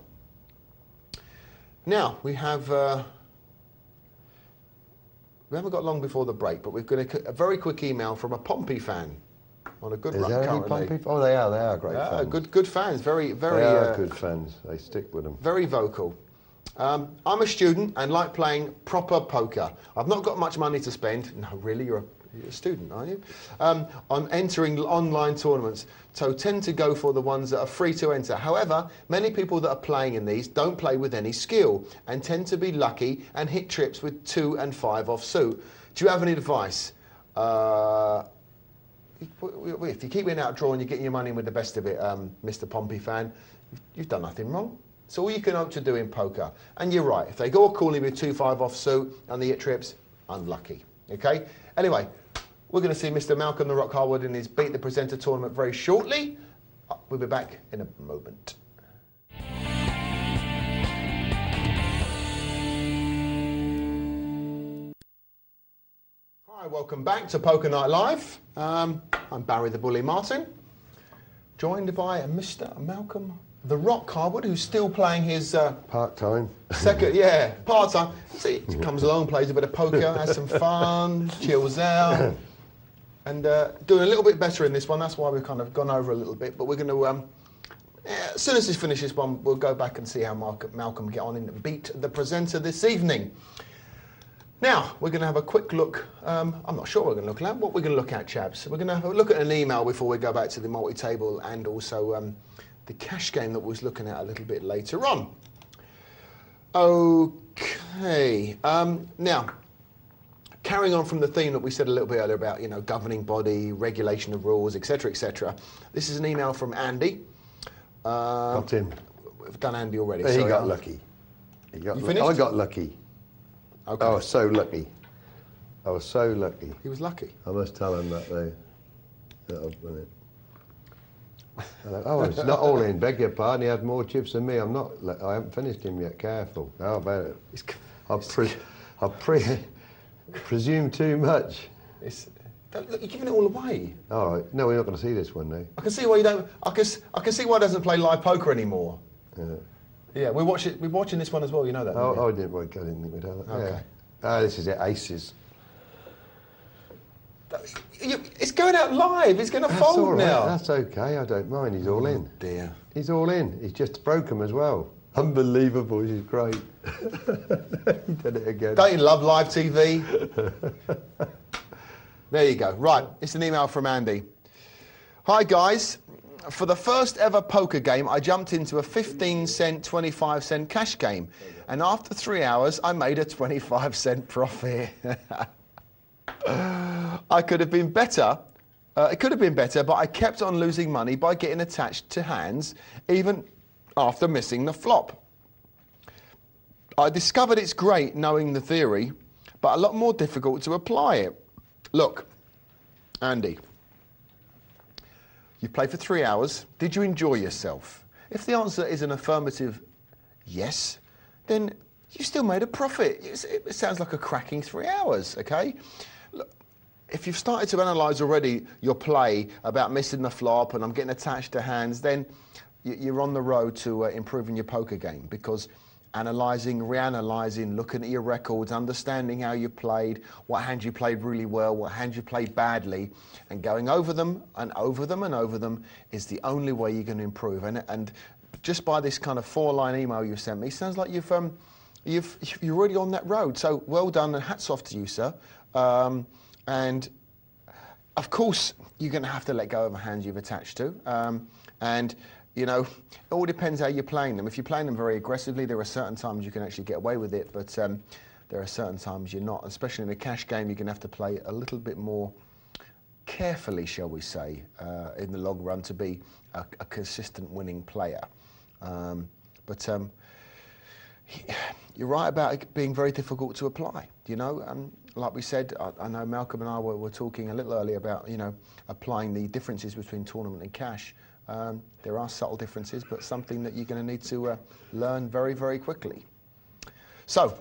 Speaker 1: Now we have. We haven't got long before the break, but we've got a very quick email from a Pompey fan on a good run currently.
Speaker 2: Oh, they are great fans.
Speaker 1: Good fans, very.
Speaker 2: They are good fans. They stick with them.
Speaker 1: Very vocal. I'm a student and like playing proper poker. I've not got much money to spend. No, really, you're a student, are you? I'm entering online tournaments, so tend to go for the ones that are free to enter. However, many people that are playing in these don't play with any skill and tend to be lucky and hit trips with 2 and 5 offsuit. Do you have any advice? If you keep winning out draw and you're getting your money in with the best of it, Mr. Pompey fan, you've done nothing wrong. It's all you can hope to do in poker. And you're right, if they go calling with 2-5 offsuit and they hit trips, unlucky. Okay? Anyway, we're going to see Mr. Malcolm the Rock Harwood in his Beat the Presenter tournament very shortly. We'll be back in a moment. Hi, welcome back to Poker Night Live. I'm Barry the Bully Martin. joined by Mr. Malcolm The Rock Harwood, who's still playing his...
Speaker 2: part-time.
Speaker 1: Second, yeah, part-time. See, he comes along, plays a bit of poker, has some fun, chills out, and doing a little bit better in this one. That's why we've kind of gone over a little bit, but we're going to... as soon as he's finished this one, we'll go back and see how Malcolm get on and beat the presenter this evening. Now, we're going to have a quick look. I'm not sure what we're going to look at. What we're going to look at, chaps? We're going to have a look at an email before we go back to the multi-table and also the cash game that we was looking at a little bit later on. Okay. Now, carrying on from the theme that we said a little bit earlier about, governing body, regulation of rules, etc., etc. This is an email from Andy.
Speaker 2: Got him.
Speaker 1: We've done Andy already.
Speaker 2: He got lucky.
Speaker 1: You finished?
Speaker 2: I got lucky.
Speaker 1: Okay.
Speaker 2: I was so lucky. I was so lucky.
Speaker 1: He was lucky.
Speaker 2: I must tell him that though. That I've won it. Oh, it's not all in. Beg your pardon. He had more chips than me. I haven't finished him yet. Careful. How about it? I presume too much.
Speaker 1: Look, you're giving it all away.
Speaker 2: All right. No, we're not going to see this one, though.
Speaker 1: I can see why you don't. I can see why he doesn't play live poker anymore. Yeah, we're watching this one as well. You know that.
Speaker 2: I didn't think we'd have that.
Speaker 1: Okay.
Speaker 2: Yeah. This is it. Aces.
Speaker 1: It's going out live. It's going to fold
Speaker 2: all right.
Speaker 1: now.
Speaker 2: That's okay. I don't mind. He's all in.
Speaker 1: Dear.
Speaker 2: He's all in. He's just broke them as well. Unbelievable. She's great. He did it again.
Speaker 1: Don't you love live TV? There you go. Right. It's an email from Andy. Hi, guys. For the first ever poker game, I jumped into a 15-cent, 25-cent cash game. And after 3 hours, I made a 25-cent profit. I could have been better. It could have been better, but I kept on losing money by getting attached to hands, even after missing the flop. I discovered it's great knowing the theory, but a lot more difficult to apply it. Look, Andy, you played for 3 hours. Did you enjoy yourself? If the answer is an affirmative yes, then you still made a profit. It sounds like a cracking 3 hours, okay? Look, if you've started to analyse already your play about missing the flop and I'm getting attached to hands, then you're on the road to improving your poker game, because analysing, reanalysing, looking at your records, understanding how you played, what hand you played really well, what hand you played badly, and going over them and over them and over them is the only way you're going to improve. And just by this kind of 4-line email you sent me, sounds like you're already on that road. So well done and hats off to you, sir. And of course, you're going to have to let go of a hand you've attached to. And it all depends how you're playing them. If you're playing them very aggressively, there are certain times you can actually get away with it, but there are certain times you're not. Especially in a cash game, you're going to have to play a little bit more carefully, shall we say, in the long run to be a consistent winning player. But you're right about it being very difficult to apply. Like we said, I know Malcolm and I were talking a little earlier about applying the differences between tournament and cash. There are subtle differences, but something that you're going to need to learn very, very quickly. So,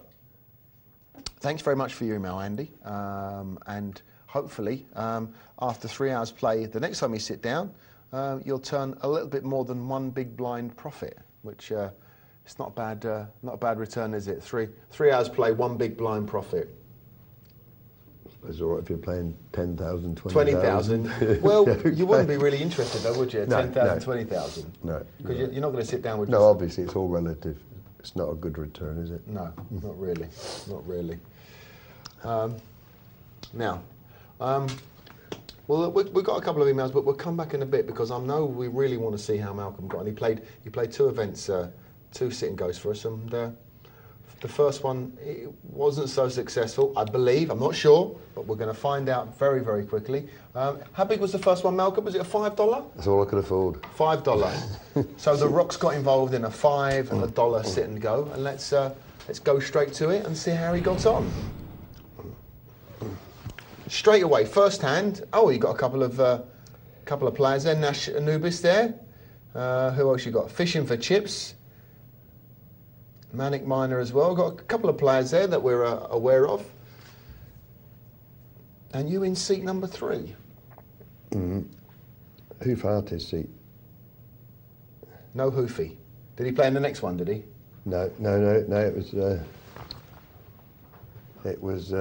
Speaker 1: thanks very much for your email, Andy. And hopefully, after 3 hours play, the next time you sit down, you'll turn a little bit more than one big blind profit, which it's not a bad return, is it? Three hours play, one big blind profit.
Speaker 2: It's all right if you're playing 10,000,
Speaker 1: 20,000. Well, you wouldn't be really interested though, would you?
Speaker 2: No,
Speaker 1: 10,000, 20,000.
Speaker 2: No.
Speaker 1: Because you're not going to sit down with...
Speaker 2: No, obviously it's all relative. It's not a good return, is it?
Speaker 1: No, not really. Not really. Now, well, we've got a couple of emails, but we'll come back in a bit because I know we really want to see how Malcolm got on. He played 2 events, 2 sit and goes for us, and the first one, it wasn't so successful, I believe. I'm not sure, but we're going to find out very, very quickly. How big was the first one, Malcolm? Was it a $5?
Speaker 2: That's all I could afford.
Speaker 1: $5. So the Rocks got involved in a $5 and a $1 sit and go, and let's go straight to it and see how he got on. Straight away, first hand. Oh, you got a couple of players there. Nash Anubis there. Who else you got? Fishing for chips. Manic Miner as well. Got a couple of players there that we're aware of. And you in seat number 3.
Speaker 2: Who farted seat?
Speaker 1: No hoofy. Did he play in the next one, did he?
Speaker 2: No, it was,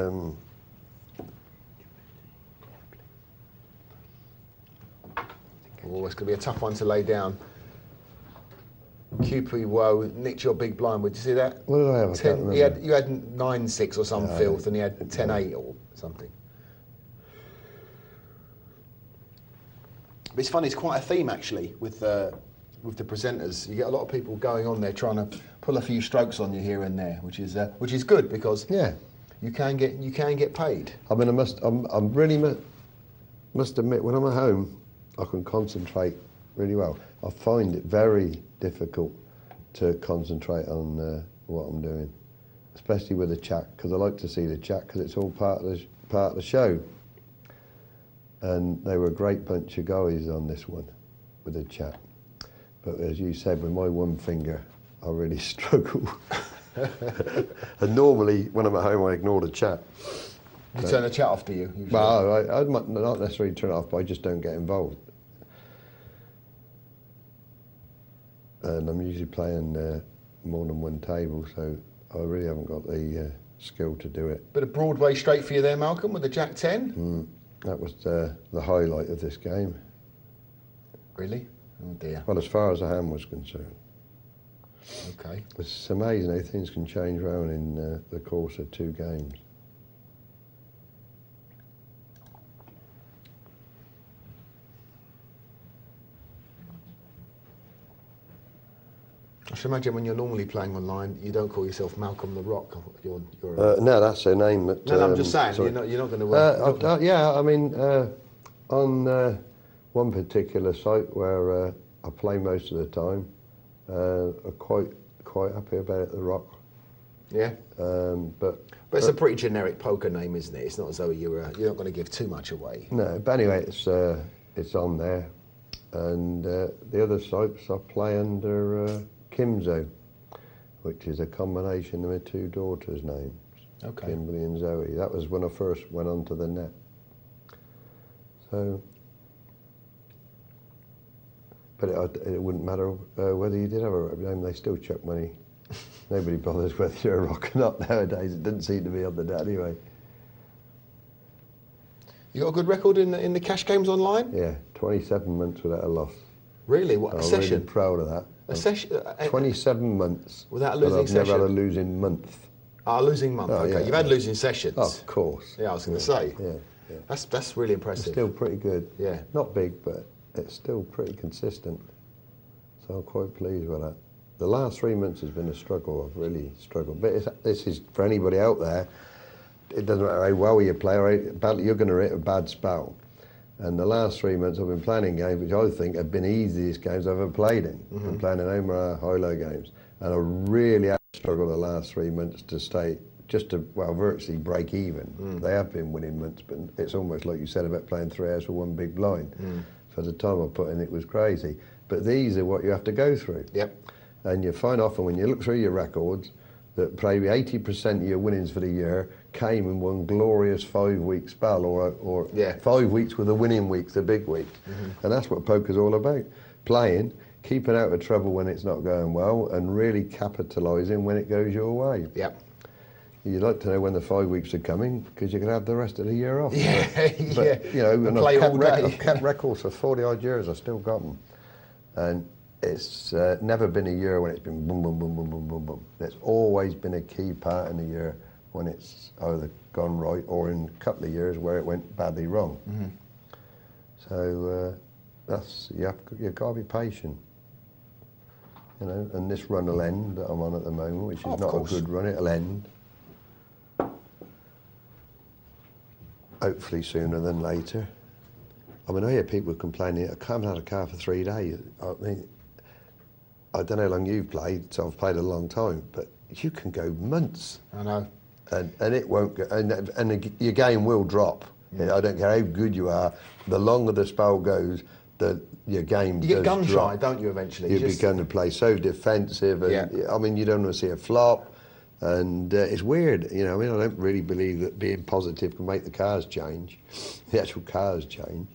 Speaker 1: Oh, it's going to be a tough one to lay down. QP Woe nicked your big blind. Would you see that?
Speaker 2: what did I have? I can't remember.
Speaker 1: You had 9-6 or some filth, and he had 10-8 or something. But it's funny. It's quite a theme actually with the presenters. You get a lot of people going on there trying to pull a few strokes on you here and there, which is good because you can get paid.
Speaker 2: I mean, I'm really must admit, when I'm at home, I can concentrate really well. I find it very difficult to concentrate on what I'm doing, especially with the chat, because I like to see the chat because it's all part of the show. And they were a great bunch of guys on this one with the chat. But as you said, with my one finger, I really struggle. And normally, when I'm at home, I ignore the chat.
Speaker 1: You turn the chat off, do you? Usually?
Speaker 2: Well, I might not necessarily turn it off, but I just don't get involved. And I'm usually playing more than one table, so I really haven't got the skill to do it.
Speaker 1: Bit of Broadway straight for you there, Malcolm, with the Jack 10.
Speaker 2: That was the highlight of this game.
Speaker 1: Really? Oh dear.
Speaker 2: Well, as far as the hand was concerned.
Speaker 1: Okay.
Speaker 2: It's amazing how things can change around in the course of 2 games.
Speaker 1: I should imagine when you're normally playing online, you don't call yourself Malcolm the Rock. You're
Speaker 2: no, that's a name that...
Speaker 1: No, I'm just saying, you're not going to...
Speaker 2: yeah, I mean, on one particular site where I play most of the time, I'm quite happy about it, the Rock.
Speaker 1: Yeah?
Speaker 2: But
Speaker 1: it's a pretty generic poker name, isn't it? It's not as though you're not going to give too much away.
Speaker 2: No, but anyway, it's on there. And the other sites I play under Kimzo, which is a combination of my 2 daughters' names, Kimberly and Zoe. That was when I first went onto the net. So, but it wouldn't matter whether you did have a name, they still chuck money. Nobody bothers whether you're a rock or not nowadays. It didn't seem to be on the net anyway.
Speaker 1: You got a good record in the cash games online?
Speaker 2: Yeah, 27 months without a loss.
Speaker 1: Really? What, a session?
Speaker 2: I'm really proud of that.
Speaker 1: A session?
Speaker 2: 27 months.
Speaker 1: Without a losing session?
Speaker 2: I've never had a losing month.
Speaker 1: Ah, losing month, okay.
Speaker 2: Yeah.
Speaker 1: You've had losing sessions?
Speaker 2: Oh, of course.
Speaker 1: Yeah, I was going to say.
Speaker 2: Yeah.
Speaker 1: That's really impressive.
Speaker 2: It's still pretty good.
Speaker 1: Yeah.
Speaker 2: Not big, but it's still pretty consistent. So I'm quite pleased with that. The last 3 months has been a struggle. I've really struggled. But this is, for anybody out there, it doesn't matter how well you play or how badly you're going to hit a bad spell. And the last 3 months I've been playing games which I think have been the easiest games I've ever played in. I've been playing in Omaha high-low games. And I really have struggled the last 3 months to stay, just to, well, virtually break even. They have been winning months, but it's almost like you said about playing 3 hours for 1 big blind. For the time I put in, it was crazy. But these are what you have to go through.
Speaker 1: Yep.
Speaker 2: And you find often when you look through your records that probably 80% of your winnings for the year came in one glorious 5-week spell or 5 weeks with the winning weeks, the big weeks. And that's what poker's all about. Playing, keeping out of trouble when it's not going well, and really capitalising when it goes your way.
Speaker 1: Yep.
Speaker 2: You'd like to know when the 5 weeks are coming because you can have the rest of the year off.
Speaker 1: Yeah,
Speaker 2: but, you know, and
Speaker 1: play all day.
Speaker 2: I've kept records for 40-odd years, I've still got them. And it's never been a year when it's been boom, boom, boom, boom, boom, boom, boom. There's always been a key part in the year when it's either gone right or in a couple of years where it went badly wrong. So that's, you've got to be patient. You know, and this run will end that I'm on at the moment, which is not a good run, it'll end. Hopefully sooner than later. I mean, I hear people complaining, I haven't had a car for 3 days. I mean, I don't know how long you've played, so I've played a long time, but you can go months.
Speaker 1: I know.
Speaker 2: And it won't go, and your game will drop. I don't care how good you are, the longer the spell goes, your game does
Speaker 1: You get gun
Speaker 2: drop.
Speaker 1: shy, don't you, eventually?
Speaker 2: You begin to play so defensive, and I mean, you don't want to see a flop, and it's weird, you know. I mean, I don't really believe that being positive can make the cars change, the actual cars change.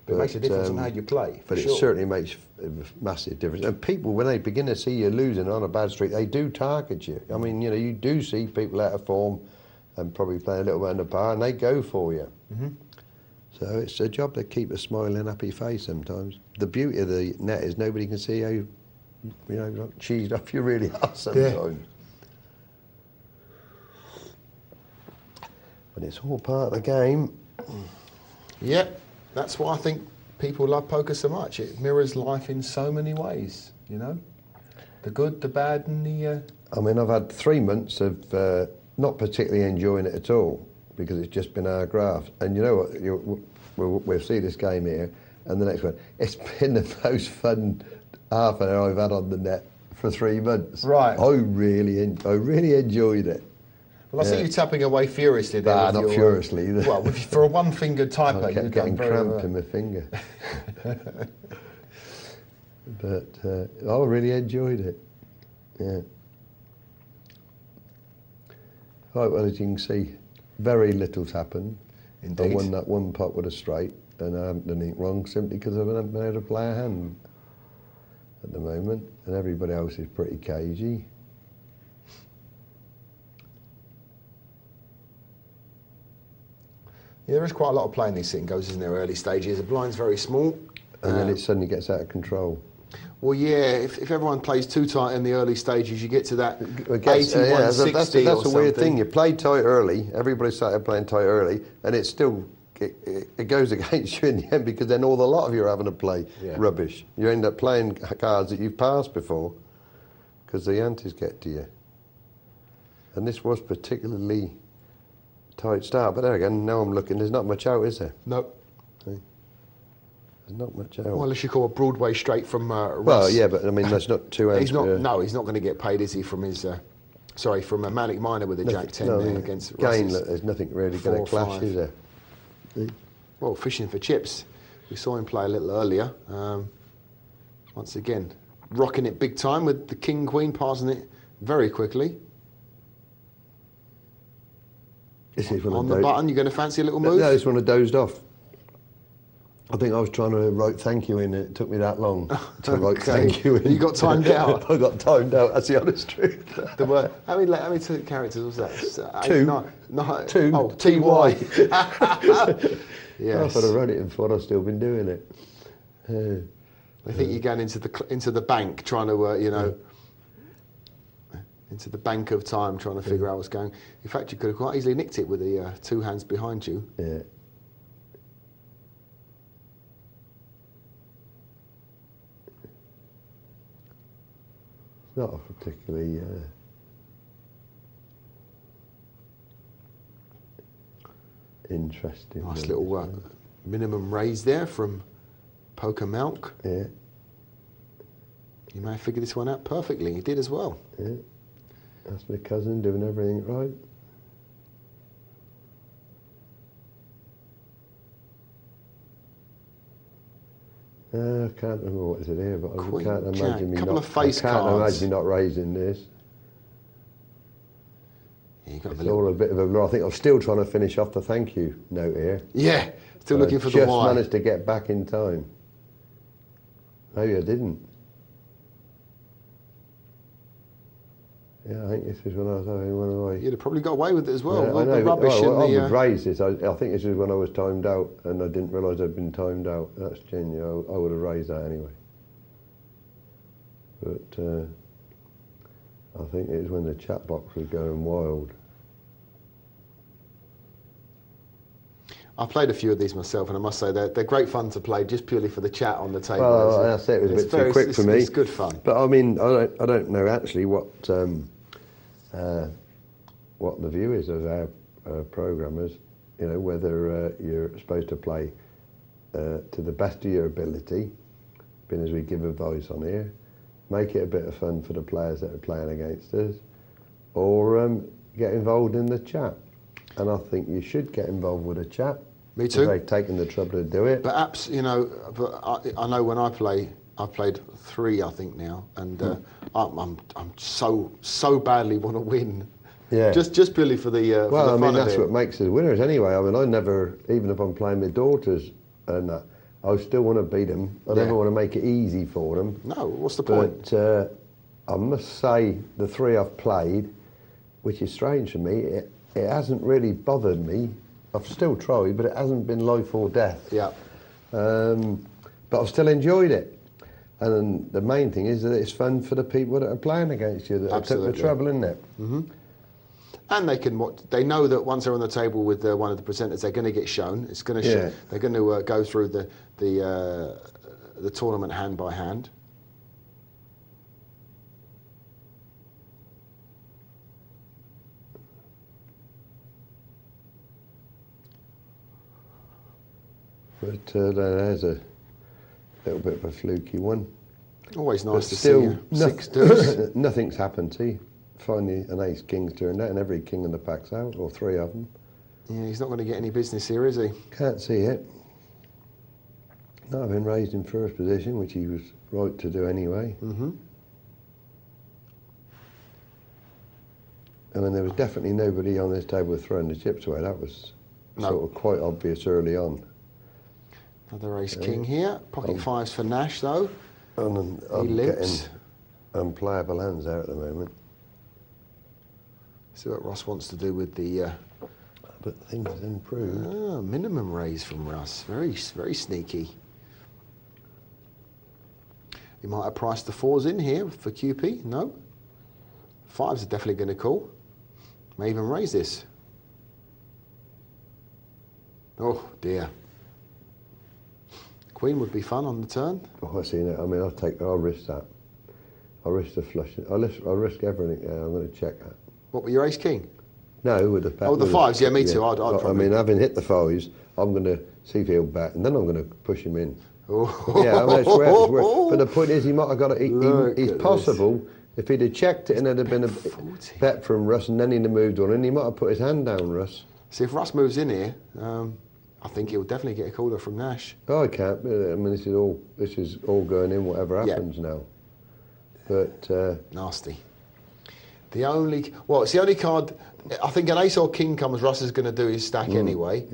Speaker 1: But it makes a difference on how you play.
Speaker 2: But it certainly makes a massive difference. And people, when they begin to see you losing on a bad streak, they do target you. I mean, you know, you do see people out of form and probably playing a little bit under par, and they go for you. So it's a job to keep a smiling, happy face sometimes. The beauty of the net is nobody can see how, you know, cheesed up you really are sometimes. But it's all part of the game.
Speaker 1: Yep, that's why I think people love poker so much. It mirrors life in so many ways, you know? The good, the bad, and the...
Speaker 2: I mean, I've had 3 months of not particularly enjoying it at all, because it's just been our graft. And you know what, we'll see this game here, and the next one. It's been the most fun half an hour I've had on the net for 3 months.
Speaker 1: Right.
Speaker 2: I really enjoyed it.
Speaker 1: Well, I see you tapping away furiously there.
Speaker 2: Nah, not furiously either.
Speaker 1: Well, for a one-fingered typer,
Speaker 2: I kept
Speaker 1: you've
Speaker 2: getting
Speaker 1: done very
Speaker 2: cramped
Speaker 1: well.
Speaker 2: in my finger. But I really enjoyed it. Yeah. Right, well, as you can see, very little's happened.
Speaker 1: Indeed.
Speaker 2: I won that one pot with a straight, and I haven't done anything wrong simply because I haven't been able to play a hand at the moment, and everybody else is pretty cagey.
Speaker 1: Yeah, there is quite a lot of play in these sit and goes, isn't there, early stages. The blind's very small.
Speaker 2: And then it suddenly gets out of control.
Speaker 1: Well, yeah, if everyone plays too tight in the early stages, you get to that 81,
Speaker 2: yeah,
Speaker 1: 60
Speaker 2: that's
Speaker 1: or
Speaker 2: a weird
Speaker 1: something.
Speaker 2: thing. You play tight early, everybody started playing tight early, and it still, it goes against you in the end, because then all the lot of you are having to play rubbish. You end up playing cards that you've passed before, because the antes get to you. And this was particularly tight start, but there again, now I'm looking, there's not much out, is there?
Speaker 1: Nope.
Speaker 2: There's not much out.
Speaker 1: Well, unless you call a Broadway straight from Russ.
Speaker 2: Well, yeah, but I mean, that's not too hands.
Speaker 1: He's not. No, he's not going to get paid, is he? From his, from a Malik Minor with a Jack 10 there against
Speaker 2: Gain,
Speaker 1: Russ.
Speaker 2: there's nothing really going to clash, is there?
Speaker 1: Well, fishing for chips. We saw him play a little earlier. Once again, rocking it big time with the King Queen, passing it very quickly.
Speaker 2: This is when
Speaker 1: on the button, you're going to fancy a little move?
Speaker 2: No, this one I dozed off. I think I was trying to write thank you in, and it took me that long to write thank you in.
Speaker 1: You got timed out?
Speaker 2: I got timed out, that's the honest truth.
Speaker 1: There were, how many characters was that?
Speaker 2: 2.
Speaker 1: 9,
Speaker 2: 2.
Speaker 1: Oh, TY.
Speaker 2: Yes. If I'd have run it before, I'd still been doing it.
Speaker 1: I think you're going into the bank, trying to, into the bank of time, trying to figure out what's going. In fact, you could have quite easily nicked it with the 2 hands behind you.
Speaker 2: Yeah. Not a particularly interesting.
Speaker 1: Nice little minimum raise there from Poker Milk.
Speaker 2: Yeah.
Speaker 1: You may have figured this one out perfectly. You did as well.
Speaker 2: Yeah. That's my cousin doing everything right. I can't remember what is it here, but I can't imagine me not raising this.
Speaker 1: Yeah,
Speaker 2: it's all a bit of a blur. I think I'm still trying to finish off the thank you note here.
Speaker 1: Yeah, still looking for the why.
Speaker 2: Just managed to get back in time. Maybe I didn't. Yeah, I think this was when I was having one of my...
Speaker 1: You'd have probably got away with it as well.
Speaker 2: Yeah, I know,
Speaker 1: the rubbish
Speaker 2: I would
Speaker 1: the...
Speaker 2: raise this. I think this was when I was timed out, and I didn't realise I'd been timed out. That's genuine. I would have raised that anyway. But I think it was when the chat box was going wild.
Speaker 1: I've played a few of these myself, and I must say they're great fun to play just purely for the chat on the table.
Speaker 2: Well, I say it was a bit too quick for me.
Speaker 1: It's good fun.
Speaker 2: But I mean, I don't know actually what the view is of our programmers. You know, whether you're supposed to play to the best of your ability, being as we give advice on here, make it a bit of fun for the players that are playing against us, or get involved in the chat. And I think you should get involved with a chat.
Speaker 1: Me too.
Speaker 2: They've taken the trouble to do it.
Speaker 1: But I know when I play, I've played 3, I think now, and I'm so badly want to win.
Speaker 2: Yeah.
Speaker 1: Just purely for the
Speaker 2: well,
Speaker 1: for the
Speaker 2: I mean,
Speaker 1: fun of
Speaker 2: that's
Speaker 1: it.
Speaker 2: what makes us winners anyway. I mean, I never, even if I'm playing my daughters and that, I still want to beat them. I never want to make it easy for them.
Speaker 1: No, what's the point?
Speaker 2: But I must say, the 3 I've played, which is strange for me, it hasn't really bothered me. I've still tried, but it hasn't been life or death.
Speaker 1: Yeah.
Speaker 2: But I've still enjoyed it. And the main thing is that it's fun for the people that are playing against you, that took the trouble, isn't it? Mm-hmm.
Speaker 1: And they know that once they're on the table with one of the presenters, they're going to get shown. It's going to they're going to go through the tournament hand by hand.
Speaker 2: But there's a little bit of a fluky one.
Speaker 1: Always nice
Speaker 2: but
Speaker 1: to
Speaker 2: still,
Speaker 1: see 6 deuce.
Speaker 2: Nothing's happened to you. Finally, an ace king's turned out, and every king in the pack's out, or 3 of them.
Speaker 1: Yeah, he's not going to get any business here, is he?
Speaker 2: Can't see it. Not having raised in first position, which he was right to do anyway.
Speaker 1: Mm-hmm.
Speaker 2: I mean, there was definitely nobody on this table throwing the chips away. That was sort of quite obvious early on.
Speaker 1: Another ace king here. Pocket 5s for Nash, though.
Speaker 2: And I'm getting unplayable hands out at the moment.
Speaker 1: See what Ross wants to do with the...
Speaker 2: but things have improved.
Speaker 1: Minimum raise from Russ. Very, very sneaky. He might have priced the 4s in here for QP. No. 5s are definitely going to call. May even raise this. Oh, dear. Queen would be fun on the turn.
Speaker 2: Oh, I see that. I mean, I'll risk that. I'll risk the flush. I'll risk everything. Yeah, I'm going to check that.
Speaker 1: What, with your ace king?
Speaker 2: No, with the pack.
Speaker 1: Oh, the 5s. Yeah, me too. I'd probably...
Speaker 2: I mean, having hit the 5s, I'm going to see if he'll bet, and then I'm going to push him in.
Speaker 1: Oh.
Speaker 2: Yeah, I mean, it's where. But the point is, he might have got it. It's possible if he'd have checked it and there'd have been a bet from Russ, and then he'd have moved on, and he might have put his hand down, Russ.
Speaker 1: See, if Russ moves in here, I think he'll definitely get a caller from Nash.
Speaker 2: Oh, I can't. I mean, this is all going in, whatever happens now. But
Speaker 1: nasty. The only it's the only card. I think an ace or king comes. Russ is going to do his stack anyway,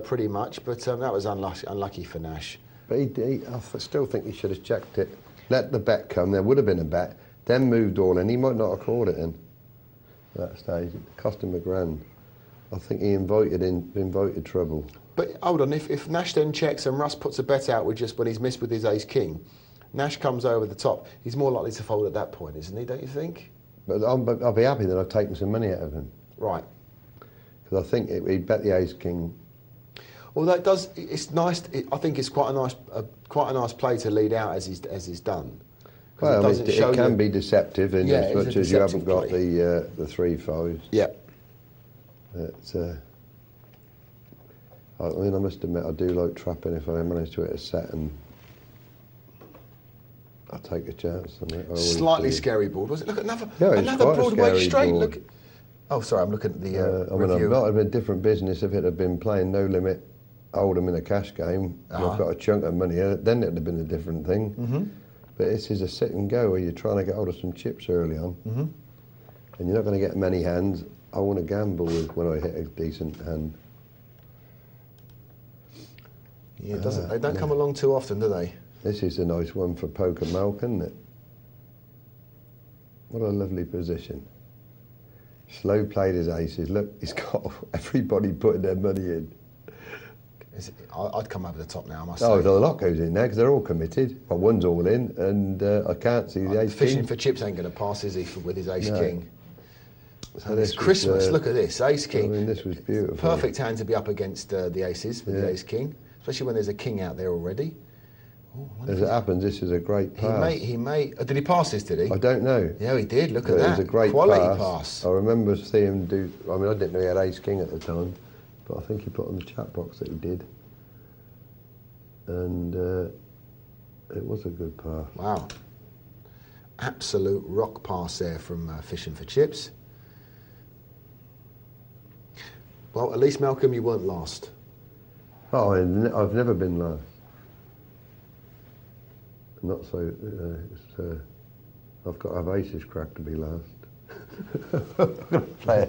Speaker 1: pretty much. But that was unlucky for Nash.
Speaker 2: But I still think he should have checked it. Let the bet come. There would have been a bet. Then moved all in. He might not have called it in at that stage. It cost him $1,000. I think he invited trouble.
Speaker 1: But hold on, if Nash then checks and Russ puts a bet out with just when he's missed with his ace king, Nash comes over the top. He's more likely to fold at that point, isn't he? Don't you think?
Speaker 2: But I'll be happy that I've taken some money out of him.
Speaker 1: Right.
Speaker 2: Because I think he'd bet the ace king.
Speaker 1: Well, that does. It's nice. I think it's quite a nice play to lead out as he's done.
Speaker 2: Well, it can be deceptive in as much as you haven't got the 3 5s.
Speaker 1: Yeah.
Speaker 2: But, I mean, I must admit, I do like trapping if I manage to hit a set, and I'll take a chance on it.
Speaker 1: Slightly scary board, was it? Look, another
Speaker 2: quite
Speaker 1: Broadway straight.
Speaker 2: Board.
Speaker 1: Look. Oh, sorry, I'm looking at the
Speaker 2: I mean,
Speaker 1: review.
Speaker 2: I'm not in a different business if it had been playing no limit, hold them in a cash game. I've got a chunk of money in it, then it'd have been a different thing.
Speaker 1: Mm-hmm.
Speaker 2: But this is a sit and go where you're trying to get hold of some chips early on, and you're not going to get many hands. I want to gamble with when I hit a decent hand.
Speaker 1: Yeah, they don't come along too often, do they?
Speaker 2: This is a nice one for poker milk, isn't it? What a lovely position. Slow played his aces. Look, he's got everybody putting their money in.
Speaker 1: I'd come over the top now, I must say.
Speaker 2: Oh, the lot goes in there because they're all committed. Well, one's all in, and I can't see the ace
Speaker 1: Fishing
Speaker 2: king.
Speaker 1: for chips ain't going to pass, is he, with his ace king?
Speaker 2: So
Speaker 1: this Christmas, look at this, ace king.
Speaker 2: I mean, this was beautiful.
Speaker 1: Perfect hand to be up against the aces with the ace king, especially when there's a king out there already. Oh,
Speaker 2: as it happens, this is a great pass.
Speaker 1: He may. Did he pass this? Did he?
Speaker 2: I don't know.
Speaker 1: Yeah, he did. Look at that.
Speaker 2: It was a great
Speaker 1: quality pass.
Speaker 2: I remember seeing him do. I mean, I didn't know he had ace king at the time, but I think he put on the chat box that he did, and it was a good pass.
Speaker 1: Wow. Absolute rock pass there from Fishing for Chips. Well, at least, Malcolm, you weren't last.
Speaker 2: Oh, I've never been last. Not so. I've got to have aces cracked to be last.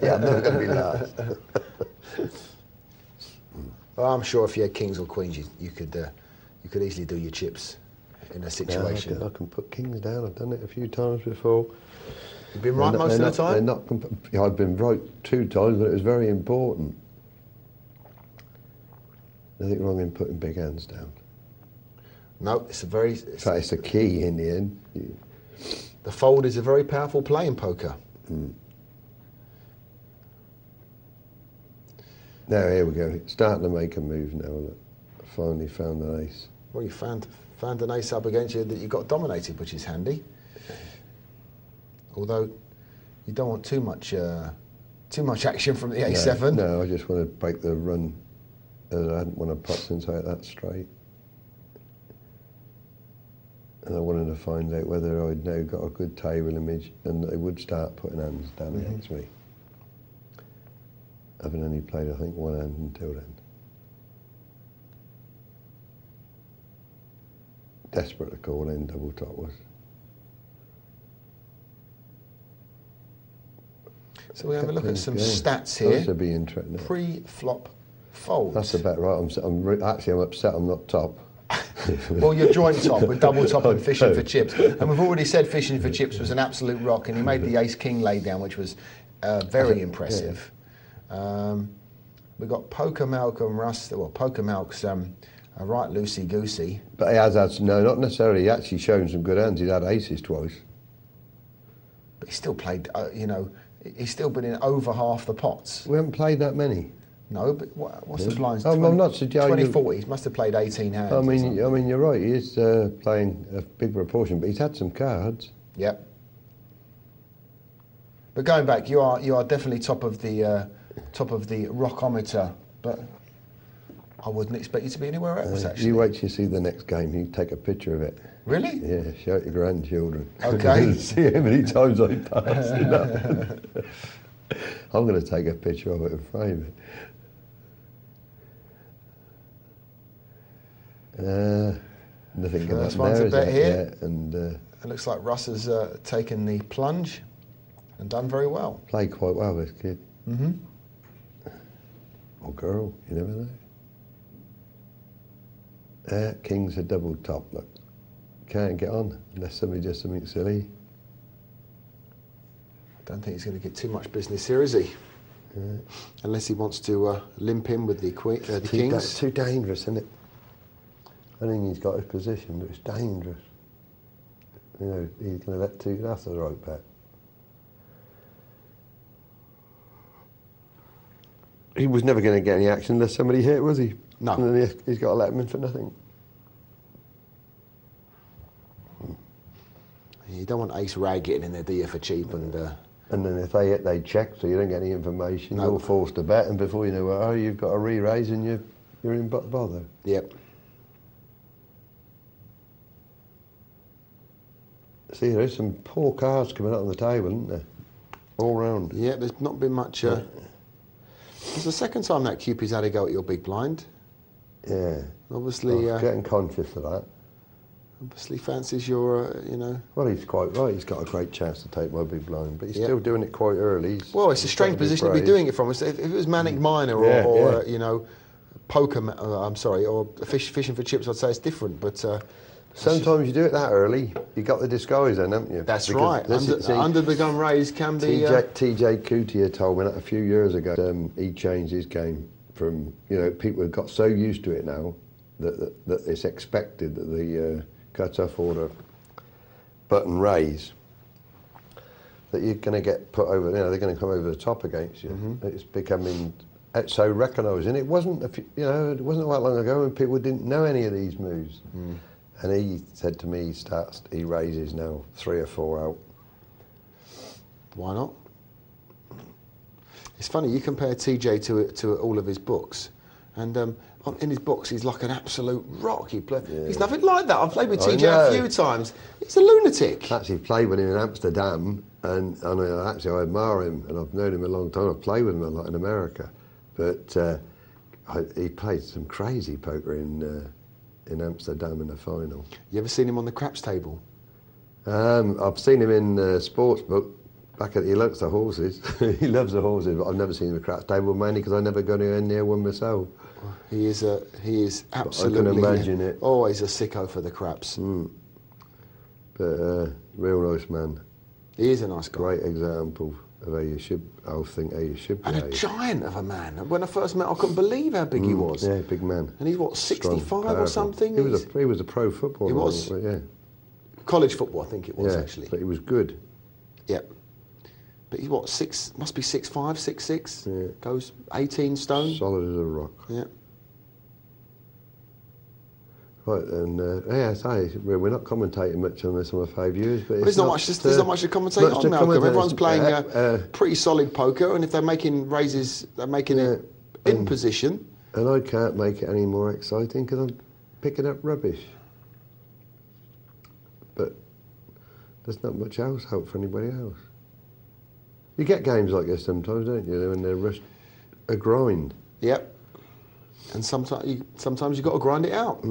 Speaker 2: Yeah, I'm never going to be last.
Speaker 1: Well, I'm sure if you had kings or queens, you could you could easily do your chips in a situation.
Speaker 2: I can put kings down. I've done it a few times before.
Speaker 1: You've been right most of the time?
Speaker 2: I've been right 2 times, but it was very important. Nothing wrong in putting big hands down.
Speaker 1: No, it's a very...
Speaker 2: It's a key in the end.
Speaker 1: The fold is a very powerful play in poker.
Speaker 2: Now, here we go. It's starting to make a move now. Look. I finally found an ace.
Speaker 1: Well, you found an ace up against you that you got dominated, which is handy. Although you don't want too much action from the A7.
Speaker 2: No, I just want to break the run. I hadn't won a pot since I had that straight. And I wanted to find out whether I'd now got a good table image and they would start putting hands down against me. I've only played, I think, 1 hand until then. Desperate to call in, double top was.
Speaker 1: So we have a look at some stats here.
Speaker 2: That should be interesting.
Speaker 1: Pre-flop folds.
Speaker 2: That's about right. I'm upset I'm not top.
Speaker 1: Well, you're joint top with double top and fishing for chips. And we've already said fishing for chips was an absolute rock, and he made the ace-king lay down, which was very impressive. We've got Poker Malcolm Russ. Well, Poker Malk's right loosey-goosey.
Speaker 2: But he has had, no, not necessarily. He actually shown some good hands. He's had aces twice.
Speaker 1: But he's still played, you know, he's still been in over half the pots.
Speaker 2: We haven't played that many.
Speaker 1: No, but what's the blinds?
Speaker 2: I'm not suggesting
Speaker 1: 2040. He must have played 18 hands.
Speaker 2: I mean, you're right. He is playing a big proportion, but he's had some cards.
Speaker 1: Yep. But going back, you are definitely top of the rockometer. But I wouldn't expect you to be anywhere else. Actually,
Speaker 2: you wait till you see the next game. You take a picture of it.
Speaker 1: Really?
Speaker 2: Yeah, show it your grandchildren.
Speaker 1: Okay.
Speaker 2: See how many times I pass it. I'm going to take a picture of it and frame it. Nothing going
Speaker 1: First one's a bet here.
Speaker 2: And
Speaker 1: it looks like Russ has taken the plunge and done very well.
Speaker 2: Played quite well, this kid.
Speaker 1: Mm-hmm.
Speaker 2: Or girl, you never know. King's a double top, look. Can't get on unless somebody does something silly.
Speaker 1: Don't think he's going to get too much business here, is he? Unless he wants to limp in with the kings.
Speaker 2: That's too dangerous, isn't it? I think he's got his position, but it's dangerous. You know, he's going to let two. That's the right bet. He was never going to get any action unless somebody hit, was he?
Speaker 1: No.
Speaker 2: And then he's got to let him in for nothing.
Speaker 1: You don't want ace rag getting in there, do you, for cheap? And
Speaker 2: then if they hit, they check, so you don't get any information.
Speaker 1: No.
Speaker 2: You're forced to bet, and before you know it, you've got a re-raise and you're in bother.
Speaker 1: Yep.
Speaker 2: See, there's some poor cards coming out on the table, isn't there? All round.
Speaker 1: Yeah, there's not been much. It's the second time that Cupid's had a go at your big blind.
Speaker 2: Yeah.
Speaker 1: Obviously.
Speaker 2: Getting conscious of that.
Speaker 1: Obviously fancies your, you know.
Speaker 2: Well, he's quite right. He's got a great chance to take my big blind, but he's still doing it quite early.
Speaker 1: Well, it's a strange position to be doing it from. If it was Manic Miner or you know, poker, or fishing for chips, I'd say it's different. But
Speaker 2: sometimes you do it that early. You got the disguise then, haven't you?
Speaker 1: That's right. Under the gun raise can be.
Speaker 2: TJ Kutia told me that a few years ago. He changed his game from, you know, people have got so used to it now that it's expected that the cut-off order button raise that you're going to get put over, you know, they're going to come over the top against you. Mm-hmm. It's becoming so recognised, and it wasn't, it wasn't that long ago when people didn't know any of these moves. Mm. And he said to me, he raises now 3 or 4 out.
Speaker 1: Why not? It's funny, you compare TJ to all of his books, and in his books he's like an absolute rock. He's nothing like that. I've played with TJ a few times. He's a lunatic.
Speaker 2: Actually played with him in Amsterdam, and actually I admire him, and I've known him a long time. I've played with him a lot in America, but he played some crazy poker in Amsterdam in the final.
Speaker 1: You ever seen him on the craps table?
Speaker 2: I've seen him in the sports book he likes the horses. He loves the horses, but I've never seen him at craps table, mainly because I never go anywhere near one myself.
Speaker 1: He is absolutely.
Speaker 2: I can imagine it.
Speaker 1: Always a sicko for the craps.
Speaker 2: But real nice man.
Speaker 1: He is a nice guy.
Speaker 2: Great example of how you should. I think how you should
Speaker 1: And
Speaker 2: behave.
Speaker 1: a giant of a man. When I first met, I couldn't believe how big he was.
Speaker 2: Yeah, big man.
Speaker 1: And he's what, 65
Speaker 2: Strong,
Speaker 1: or something?
Speaker 2: He was a pro footballer.
Speaker 1: He was?
Speaker 2: Yeah.
Speaker 1: College football, I think it was,
Speaker 2: Yeah,
Speaker 1: actually.
Speaker 2: but he was good.
Speaker 1: Yep. But he's what, must be 6'5", 6'6",
Speaker 2: Yeah.
Speaker 1: goes 18 stone.
Speaker 2: Solid as a rock.
Speaker 1: Yeah.
Speaker 2: Right, and we're not commentating much on this on the 5 years, but
Speaker 1: There's not much to commentate on, Malcolm. Everyone's playing pretty solid poker, and if they're making raises, they're making it in position.
Speaker 2: And I can't make it any more exciting because I'm picking up rubbish. But there's not much else hope for anybody else. You get games like this sometimes, don't you? When they're a grind.
Speaker 1: Yep. And sometimes you've got to grind it out.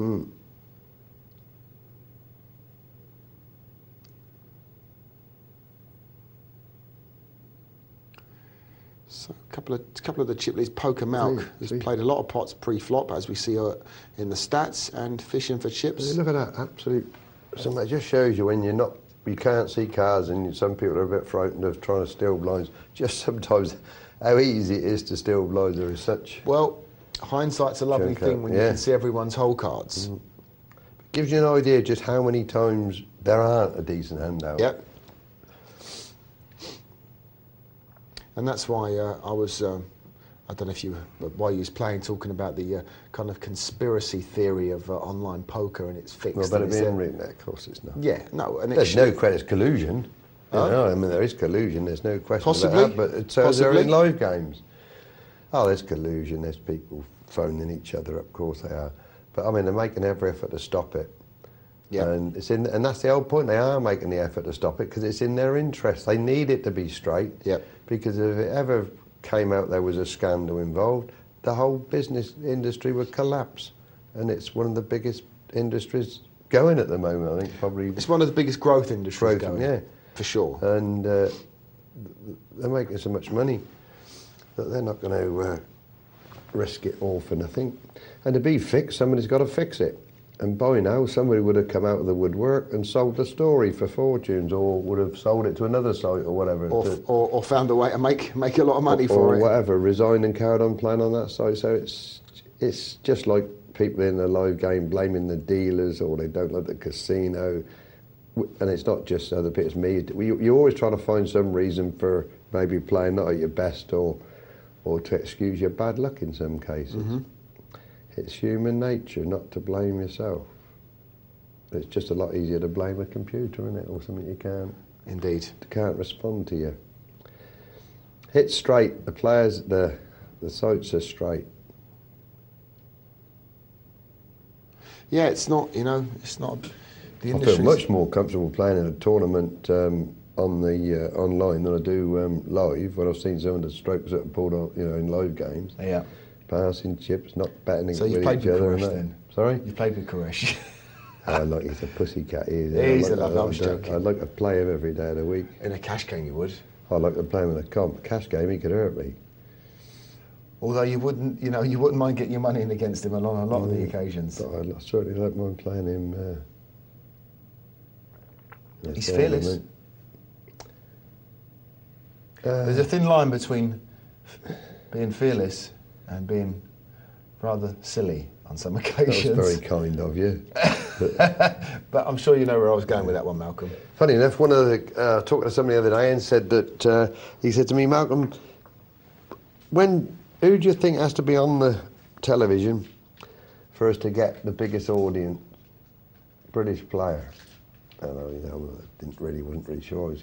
Speaker 1: So a couple of the Chipley's poker Malk has played a lot of pots pre-flop, as we see in the stats, and fishing for chips.
Speaker 2: Look at that, absolute. It just shows you when you can't see cards, and some people are a bit frightened of trying to steal blinds. Just sometimes how easy it is to steal blinds. There is such.
Speaker 1: Well, hindsight's a lovely thing when you can see everyone's hole cards.
Speaker 2: It gives you an idea just how many times there aren't a decent handout.
Speaker 1: Yep. And that's why I was, I don't know if why you was playing, talking about the kind of conspiracy theory of online poker, and it's fixed.
Speaker 2: Well, better being written there, of course it's not.
Speaker 1: Yeah, no. And
Speaker 2: there's no credit, it's collusion. You know, I mean, there is collusion, there's no question
Speaker 1: Possibly.
Speaker 2: about that, but so is there in live games. Oh, there's collusion, there's people phoning each other up, of course they are. But I mean, they're making every effort to stop it. Yeah. And that's the whole point. They are making the effort to stop it because it's in their interest. They need it to be straight.
Speaker 1: Yep.
Speaker 2: Because if it ever came out there was a scandal involved, the whole business industry would collapse. And it's one of the biggest industries going at the moment, I think, probably.
Speaker 1: It's one of the biggest growth industries going. Yeah, for sure.
Speaker 2: And they're making so much money that they're not going to risk it all for nothing. And to be fixed, somebody's got to fix it. And by now, somebody would have come out of the woodwork and sold the story for fortunes, or would have sold it to another site or whatever.
Speaker 1: Or found a way to make a lot of money for it.
Speaker 2: Or whatever, resigned and carried on playing on that site. So it's just like people in the live game blaming the dealers, or they don't like the casino. And it's not just other people, it's me. You're always trying to find some reason for maybe playing not at your best, or to excuse your bad luck in some cases. It's human nature not to blame yourself. It's just a lot easier to blame a computer, isn't it, or something you can't respond to you. Hit straight. The players, the sites are straight.
Speaker 1: Yeah, it's not. It's not. The
Speaker 2: I feel much more comfortable playing in a tournament on the online than I do live. When I've seen some of the strokes that are pulled on, in live games.
Speaker 1: Yeah.
Speaker 2: Passing chips, not betting with each other.
Speaker 1: So you played with Koresh then?
Speaker 2: Sorry?
Speaker 1: You played with Koresh.
Speaker 2: He's a pussycat.
Speaker 1: He's a lovely. I was joking.
Speaker 2: I'd like to play him every day of the week.
Speaker 1: In a cash game, you would.
Speaker 2: I'd like to play him in a cash game. He could hurt me.
Speaker 1: Although you wouldn't, you wouldn't mind getting your money in against him on a lot of the occasions.
Speaker 2: But I certainly don't mind playing him.
Speaker 1: He's fearless. There's a thin line between being fearless and being rather silly on some occasions.
Speaker 2: That was very kind of you.
Speaker 1: But I'm sure you know where I was going with that one, Malcolm.
Speaker 2: Funny enough, talking to somebody the other day and said that, he said to me, Malcolm, who do you think has to be on the television for us to get the biggest audience? British player. And I wasn't really sure. He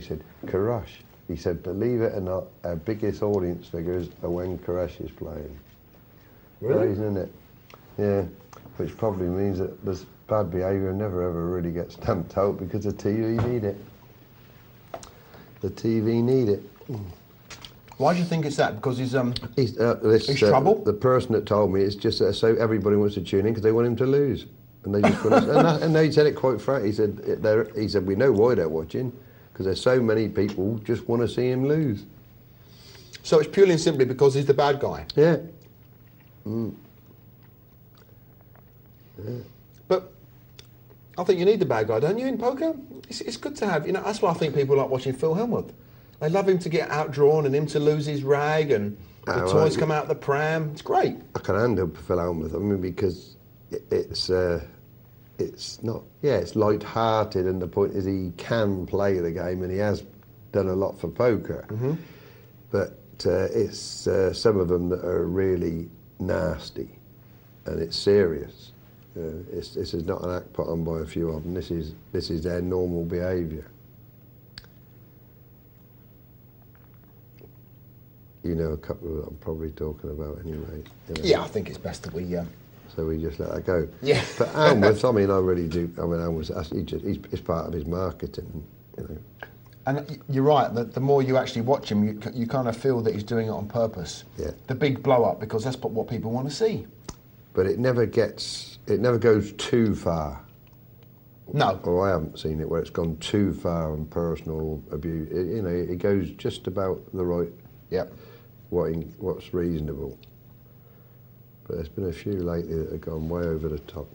Speaker 2: said, Koresh. He said, believe it or not, our biggest audience figures are when Koresh is playing.
Speaker 1: Really?
Speaker 2: Isn't it? Yeah, which probably means that there's bad behaviour never ever really gets stamped out because the TV need it. The TV need it.
Speaker 1: Why do you think it's that? Because he's trouble?
Speaker 2: The person that told me, it's just so everybody wants to tune in because they want him to lose. And they just and he said it quite frankly. He said we know why they're watching, because there's so many people just want to see him lose.
Speaker 1: So it's purely and simply because he's the bad guy.
Speaker 2: Yeah.
Speaker 1: But I think you need the bad guy, don't you, in poker? It's good to have, you know, that's why I think people like watching Phil Hellmuth. They love him to get outdrawn and him to lose his rag and the toys come out the pram. It's great.
Speaker 2: I can handle Phil Hellmuth, I mean, because it's not, it's light-hearted, and the point is he can play the game, and he has done a lot for poker. But it's some of them that are really nasty, and it's serious. This is not an act put on by a few of them. This is their normal behaviour. You know a couple of I'm probably talking about anyway. You know.
Speaker 1: Yeah, I think it's best that we.
Speaker 2: So we just let that go.
Speaker 1: Yeah.
Speaker 2: But Helmuth, I mean, I really do. I mean, Helmuth, it's part of his marketing, you know.
Speaker 1: And you're right. The more you actually watch him, you kind of feel that he's doing it on purpose.
Speaker 2: Yeah.
Speaker 1: The big blow up, because that's what people want to see.
Speaker 2: But it never goes too far.
Speaker 1: No.
Speaker 2: Or I haven't seen it where it's gone too far on personal abuse. You know, it goes just about the right.
Speaker 1: Yep.
Speaker 2: What's reasonable. But there's been a few lately that have gone way over the top.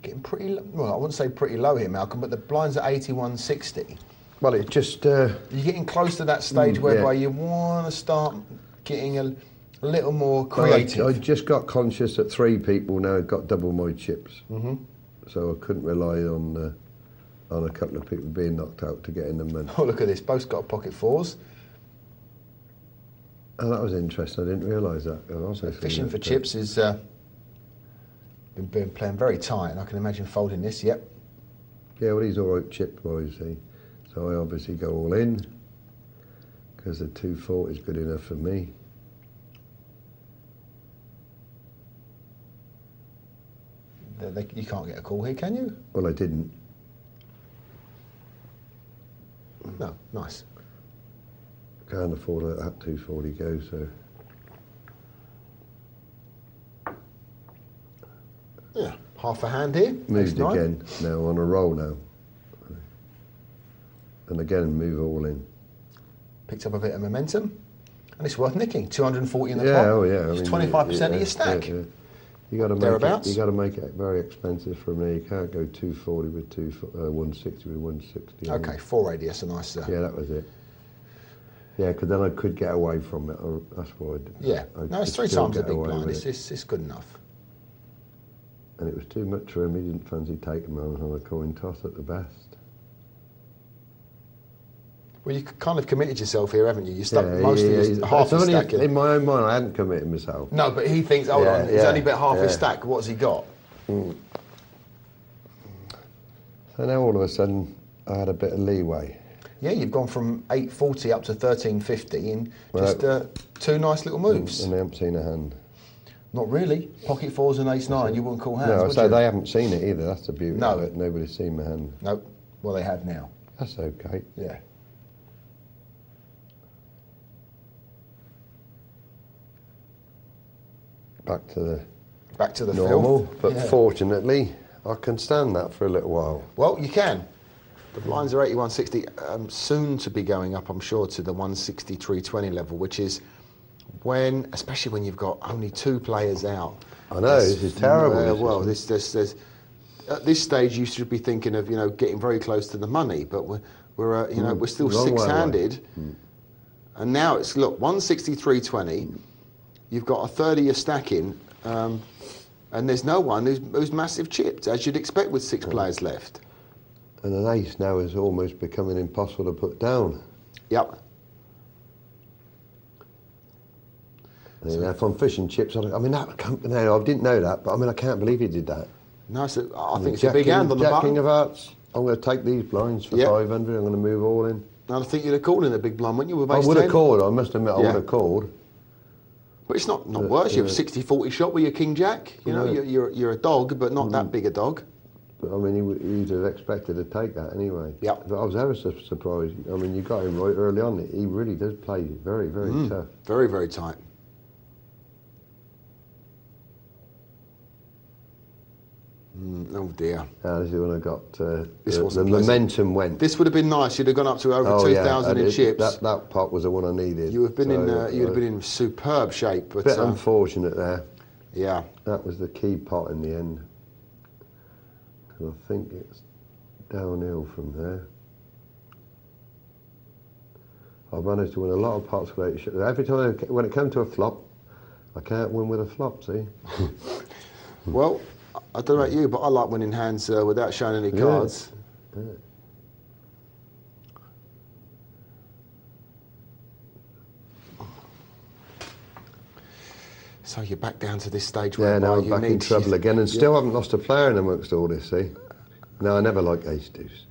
Speaker 1: Getting pretty low. Well, I wouldn't say pretty low here, Malcolm, but the blind's at 81.60.
Speaker 2: Well, it just...
Speaker 1: You're getting close to that stage whereby you want to start getting a little more creative.
Speaker 2: Well, I just got conscious that 3 people now have got double my chips. So I couldn't rely on a couple of people being knocked out to get in the money.
Speaker 1: Oh, look at this. Both got pocket 4s.
Speaker 2: Oh, that was interesting. I didn't realise that. I also
Speaker 1: Fishing for chips is been playing very tight, and I can imagine folding this. Yep.
Speaker 2: Yeah, well, he's all right chip wise, see. So I obviously go all in because the 240 is good enough for me.
Speaker 1: You can't get a call here, can you?
Speaker 2: Well, I didn't.
Speaker 1: No, nice.
Speaker 2: Can't afford to let that 240 go, so.
Speaker 1: Yeah, half a hand here.
Speaker 2: Moved again, now on a roll now. And again, move all in.
Speaker 1: Picked up a bit of momentum, and it's worth nicking. 240 in the pot.
Speaker 2: Oh yeah,
Speaker 1: It's 25% of your stack.
Speaker 2: Yeah. You got to make
Speaker 1: Thereabouts.
Speaker 2: it. You got to make it very expensive for me. You can't go 240 with 160 with 160.
Speaker 1: Okay, 480. That's a nice.
Speaker 2: Yeah, that was it. Yeah, because then I could get away from it. That's why I did.
Speaker 1: Yeah, no, it's 3 times a big blind. It's good enough.
Speaker 2: And it was too much for him. He didn't fancy taking me on a coin toss at the best.
Speaker 1: Well, you kind of committed yourself here, haven't you? You stuck half his stack
Speaker 2: in my own mind, I hadn't committed myself.
Speaker 1: No, but he thinks, hold on, he's only bet half his stack. What's he got?
Speaker 2: So now all of a sudden, I had a bit of leeway.
Speaker 1: Yeah, you've gone from 840 up to 1350 in just 2 nice little moves.
Speaker 2: And they haven't seen a hand.
Speaker 1: Not really. Pocket 4s and ace-9, you wouldn't call hands,
Speaker 2: No,
Speaker 1: would
Speaker 2: so
Speaker 1: you?
Speaker 2: they haven't seen it either. That's the beauty
Speaker 1: No.
Speaker 2: of it. Nobody's seen my hand.
Speaker 1: Nope. Well, they have now.
Speaker 2: That's okay.
Speaker 1: Yeah.
Speaker 2: Back to the
Speaker 1: filth.
Speaker 2: normal, but
Speaker 1: Yeah.
Speaker 2: fortunately, I can stand that for a little while.
Speaker 1: Well, you can. The blinds are 81.60, soon to be going up, I'm sure, to the 163.20 level, which is when, especially when you've got only 2 players out.
Speaker 2: I know, this is terrible.
Speaker 1: Well, at this stage, you should be thinking of, getting very close to the money, but we're still
Speaker 2: Long way
Speaker 1: 6-handed. And now it's, look, 163.20, you've got a 30 you're stacking, and there's no one who's massive chipped, as you'd expect with 6 players left.
Speaker 2: And an ace now is almost becoming impossible to put down.
Speaker 1: Yep.
Speaker 2: And if I'm fishing chips, I mean, I didn't know that, but I mean, I can't believe he did that.
Speaker 1: No, so I think it's a big hand on the
Speaker 2: Jack
Speaker 1: button.
Speaker 2: King of Hearts, I'm going to take these blinds for 500, I'm going to move all in.
Speaker 1: And I think you'd have called in a big blind, wouldn't you? With
Speaker 2: I
Speaker 1: ace
Speaker 2: would
Speaker 1: 10?
Speaker 2: have called, I must admit, I would have called.
Speaker 1: But it's not worse. You have a 60-40 shot with your King Jack. You're a dog, but not that big a dog.
Speaker 2: But I mean, he'd have expected to take that anyway.
Speaker 1: Yep.
Speaker 2: But I was ever so surprised. I mean, you got him right early on. He really does play very, very tough.
Speaker 1: Very, very tight. Oh dear.
Speaker 2: This is when I got the
Speaker 1: wasn't
Speaker 2: momentum went.
Speaker 1: This would have been nice. You'd have gone up to over 2,000 in chips.
Speaker 2: That pot was the one I needed.
Speaker 1: You have been you'd have been in superb shape. But
Speaker 2: bit unfortunate there.
Speaker 1: Yeah.
Speaker 2: That was the key pot in the end. And I think it's downhill from there. I've managed to win a lot of pots without shit. Every time when it comes to a flop, I can't win with a flop, see?
Speaker 1: Well, I don't know about you, but I like winning hands without showing any cards.
Speaker 2: Yeah.
Speaker 1: So you're back down to this stage where
Speaker 2: now I'm back in trouble again, and still haven't lost a player in amongst all this, see? No, I never like ace deuce.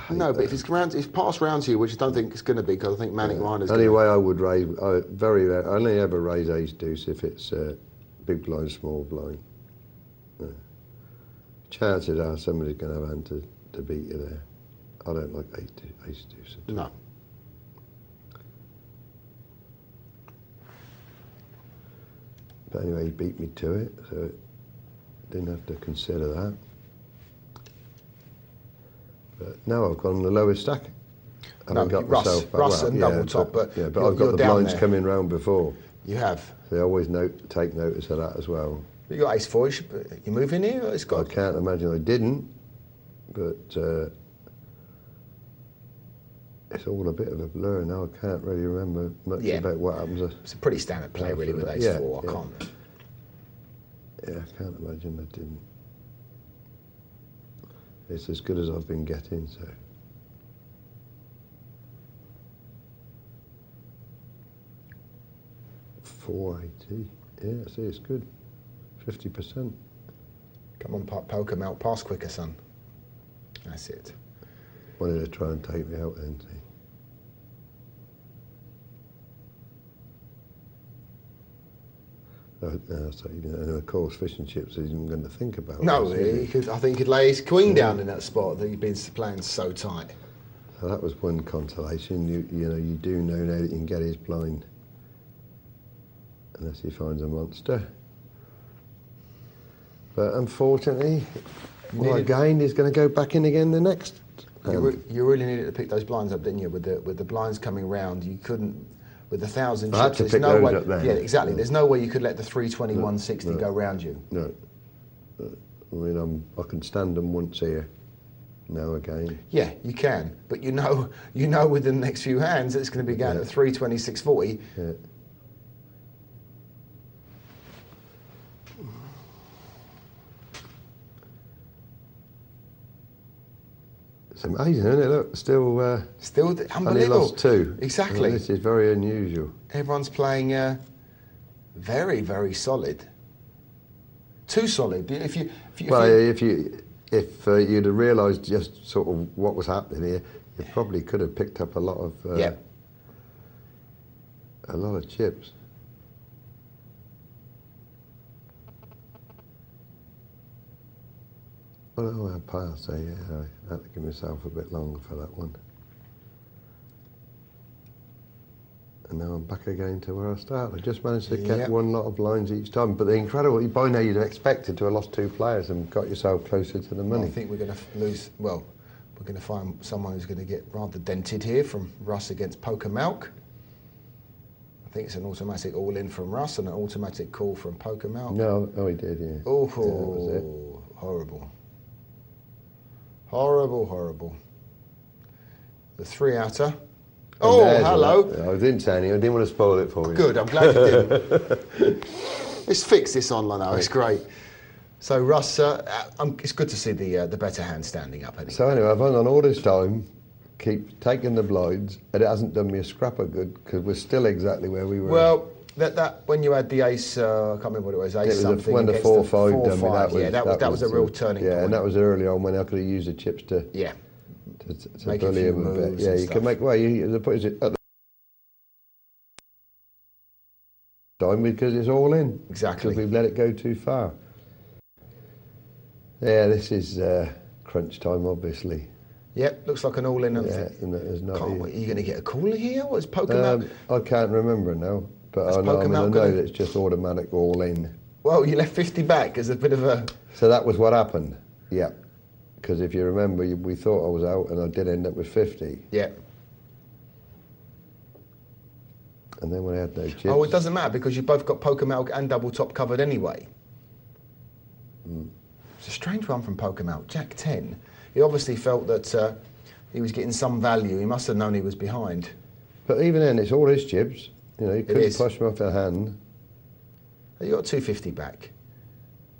Speaker 1: No, but if it's passed round to you, which I don't think it's going to be, because I think Manic Miner's
Speaker 2: only way I would raise, I only ever raise ace deuce if it's big blind, small blind. Chances are somebody's going to have hand to beat you there. I don't like ace deuce at all.
Speaker 1: No.
Speaker 2: But anyway, he beat me to it, so didn't have to consider that. But now I've gone the lowest stack.
Speaker 1: No, Russ and double top, but
Speaker 2: I've got the blinds coming round before.
Speaker 1: You have.
Speaker 2: So I always take notice of that as well.
Speaker 1: But you got ace four. You move in here. It's got.
Speaker 2: I can't imagine I didn't, but it's all a bit of a blur now. I can't really remember much about what happens.
Speaker 1: It's a pretty standard play, really, with ace four. I can't.
Speaker 2: Yeah, I can't imagine I didn't. It's as good as I've been getting, so. $4.80. Yeah, see, it's good. 50%.
Speaker 1: Come on, poker melt, pass quicker, son. That's it.
Speaker 2: Wanted to try and take me out then, see. So, and of course, fish and chips isn't going to think about.
Speaker 1: No, I think he'd lay his queen down in that spot that he'd been playing so tight.
Speaker 2: So that was one consolation. You do know now that you can get his blind, unless he finds a monster. But unfortunately, what I gained is going to go back in again the next.
Speaker 1: You really needed to pick those blinds up, didn't you? With the blinds coming round, you couldn't. With 1,000 chips, there's no way. Yeah, exactly. There's no way you could let the 320, 160 go round you.
Speaker 2: No. I mean, I can stand them once here. Now again.
Speaker 1: Yeah, you can, but you know within the next few hands it's going to be going at 320, 640.
Speaker 2: Yeah. It's amazing, isn't it? Look, still
Speaker 1: unbelievable.
Speaker 2: Only lost two.
Speaker 1: Exactly.
Speaker 2: This is very unusual.
Speaker 1: Everyone's playing very, very solid. Too solid. If you'd have realised just sort of what was happening here, you probably could have picked up a lot of chips. Oh, I passed. I had to give myself a bit longer for that one. And now I'm back again to where I started. I just managed to get one lot of lines each time. But the incredible, by now you'd have expected to have lost two players and got yourself closer to the money. Well, I think we're going to lose, well, we're going to find someone who's going to get rather dented here from Russ against Poker Malk. I think it's an automatic all-in from Russ and an automatic call from Poker Malk.
Speaker 2: No, he did, yeah.
Speaker 1: Oh,
Speaker 2: yeah, that was it.
Speaker 1: Horrible. Horrible, horrible. The three outer. Oh, hello.
Speaker 2: I didn't say anything. I didn't want to spoil it for you.
Speaker 1: Good, I'm glad you didn't. Let's fix this online now. It's great. So, Russ, it's good to see the better hand standing up. Anyway.
Speaker 2: So anyway, I've on all this time, keep taking the blinds, and it hasn't done me a scrap of good because we're still exactly where we were.
Speaker 1: Well, that when you had the ace, I can't remember what it was, ace something.
Speaker 2: When the 4-5 done me,
Speaker 1: that was a real turning point.
Speaker 2: Yeah, and that was early on when I could have used the chips to bully him a bit. Yeah, you can make at the time because it's all in.
Speaker 1: Exactly.
Speaker 2: Because we've let it go too far. Yeah, this is crunch time, obviously.
Speaker 1: Yep, looks like an all-in.
Speaker 2: Yeah, and there's not.
Speaker 1: Are you going to get a caller here? What's Poker Malk?
Speaker 2: I can't remember now, but I know that it's just automatic all-in.
Speaker 1: Well, you left 50 back as a bit of a...
Speaker 2: So that was what happened, yeah. Because if you remember, we thought I was out and I did end up with 50.
Speaker 1: Yeah.
Speaker 2: And then when I had no chips...
Speaker 1: Oh, it doesn't matter because you've both got poker milk and double top covered anyway. It's a strange one from Poker Milk. Jack 10. He obviously felt that he was getting some value. He must have known he was behind.
Speaker 2: But even then, it's all his chips. You know, you couldn't push him off the hand.
Speaker 1: You got 250 back.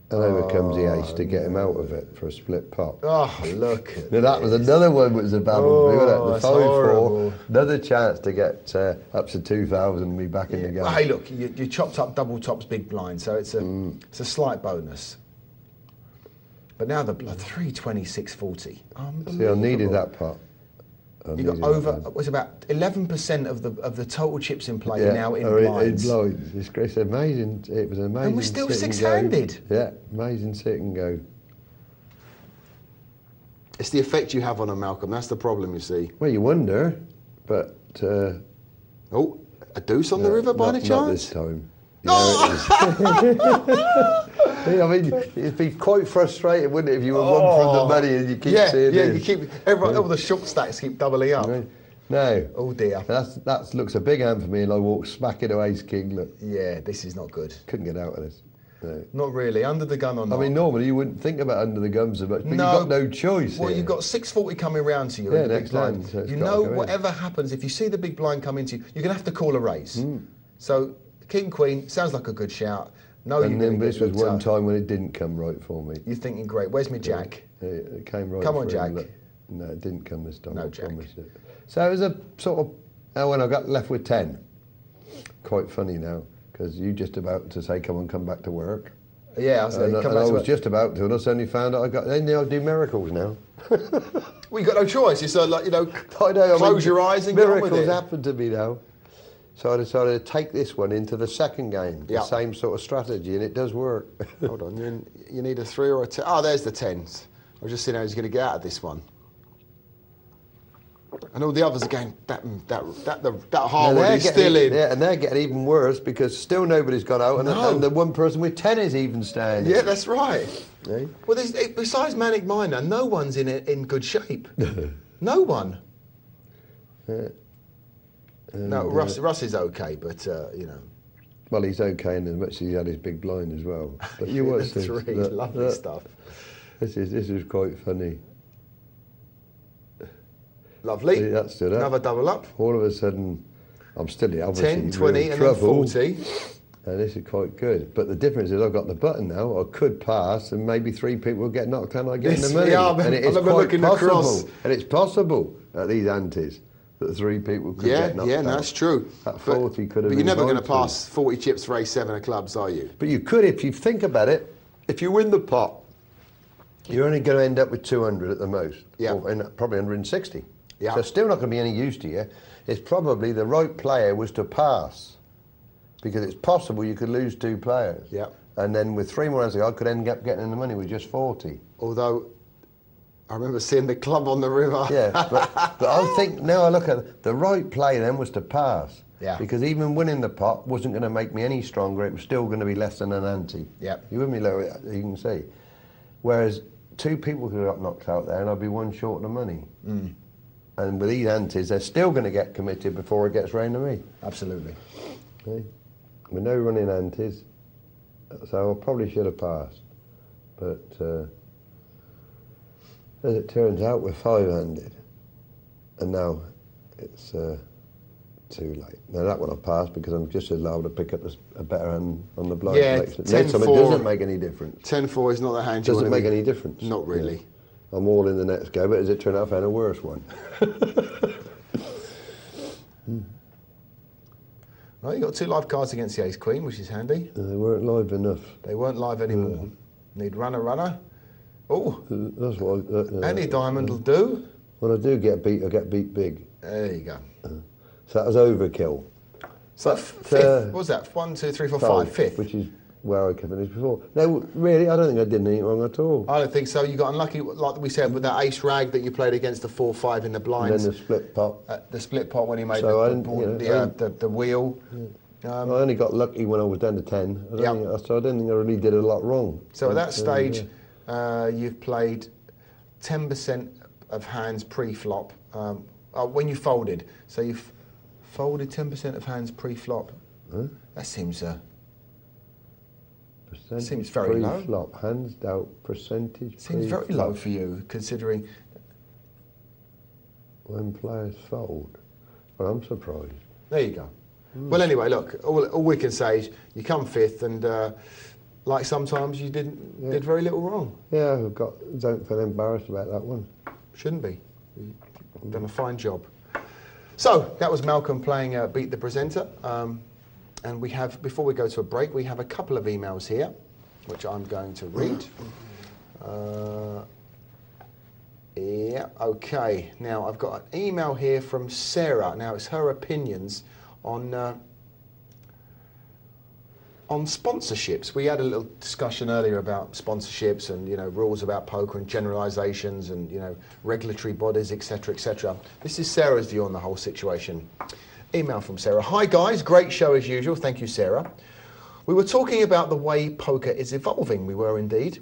Speaker 2: And over comes the ace to get him out of it for a split pot.
Speaker 1: Oh, look at
Speaker 2: Now that was another one that was a bad one, wasn't it? The 5-4, another chance to get up to 2,000 and be back in the game.
Speaker 1: Well, hey, look, you chopped up double tops big blind, so it's a slight bonus. But now the 326.40.
Speaker 2: See, I needed that pot.
Speaker 1: You got over. It was about 11% of the total chips in play now in blinds.
Speaker 2: In blinds. It's amazing. It was amazing.
Speaker 1: And we're still six-handed.
Speaker 2: Yeah, amazing sit and go.
Speaker 1: It's the effect you have on them, Malcolm. That's the problem, you see.
Speaker 2: Well, you wonder, but.
Speaker 1: Oh, a deuce on the river by any chance?
Speaker 2: Not this time. Oh! I mean, it'd be quite frustrating, wouldn't it, if you were one from the money and you keep seeing
Speaker 1: you keep all the short stacks keep doubling up.
Speaker 2: No.
Speaker 1: Oh dear.
Speaker 2: That looks a big hand for me, and I walk smack into Ace King. Look.
Speaker 1: Yeah, this is not good.
Speaker 2: Couldn't get out of this. No.
Speaker 1: Not really. Under the gun or not?
Speaker 2: I mean, normally you wouldn't think about under the gun so much, but you've got no choice.
Speaker 1: Well,
Speaker 2: here.
Speaker 1: you've got 640 coming round to you in the big blind.
Speaker 2: So
Speaker 1: you know, whatever happens, if you see the big blind come into you, you're going to have to call a raise. So, King Queen sounds like a good shout. No,
Speaker 2: and then this was one time when it didn't come right for me.
Speaker 1: You're thinking, great, where's my Jack?
Speaker 2: It came right.
Speaker 1: Come on, Jack.
Speaker 2: No, it didn't come this time.
Speaker 1: No, Jack.
Speaker 2: So it was a sort of. Oh, when I got left with 10. Quite funny now, because you just about to say, come back to work.
Speaker 1: Yeah, I was
Speaker 2: I was just about to, and I suddenly found out I do miracles now.
Speaker 1: Well, you got no choice. It's like, close your eyes and
Speaker 2: miracles
Speaker 1: get on with it.
Speaker 2: happen to me now. So I decided to take this one into the second game, the same sort of strategy, and it does work.
Speaker 1: Hold on, you need a 3 or a 10. Oh, there's the 10s. I was just seeing how he's going to get out of this one. And all the others are going, that Harwood is still in.
Speaker 2: Yeah, and they're getting even worse because still nobody's got out, and the one person with 10 is even standing.
Speaker 1: Yeah, that's right. Yeah. Well, besides Manic Miner, no one's in good shape. No one.
Speaker 2: Yeah.
Speaker 1: No, Russ is okay, but
Speaker 2: Well, he's okay in as much as he had his big blind as well. But you watch this.
Speaker 1: Lovely stuff.
Speaker 2: This is quite funny.
Speaker 1: Lovely.
Speaker 2: See, that stood up.
Speaker 1: Another double up.
Speaker 2: All of a sudden, I'm still obviously
Speaker 1: 10, 20, and then 40.
Speaker 2: And this is quite good. But the difference is I've got the button now. I could pass, and maybe 3 people will get knocked out. I get the money.
Speaker 1: Yeah,
Speaker 2: and it is quite possible. And it's possible at these antes that 3 people could get knocked out.
Speaker 1: Yeah, that's true.
Speaker 2: That 40 could have been.
Speaker 1: But you're never going to pass 40 chips for A7 of clubs, are you?
Speaker 2: But you could if you think about it. If you win the pot, you're only going to end up with 200 at the most.
Speaker 1: Yeah.
Speaker 2: Or probably 160.
Speaker 1: Yeah.
Speaker 2: So it's still not going to be any use to you. It's probably the right player was to pass, because it's possible you could lose 2 players.
Speaker 1: Yeah.
Speaker 2: And then with 3 more hands, I could end up getting the money with just 40.
Speaker 1: Although, I remember seeing the club on the river.
Speaker 2: Yeah, but I think now I look at it, the right play then was to pass.
Speaker 1: Yeah.
Speaker 2: Because even winning the pot wasn't going to make me any stronger. It was still going to be less than an ante.
Speaker 1: Yeah.
Speaker 2: You with me, Lou? You can see. Whereas 2 people could have got knocked out there, and I'd be 1 short of the money. And with these antes, they're still going to get committed before it gets round to me.
Speaker 1: Absolutely.
Speaker 2: Okay. With no running antes, so I probably should have passed. But as it turns out, we're 5-handed. And now it's too late. Now that one I passed because I'm just allowed to pick up a better hand on the blind.
Speaker 1: Yeah, 10-4.
Speaker 2: It doesn't make any difference.
Speaker 1: 10-4 is not the hand
Speaker 2: you want to make any difference.
Speaker 1: Not really.
Speaker 2: Yeah. I'm all in the next go, but as it turned out, I found a worse one.
Speaker 1: Well, you got 2 live cards against the Ace Queen, which is handy.
Speaker 2: They weren't live enough.
Speaker 1: They weren't live anymore. Need runner. Oh,
Speaker 2: that's what.
Speaker 1: Any diamond will do.
Speaker 2: When I do get beat, I get beat big.
Speaker 1: There you go.
Speaker 2: So that was overkill.
Speaker 1: So fifth, what was that? 1, 2, 3, 4, 5, fifth.
Speaker 2: Which is where I finished before. No, really, I don't think I did anything wrong at all.
Speaker 1: I don't think so. You got unlucky, like we said, with that ace rag that you played against the 4-5 in the blinds.
Speaker 2: And then the split pot.
Speaker 1: The split pot when he made
Speaker 2: so
Speaker 1: the wheel. Yeah.
Speaker 2: I only got lucky when I was down to 10. So I don't think I really did a lot wrong.
Speaker 1: So at that stage, you've played 10% of hands pre-flop when you folded. So you've folded 10% of hands pre-flop.
Speaker 2: Huh?
Speaker 1: That seems
Speaker 2: seems
Speaker 1: very low.
Speaker 2: Pre-flop, hands dealt, percentage.
Speaker 1: Seems very low for you, considering.
Speaker 2: When players fold. Well, I'm surprised.
Speaker 1: There you go. Well, anyway, look, all we can say is you come fifth, and like sometimes you did very little wrong.
Speaker 2: Yeah, don't feel embarrassed about that one.
Speaker 1: Shouldn't be. You've done a fine job. So that was Malcolm playing Beat the Presenter, and we have, before we go to a break, we have a couple of emails here, which I'm going to read. Yeah, okay. Now, I've got an email here from Sarah. Now, it's her opinions on sponsorships. We had a little discussion earlier about sponsorships and, you know, rules about poker and generalisations and, you know, regulatory bodies, etc., etc. This is Sarah's view on the whole situation. Email from Sarah. Hi, guys. Great show as usual. Thank you, Sarah. We were talking about the way poker is evolving. We were indeed.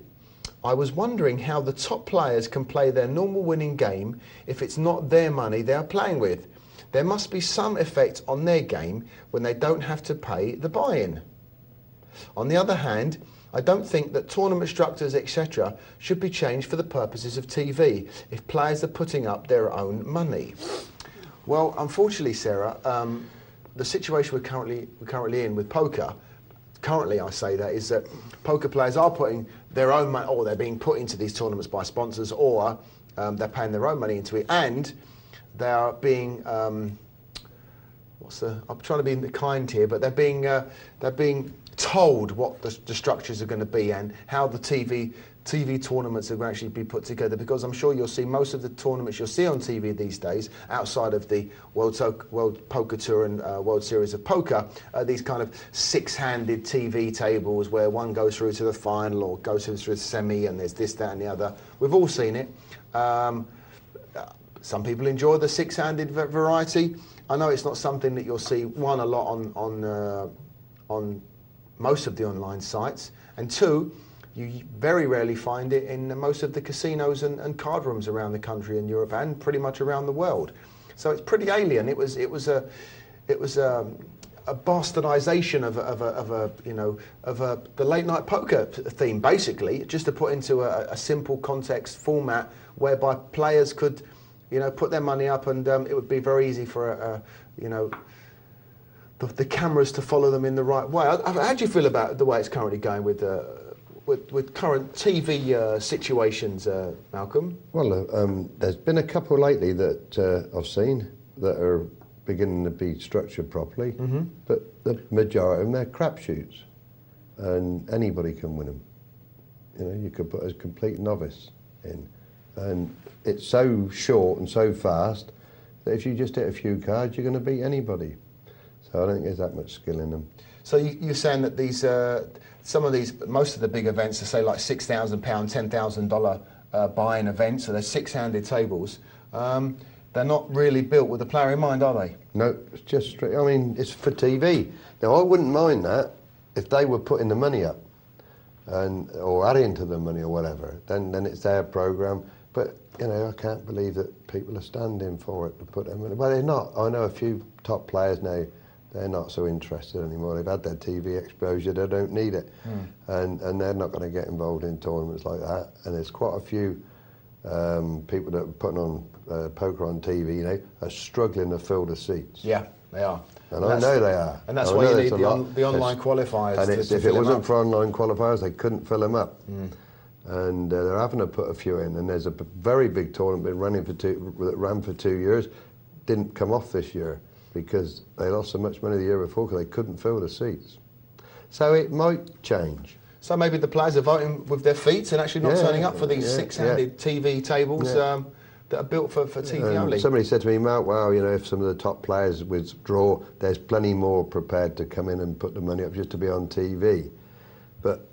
Speaker 1: I was wondering how the top players can play their normal winning game if it's not their money they're playing with. There must be some effect on their game when they don't have to pay the buy-in. On the other hand, I don't think that tournament structures, etc., should be changed for the purposes of TV if players are putting up their own money. Well, unfortunately, Sarah, the situation we're currently in with poker, currently I say that, is that poker players are putting their own money, or they're being put into these tournaments by sponsors, or they're paying their own money into it, and they are being, I'm trying to be kind here, but they're being told what the structures are going to be and how the TV tournaments are going to actually be put together, because I'm sure you'll see most of the tournaments you'll see on TV these days, outside of the World Poker Tour and World Series of Poker, these kind of six-handed TV tables where one goes through to the final or goes through to the semi, and there's this, that and the other. We've all seen it. Some people enjoy the six-handed variety. I know it's not something that you'll see, one, a lot on most of the online sites, and two, you very rarely find it in most of the casinos and card rooms around the country in Europe and pretty much around the world. So it's pretty alien. It was a bastardization of the late night poker theme, basically, just to put into a simple context format whereby players could, you know, put their money up, and it would be very easy for the cameras to follow them in the right way. How do you feel about the way it's currently going with current TV situations, Malcolm?
Speaker 2: Well, there's been a couple lately that I've seen that are beginning to be structured properly, but the majority of them, they're crapshoots, and anybody can win them. You know, you could put a complete novice in, and it's so short and so fast that if you just hit a few cards, you're going to beat anybody. So I don't think there's that much skill in them.
Speaker 1: So you're saying that these, most of the big events are, say, like £6,000, $10,000 buy-in events, so they're six-handed tables. They're not really built with the player in mind, are they? No,
Speaker 2: it's just straight. I mean, it's for TV. Now, I wouldn't mind that if they were putting the money up, or adding to the money or whatever. Then it's their programme. But you know, I can't believe that people are standing for it to put them in. Well, they're not. I know a few top players now. They're not so interested anymore. They've had their TV exposure. They don't need it, and they're not going to get involved in tournaments like that. And there's quite a few people that are putting on poker on TV, you know, are struggling to fill the seats.
Speaker 1: Yeah, they are.
Speaker 2: And I know they are.
Speaker 1: And that's why you need the online qualifiers.
Speaker 2: And if it wasn't for online qualifiers, they couldn't fill them up. And they're having to put a few in. And there's a very big tournament that ran for 2 years, didn't come off this year, because they lost so much money the year before because they couldn't fill the seats. So it might change.
Speaker 1: So maybe the players are voting with their feet and actually not turning up for these six-handed TV tables that are built for TV only.
Speaker 2: Somebody said to me, Mark, wow, you know, if some of the top players withdraw, there's plenty more prepared to come in and put the money up just to be on TV. But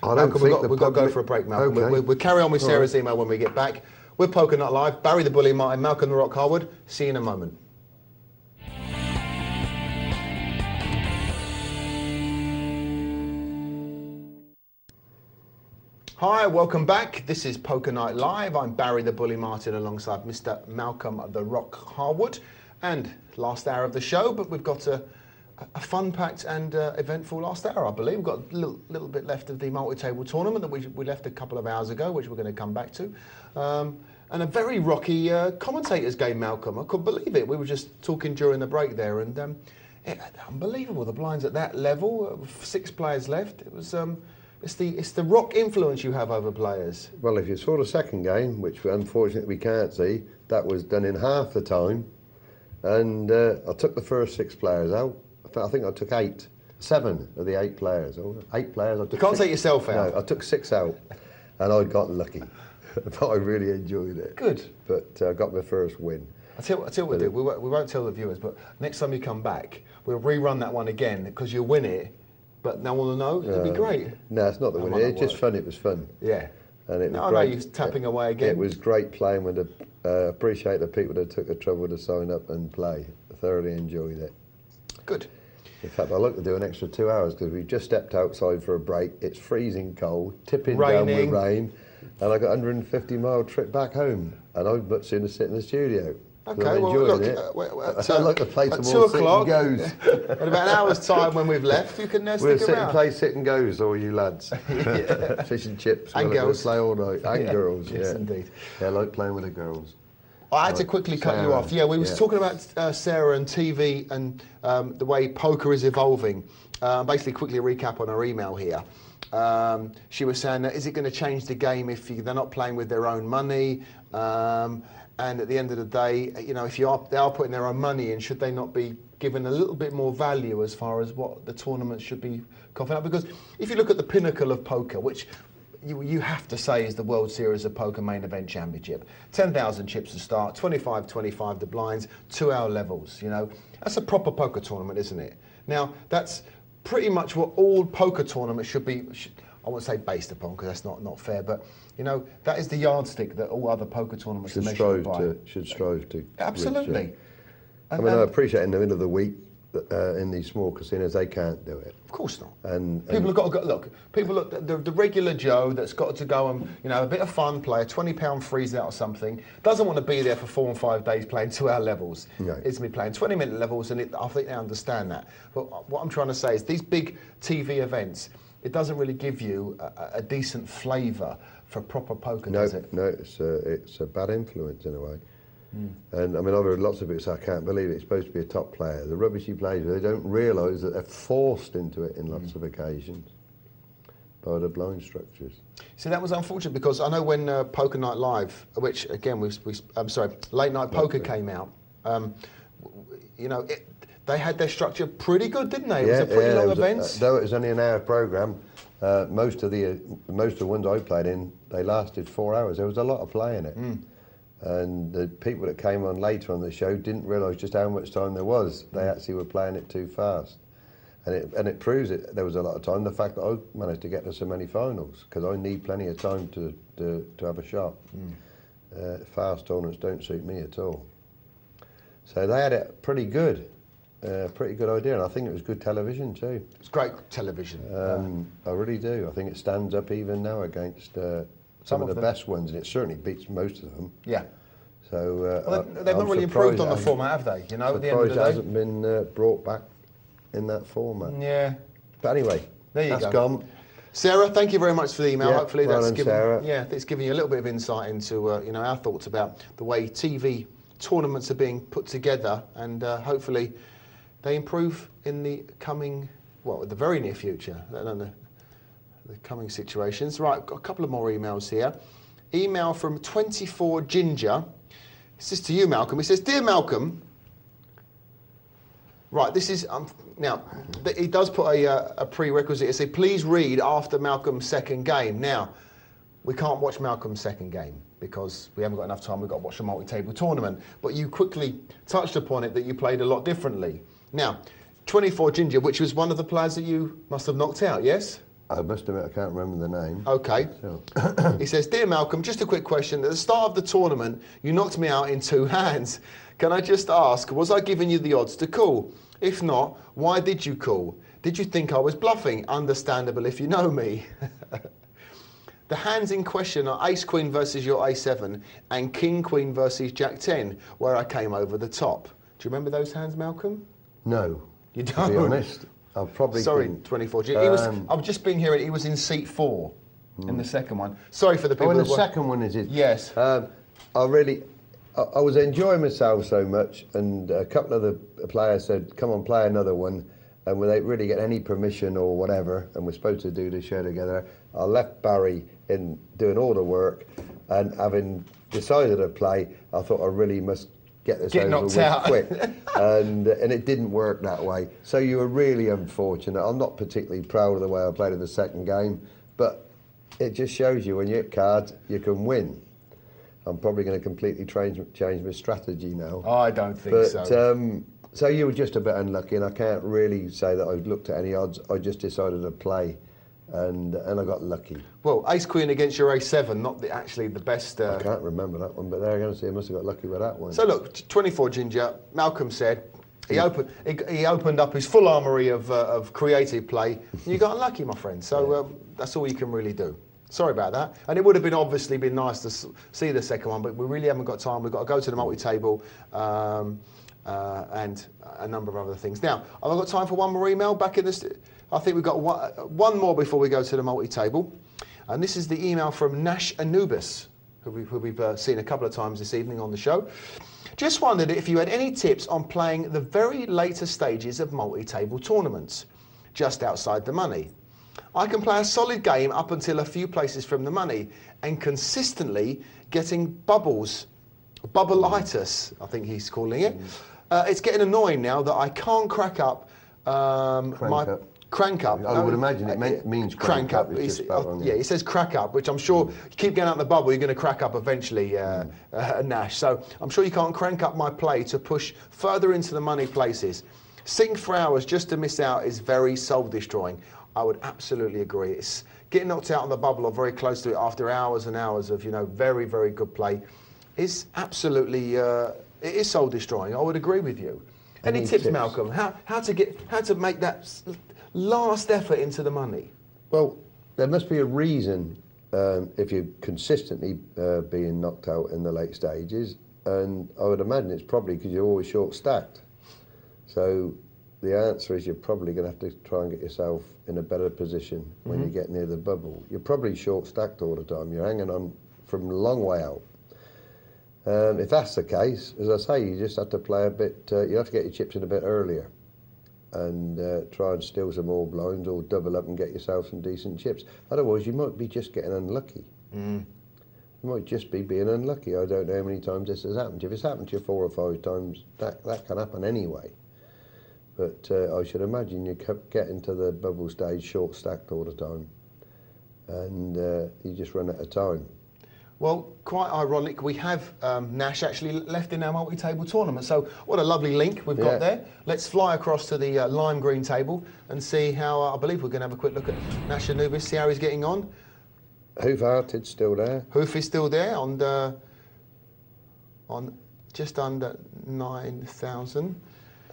Speaker 2: I don't think
Speaker 1: we've got to go for a break, Malcolm.
Speaker 2: Okay.
Speaker 1: We'll carry on with Sarah's email when we get back. We're Poker Not Live. Barry the Bully Martin, Malcolm the Rock Harwood. See you in a moment. Hi, welcome back. This is Poker Night Live. I'm Barry the Bully Martin alongside Mr. Malcolm the Rock Harwood. And last hour of the show, but we've got a fun-packed and eventful last hour, I believe. We've got a little bit left of the multi-table tournament that we left a couple of hours ago, which we're going to come back to. And a very rocky commentators game, Malcolm. I couldn't believe it. We were just talking during the break there, and unbelievable. The blinds at that level, 6 players left. It was... It's the rock influence you have over players.
Speaker 2: Well, if you saw the second game, which unfortunately we can't see, that was done in half the time. And I took the first 6 players out. I think I took 7 of the 8 players. 8 players. I took
Speaker 1: you can't take yourself out.
Speaker 2: No, I took 6 out, and I got lucky. But I really enjoyed it.
Speaker 1: Good.
Speaker 2: But I got my first win.
Speaker 1: I'll tell you what we'll do. We won't tell the viewers, but next time you come back, we'll rerun that one again, because you'll win it. But no one will know. It'd be great.
Speaker 2: No, it's not the winning. It's just fun. It was fun.
Speaker 1: Yeah.
Speaker 2: And it was
Speaker 1: I know you're tapping away again.
Speaker 2: It was great playing with the. Appreciate the people that took the trouble to sign up and play. I thoroughly enjoyed it.
Speaker 1: Good.
Speaker 2: In fact, I like to do an extra 2 hours because we've just stepped outside for a break. It's freezing cold, tipping down with rain, and I got a 150-mile trip back home. And I'd much sooner sit in the studio.
Speaker 1: Okay, well, look,
Speaker 2: I like to play some
Speaker 1: at
Speaker 2: more
Speaker 1: 2 o'clock,
Speaker 2: sit and goes.
Speaker 1: In about an hour's time when we've left, you can stick
Speaker 2: We'll sit
Speaker 1: around.
Speaker 2: and play sit and goes, all you lads. Fish and chips.
Speaker 1: And girls.
Speaker 2: We'll play all night. And girls,
Speaker 1: yes, indeed.
Speaker 2: Yeah, I like playing with the girls.
Speaker 1: I had to quickly cut you off. Yeah, we was talking about Sarah and TV and the way poker is evolving. Basically, quickly recap on her email here. She was saying, is it going to change the game if they're not playing with their own money? And at the end of the day, you know, if they are putting their own money in, should they not be given a little bit more value as far as what the tournament should be confident? Because if you look at the pinnacle of poker, which you have to say is the World Series of Poker Main Event Championship, 10,000 chips to start, 25 the blinds, 2-hour levels. You know, that's a proper poker tournament, isn't it? Now that's pretty much what all poker tournaments should be. I won't say based upon, because that's not fair, but you know, that is the yardstick that all other poker tournaments
Speaker 2: should strive to.
Speaker 1: Absolutely.
Speaker 2: I mean, I appreciate in the middle of the week in these small casinos they can't do it.
Speaker 1: Of course not.
Speaker 2: And
Speaker 1: people have got to go, look. People look the regular Joe that's got to go and a bit of fun, play a £20 freeze out or something. Doesn't want to be there for 4 and 5 days playing 2-hour levels. No. It's going to be playing 20-minute levels, and I think they understand that. But what I'm trying to say is these big TV events, it doesn't really give you a decent flavour for proper poker, does it? No,
Speaker 2: it's a bad influence in a way. And I mean, I've heard lots of it, so I can't believe it. It's supposed to be a top player. The rubbish he plays with, they don't realise that they're forced into it in lots of occasions by the blind structures.
Speaker 1: See, that was unfortunate because I know when Poker Night Live, which again, Late Night Poker came out, they had their structure pretty good, didn't they? It was a pretty long event.
Speaker 2: Though it was only an hour programme, most of the ones I played in, they lasted 4 hours. There was a lot of play in it. And the people that came on later on the show didn't realise just how much time there was. They actually were playing it too fast. And it proves it. There was a lot of time. The fact that I managed to get to so many finals, because I need plenty of time to have a shot. Fast tournaments don't suit me at all. So they had it pretty good. Pretty good idea, and I think it was good television too.
Speaker 1: It's great television.
Speaker 2: I really do. I think it stands up even now against some of the best ones, and it certainly beats most of them.
Speaker 1: Yeah.
Speaker 2: So
Speaker 1: they've not really improved on the format, have they? You know, at the end of the day,
Speaker 2: it hasn't been brought back in that format.
Speaker 1: Yeah.
Speaker 2: But anyway, that's gone.
Speaker 1: Sarah, thank you very much for the email.
Speaker 2: Yeah,
Speaker 1: hopefully
Speaker 2: well
Speaker 1: that's
Speaker 2: Sarah.
Speaker 1: it's given you a little bit of insight into our thoughts about the way TV tournaments are being put together, and hopefully they improve in the coming, the very near future. The coming situations. Right, got a couple of more emails here. Email from 24 Ginger. This is to you, Malcolm. He says, "Dear Malcolm," right, this is, now, he does put a prerequisite. He says, "Please read after Malcolm's second game." Now, we can't watch Malcolm's second game because we haven't got enough time. We've got to watch the multi-table tournament. But you quickly touched upon it that you played a lot differently. Now, 24 Ginger, which was one of the players that you must have knocked out, yes?
Speaker 2: I must admit, I can't remember the name.
Speaker 1: Okay. So. He says, "Dear Malcolm, just a quick question. At the start of the tournament, you knocked me out in 2 hands. Can I just ask, was I giving you the odds to call? If not, why did you call? Did you think I was bluffing? Understandable if you know me." The hands in question are Ace Queen versus your A7 and King Queen versus Jack 10, where I came over the top. Do you remember those hands, Malcolm?
Speaker 2: No.
Speaker 1: You don't?
Speaker 2: To be honest, I've probably.
Speaker 1: Sorry, 24G. I've just been hearing he was in seat 4 in the second one. Sorry for the people.
Speaker 2: Oh, in the second one is it?
Speaker 1: Yes.
Speaker 2: I was enjoying myself so much, and a couple of the players said, "Come on, play another one." And without really getting any permission or whatever, and we're supposed to do the show together, I left Barry in doing all the work, and having decided to play, I thought I really must get this over with quick. And it didn't work that way. So you were really unfortunate. I'm not particularly proud of the way I played in the second game, but it just shows you when you hit cards, you can win. I'm probably going to completely change my strategy now.
Speaker 1: I don't think so.
Speaker 2: So you were just a bit unlucky, and I can't really say that I looked at any odds. I just decided to play, and I got lucky.
Speaker 1: Well, Ace Queen against your A7, not actually the best.
Speaker 2: I can't remember that one, but there you're going to see I must have got lucky with that one.
Speaker 1: So look, 24 Ginger. Malcolm said he opened up his full armoury of creative play. And you got unlucky, my friend. So that's all you can really do. Sorry about that. And it would have obviously been nice to see the second one, but we really haven't got time. We've got to go to the multi-table. And a number of other things. Now, have I got time for one more email back in this? I think we've got one more before we go to the multi-table. And this is the email from Nash Anubis, who we've seen a couple of times this evening on the show. Just wondered if you had any tips on playing the very later stages of multi-table tournaments, just outside the money. I can play a solid game up until a few places from the money and consistently getting bubble-itis, I think he's calling it. It's getting annoying now that I can't crack up crank up.
Speaker 2: I would imagine it means crank up.
Speaker 1: Yeah, he says crack up, which I'm sure you keep getting out the bubble, you're going to crack up eventually, Nash. So I'm sure you can't crank up my play to push further into the money places. Sitting for hours just to miss out is very soul-destroying. I would absolutely agree. It's getting knocked out on the bubble or very close to it after hours and hours of very, very good play is absolutely it is soul destroying. I would agree with you. Any tips, Malcolm? How to make that last effort into the money?
Speaker 2: Well, there must be a reason if you're consistently being knocked out in the late stages, and I would imagine it's probably because you're always short stacked. So the answer is you're probably going to have to try and get yourself in a better position when you get near the bubble. You're probably short stacked all the time. You're hanging on from a long way out. If that's the case, as I say, you just have to play a bit, you have to get your chips in a bit earlier and try and steal some more blinds or double up and get yourself some decent chips. Otherwise, you might be just getting unlucky. You might just be being unlucky. I don't know how many times this has happened. If it's happened to you 4 or 5 times, that can happen anyway. But I should imagine you kept getting to the bubble stage short stacked all the time, and you just run out of time.
Speaker 1: Well, quite ironic, we have Nash actually left in our multi-table tournament. So what a lovely link we've got there. Let's fly across to the lime green table and see how, I believe we're going to have a quick look at Nash Anubis, see how he's getting on.
Speaker 2: Hoof-hearted's still there.
Speaker 1: Hoof is still there on just under 9,000.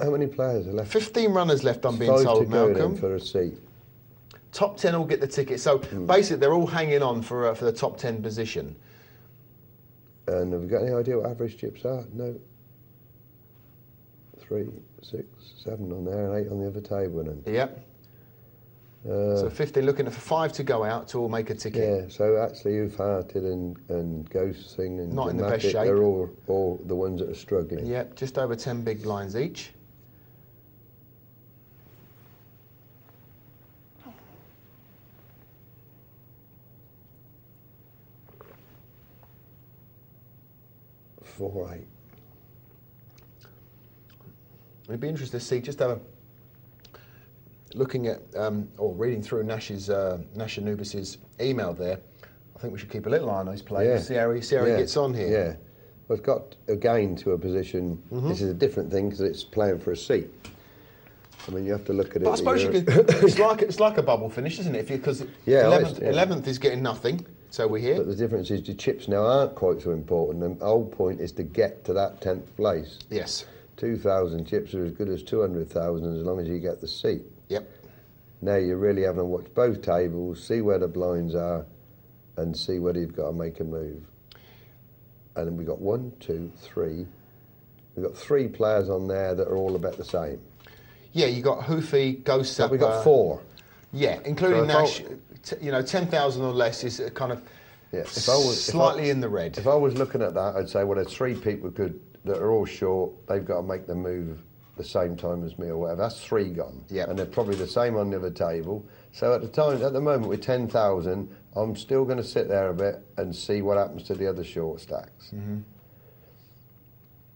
Speaker 2: How many players are left?
Speaker 1: 15 runners left, I'm being told, Malcolm.
Speaker 2: For a seat.
Speaker 1: Top 10 will get the ticket. So basically, they're all hanging on for the top 10 position.
Speaker 2: And have you got any idea what average chips are? No. 3, 6, 7 on there and 8 on the other table.
Speaker 1: Yep. So 15 looking for 5 to go out to all make a ticket.
Speaker 2: Yeah, so actually Hoof-hearted and Ghost Thing and
Speaker 1: not in the best shape.
Speaker 2: They're all the ones that are struggling.
Speaker 1: Yep, just over 10 big blinds each. It'd be interesting to see, just have a looking at or reading through Nash Anubis's email there. I think we should keep a little eye on his play, see how he gets on here.
Speaker 2: Yeah, well, it's got again to a position. This is a different thing because it's playing for a seat. I mean, you have to look at it.
Speaker 1: But I suppose you could, it's like a bubble finish, isn't it? Because 11th is getting nothing. So we're here.
Speaker 2: But the difference is the chips now aren't quite so important. The whole point is to get to that 10th place.
Speaker 1: Yes.
Speaker 2: 2,000 chips are as good as 200,000 as long as you get the seat.
Speaker 1: Yep.
Speaker 2: Now you're really having to watch both tables, see where the blinds are, and see whether you've got to make a move. And then we've got 1, 2, 3. We've got 3 players on there that are all about the same.
Speaker 1: Yeah, you got Hoofy, Ghost Sapper.
Speaker 2: We've got 4.
Speaker 1: Yeah, including Nash. 10,000 or less is kind of slightly in the red.
Speaker 2: If I was looking at that, I'd say, well, there's 3 people that are all short. They've got to make the move the same time as me or whatever. That's 3 gone.
Speaker 1: Yep.
Speaker 2: And they're probably the same on the other table. So at the moment with 10,000, I'm still going to sit there a bit and see what happens to the other short stacks.
Speaker 1: Mm-hmm.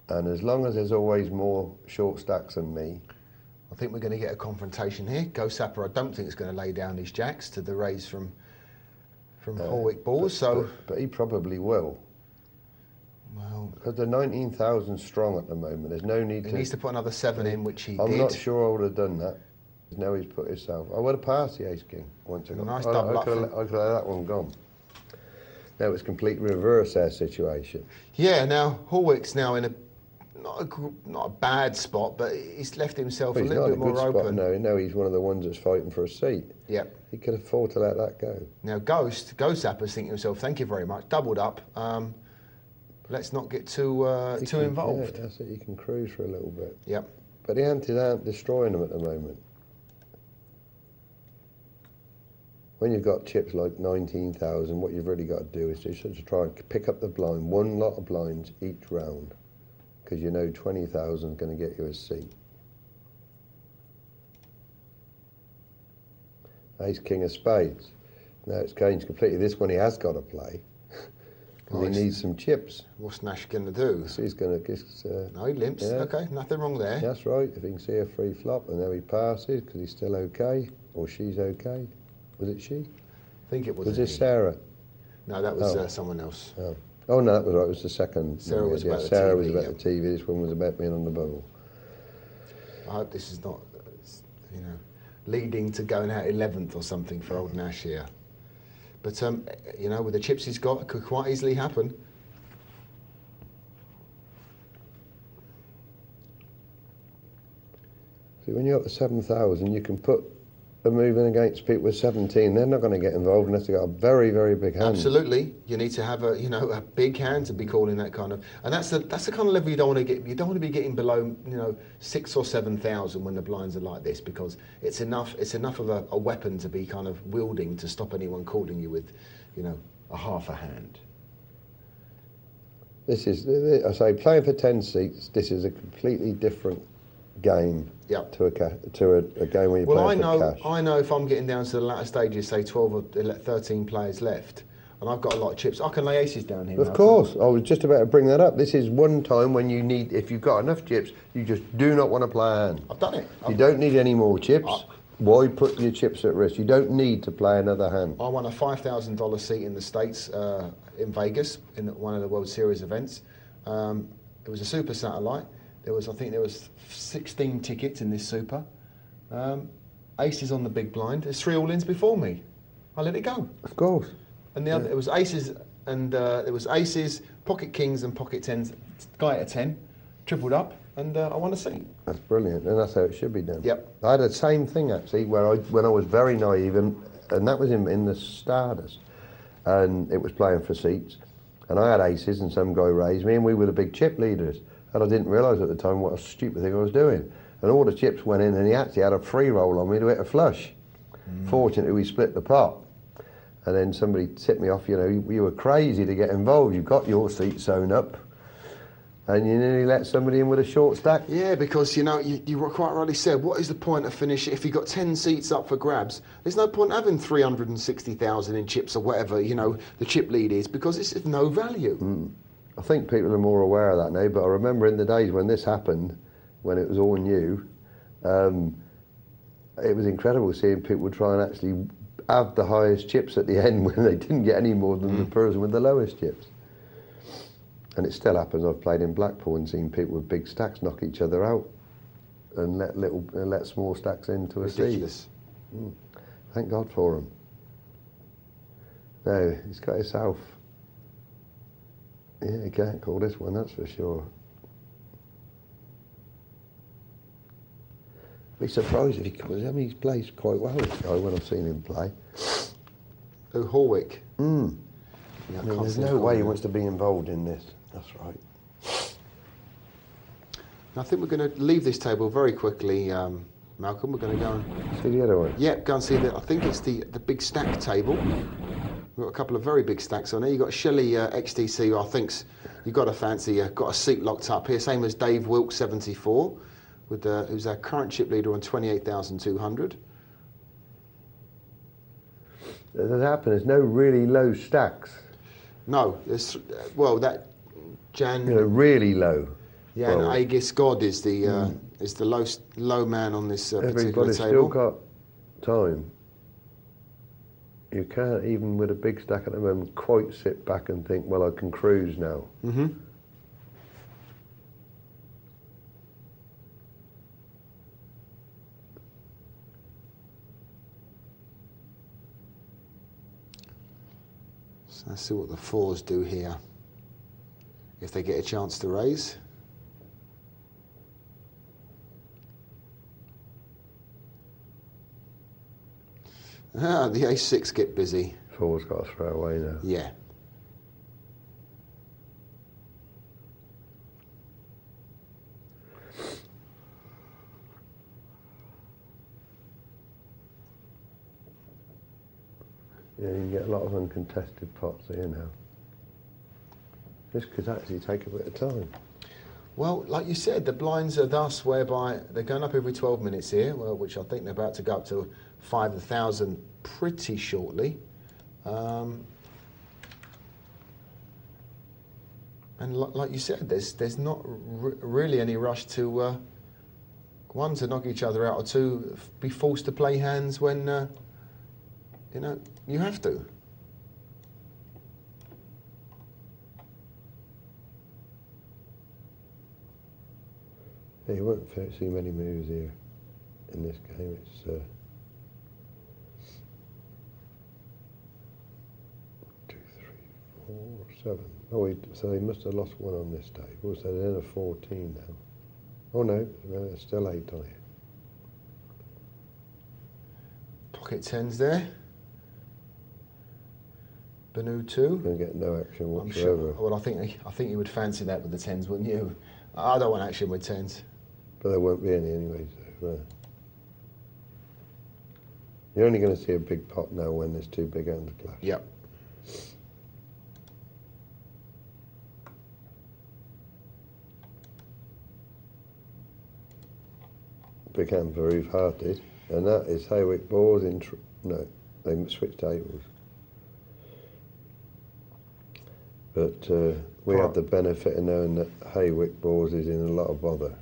Speaker 2: And as long as there's always more short stacks than me,
Speaker 1: I think we're going to get a confrontation here. Ghost Sapper, I don't think is going to lay down his jacks to the raise from Harwood balls.
Speaker 2: But he probably will.
Speaker 1: Well,
Speaker 2: because they're 19,000 strong at the moment. There's no need
Speaker 1: he needs to put another 7 in, which he did.
Speaker 2: I'm not sure I would have done that. Now he's put himself. I would have passed the ace king once I got.
Speaker 1: Nice
Speaker 2: I
Speaker 1: double
Speaker 2: could have let that one gone. Now it's completely reverse their situation.
Speaker 1: Yeah. Now Harwood's now in not a bad spot, but he's left himself a little bit more open.
Speaker 2: No, he's one of the ones that's fighting for a seat.
Speaker 1: Yep.
Speaker 2: He could afford to let that go.
Speaker 1: Now Ghost Sapper's thinking to himself, thank you very much, doubled up. Let's not get too involved.
Speaker 2: Yeah, that's it. You can cruise for a little bit.
Speaker 1: Yep.
Speaker 2: But the antis aren't destroying them at the moment. When you've got chips like 19,000, what you've really got to do is just to try and pick up the blind, 1 lot of blinds each round, because you know 20,000 is going to get you a seat. Ace King of Spades. Now it's changed completely. This one he has got to play, because he needs some chips.
Speaker 1: What's Nash going to do?
Speaker 2: So he's going to...
Speaker 1: no, he limps. Yeah. Okay, nothing wrong there.
Speaker 2: That's right. If he can see a free flop, and now he passes, because he's still okay, or she's okay. Was it she?
Speaker 1: I think it was.
Speaker 2: Was it Sarah?
Speaker 1: No, that was someone else.
Speaker 2: Oh no, that was right. It was the second.
Speaker 1: Sarah was about the
Speaker 2: Sarah
Speaker 1: TV,
Speaker 2: was about the TV. This one was about being on the bubble.
Speaker 1: I hope this is not, leading to going out 11th or something for old Nash here. But with the chips he's got, it could quite easily happen.
Speaker 2: See, when you're up to 7,000, you can put a move in against people with 17. They're not going to get involved unless they've got a very, very big hand.
Speaker 1: Absolutely, you need to have a big hand to be calling that kind of, and that's the kind of level you don't want to get. You don't want to be getting below 6,000 or 7,000 when the blinds are like this, because it's enough of a weapon to be kind of wielding to stop anyone calling you with a half a hand.
Speaker 2: This is, I say, playing for 10 seats. This is a completely different game.
Speaker 1: Yep.
Speaker 2: To a game where you're playing for cash.
Speaker 1: I know if I'm getting down to the latter stages, say 12 or 13 players left, and I've got a lot of chips, I can lay aces down here.
Speaker 2: Of course, I was just about to bring that up. This is one time when you need, if you've got enough chips, you just do not want to play a hand.
Speaker 1: I've done it.
Speaker 2: You don't need any more chips. Why put your chips at risk? You don't need to play another hand.
Speaker 1: I won a $5,000 seat in the States in Vegas in one of the World Series events. It was a super satellite. I think there was 16 tickets in this super. Aces on the big blind. There's 3 all-ins before me. I let it go.
Speaker 2: Of course.
Speaker 1: And the other, it was aces, and there was aces, pocket kings, and pocket tens. Guy at a 10, tripled up, and I won a seat.
Speaker 2: That's brilliant, and that's how it should be done.
Speaker 1: Yep.
Speaker 2: I had the same thing actually, when I was very naive, and that was in the Stardust, and it was playing for seats, and I had aces, and some guy raised me, and we were the big chip leaders. And I didn't realise at the time what a stupid thing I was doing. And all the chips went in, and he actually had a free roll on me to hit a flush. Fortunately, we split the pot. And then somebody tipped me off, you were crazy to get involved. You've got your seat sewn up, and you nearly let somebody in with a short stack.
Speaker 1: Yeah, because, you quite rightly said, what is the point of finishing, if you've got 10 seats up for grabs, there's no point having 360,000 in chips or whatever, the chip lead is, because it's of no value.
Speaker 2: I think people are more aware of that now, but I remember in the days when this happened, when it was all new, it was incredible seeing people try and actually have the highest chips at the end when they didn't get any more than the person with the lowest chips. And it still happens. I've played in Blackpool and seen people with big stacks knock each other out and let small stacks into a seat.
Speaker 1: Ridiculous.
Speaker 2: Thank God for him. No, he's got himself. Yeah, he can't call this one, that's for sure. I'd be surprised if he comes. He's plays quite well, this guy, when I've seen him play.
Speaker 1: Oh, Harwood. Yeah,
Speaker 2: I mean, there's no way he wants to be involved in this. That's right.
Speaker 1: I think we're going to leave this table very quickly, Malcolm. We're going to go and
Speaker 2: see the other one.
Speaker 1: Yep, go and see I think it's the big stack table. We've got a couple of very big stacks on here. You've got Shelley XTC, who I think's you've got a fancy, got a seat locked up here. Same as Dave Wilkes 74, with who's our current chip leader on 28,200.
Speaker 2: As has happened, there's no really low stacks.
Speaker 1: No, there's well that Jan.
Speaker 2: You know, really low.
Speaker 1: Jan Aegis God is the low man on this particular table.
Speaker 2: Everybody's still got time. You can't, even with a big stack at the moment, quite sit back and think, well, I can cruise now.
Speaker 1: Mm-hmm. So let's see what the fours do here. If they get a chance to raise. Ah, the ace-6 get busy.
Speaker 2: Four's got to throw away now.
Speaker 1: Yeah.
Speaker 2: Yeah, you can get a lot of uncontested pots here now. This could actually take a bit of time.
Speaker 1: Well, like you said, the blinds are thus whereby they're going up every 12 minutes here, well, which I think they're about to go up to 5,000 pretty shortly. And like you said, there's not really any rush to, one, to knock each other out, or two, be forced to play hands when, you know, you have to.
Speaker 2: Yeah, you won't see many moves here in this game. It's 2, 3, 4, 7. Oh, so they must have lost one on this table. So they're in a 14 now. Oh no, there's still 8 on here.
Speaker 1: Pocket 10s there. Banu 2.
Speaker 2: Going to get no action whatsoever.
Speaker 1: I'm sure. Well, I think you would fancy that with the 10s, wouldn't you? I don't want action with 10s.
Speaker 2: But there won't be any anyway, so... You're only going to see a big pot now when there's 2 big hands clash.
Speaker 1: Yep.
Speaker 2: Big hand for Ruth Hearted, and that is Haywick Boars in... no, they switched tables. But we have the benefit of knowing that Haywick Boars is in a lot of bother.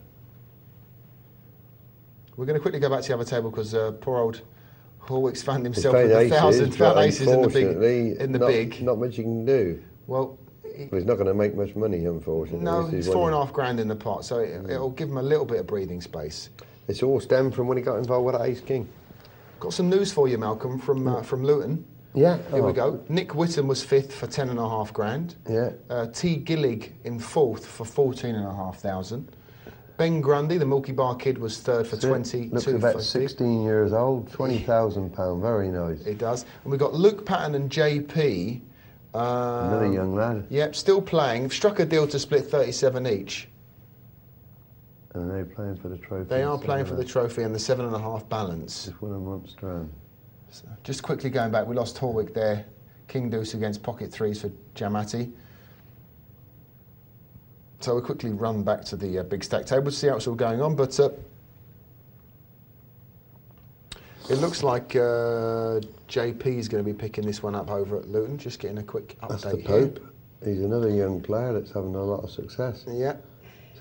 Speaker 1: We're going to quickly go back to the other table because poor old Horwick's found himself with 1,000 found aces in the big.
Speaker 2: Not much you can do.
Speaker 1: Well,
Speaker 2: he's not going to make much money, unfortunately.
Speaker 1: No, it's 4.5 grand in the pot, so it'll give him a little bit of breathing space.
Speaker 2: It's all stemmed from when he got involved with that Ace King.
Speaker 1: Got some news for you, Malcolm, from Luton.
Speaker 2: Yeah.
Speaker 1: Here we go. Nick Whittam was 5th for 10.5 grand.
Speaker 2: Yeah.
Speaker 1: T. Gillig in 4th for 14,500. Ben Grundy, the Milky Bar Kid, was 3rd for 22.
Speaker 2: Looks about 16 years old, £20,000, very nice.
Speaker 1: It does. And we've got Luke Patton and JP.
Speaker 2: Another young lad.
Speaker 1: Yep, still playing. Struck a deal to split 37 each.
Speaker 2: And they're playing for the trophy.
Speaker 1: They are playing for the trophy and the 7.5 balance.
Speaker 2: Just 1 a month strand.
Speaker 1: So just quickly going back, we lost Horwick there. King Deuce against Pocket 3s for Jamati. So we'll quickly run back to the big stack table to see how it's all going on. But it looks like JP is going to be picking this one up over at Luton. Just getting a quick update.
Speaker 2: That's the Pope. He's another young player that's having a lot of success.
Speaker 1: Yeah.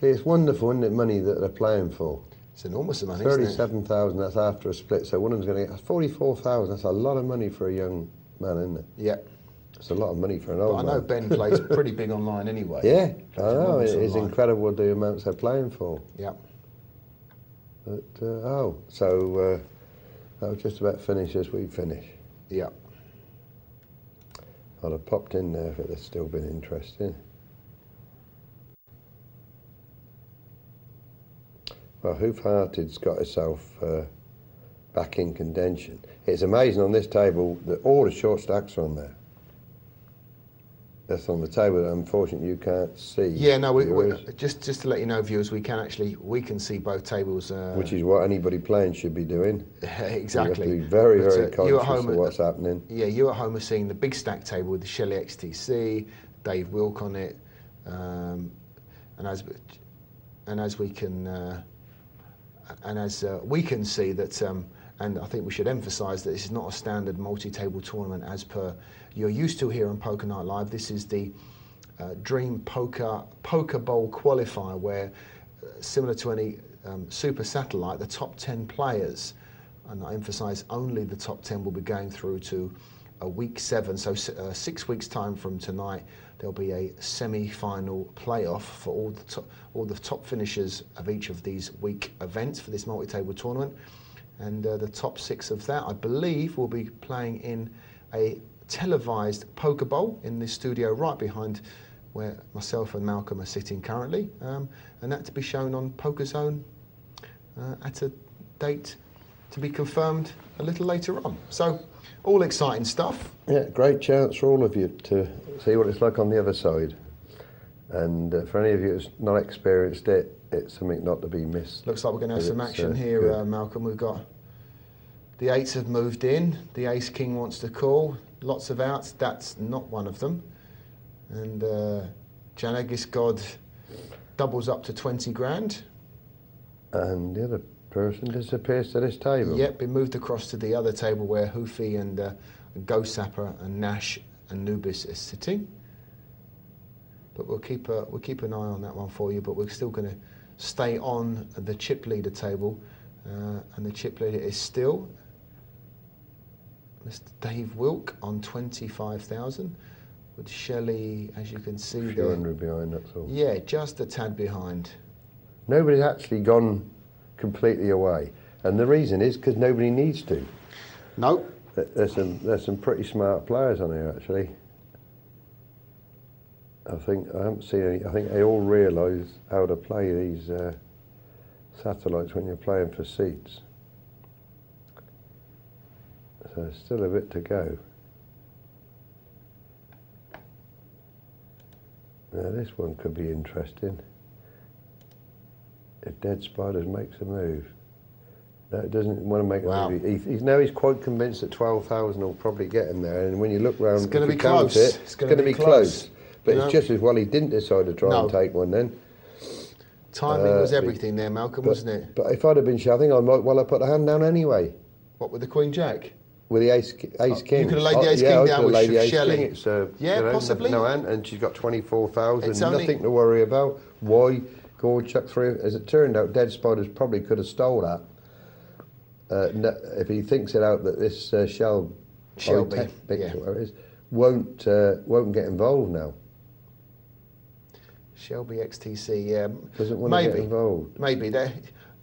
Speaker 2: See, it's wonderful, isn't it, money that they're playing for?
Speaker 1: It's enormous money,
Speaker 2: 37,000, that's after a split. So one of them's going to get 44,000. That's a lot of money for a young man, isn't it?
Speaker 1: Yeah.
Speaker 2: It's a lot of money for an old man.
Speaker 1: I know Ben plays pretty big online anyway.
Speaker 2: Yeah, I know. It is incredible the amounts they're playing for.
Speaker 1: Yeah.
Speaker 2: But, so that was just about finished as we finish.
Speaker 1: Yeah.
Speaker 2: I'd have popped in there if it had still been interesting. Well, Hoof Hearted's got herself back in contention. It's amazing on this table that all the short stacks are on there. That's on the table. Unfortunately, you can't see.
Speaker 1: Yeah, no. Just to let you know, viewers, we can see both tables.
Speaker 2: Which is what anybody playing should be doing.
Speaker 1: Exactly.
Speaker 2: You have to be very, very conscious of what's happening.
Speaker 1: Yeah, you at home are seeing the big stack table with the Shelly XTC, Dave Wilk on it, and as we can see that. And I think we should emphasise that this is not a standard multi-table tournament as per you're used to here on Poker Night Live. This is the Dream Poker Bowl qualifier, where similar to any super satellite, the top 10 players, and I emphasise only the top 10, will be going through to a week 7. So 6 weeks time from tonight, there'll be a semi-final playoff for all the top finishers of each of these week events for this multi-table tournament. And the top 6 of that, I believe, will be playing in a televised poker bowl in this studio right behind where myself and Malcolm are sitting currently, and that to be shown on Poker Zone at a date to be confirmed a little later on. So, all exciting stuff.
Speaker 2: Yeah, great chance for all of you to see what it's like on the other side. And for any of you who's not experienced it, it's something not to be missed.
Speaker 1: Looks like we're going to have some action here, Malcolm. We've got the 8s have moved in. The Ace-King wants to call. Lots of outs. That's not one of them. And Janegis God doubles up to 20 grand. And
Speaker 2: the other person disappears to this table.
Speaker 1: Yep, been moved across to the other table where Hoofy and Ghost Sapper and Nash and Nubis is sitting. But we'll keep an eye on that one for you. But we're still going to stay on the chip leader table, and the chip leader is still Mr. Dave Wilk on 25,000, with Shelley, as you can see, there.
Speaker 2: 200 behind. That's all.
Speaker 1: Yeah, just a tad behind.
Speaker 2: Nobody's actually gone completely away, and the reason is because nobody needs to.
Speaker 1: No.
Speaker 2: There's some pretty smart players on here actually. I haven't seen any. I think they all realise how to play these satellites when you're playing for seats. So there's still a bit to go. Now this one could be interesting. If Dead Spiders makes a move. No, it doesn't want to make a move. He's quite convinced that 12,000 will probably get him there, and when you look round,
Speaker 1: it's going to be close.
Speaker 2: It's going to be close. But it's just as well he didn't decide to try and take one then.
Speaker 1: Timing was everything there, Malcolm, wasn't it?
Speaker 2: But if I'd have been sure, I think I might well have put a hand down anyway.
Speaker 1: What, with the Queen Jack?
Speaker 2: With the Ace King.
Speaker 1: You could have laid the Ace King down with Shelley.
Speaker 2: It's,
Speaker 1: possibly.
Speaker 2: No hand, and she's got 24,000, nothing to worry about. Why go chuck 3? As it turned out, Dead Spiders probably could have stole that. If he thinks it out that this Shelby, whatever it is, won't get involved now.
Speaker 1: Shelby XTC, yeah.
Speaker 2: Doesn't want to get involved.
Speaker 1: Maybe.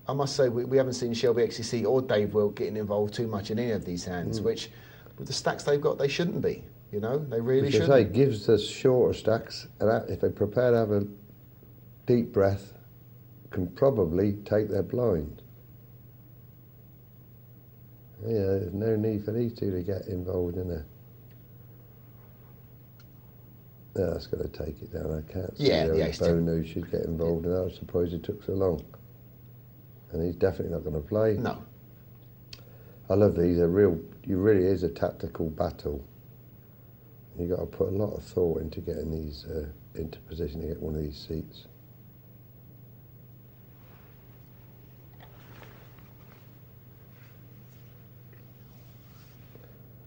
Speaker 1: I must say, we haven't seen Shelby XTC or Dave Wilk getting involved too much in any of these hands, which, with the stacks they've got, they shouldn't be. You know, they really shouldn't.
Speaker 2: As I say, gives us shorter stacks, and if they prepare to have a deep breath, can probably take their blind. Yeah, there's no need for these two to get involved in a... No, that's going to take it down. I can't see how Bono should get involved in that. I'm surprised it took so long. And he's definitely not going to play.
Speaker 1: No.
Speaker 2: I love these. It really is a tactical battle. You've got to put a lot of thought into getting these into position to get one of these seats.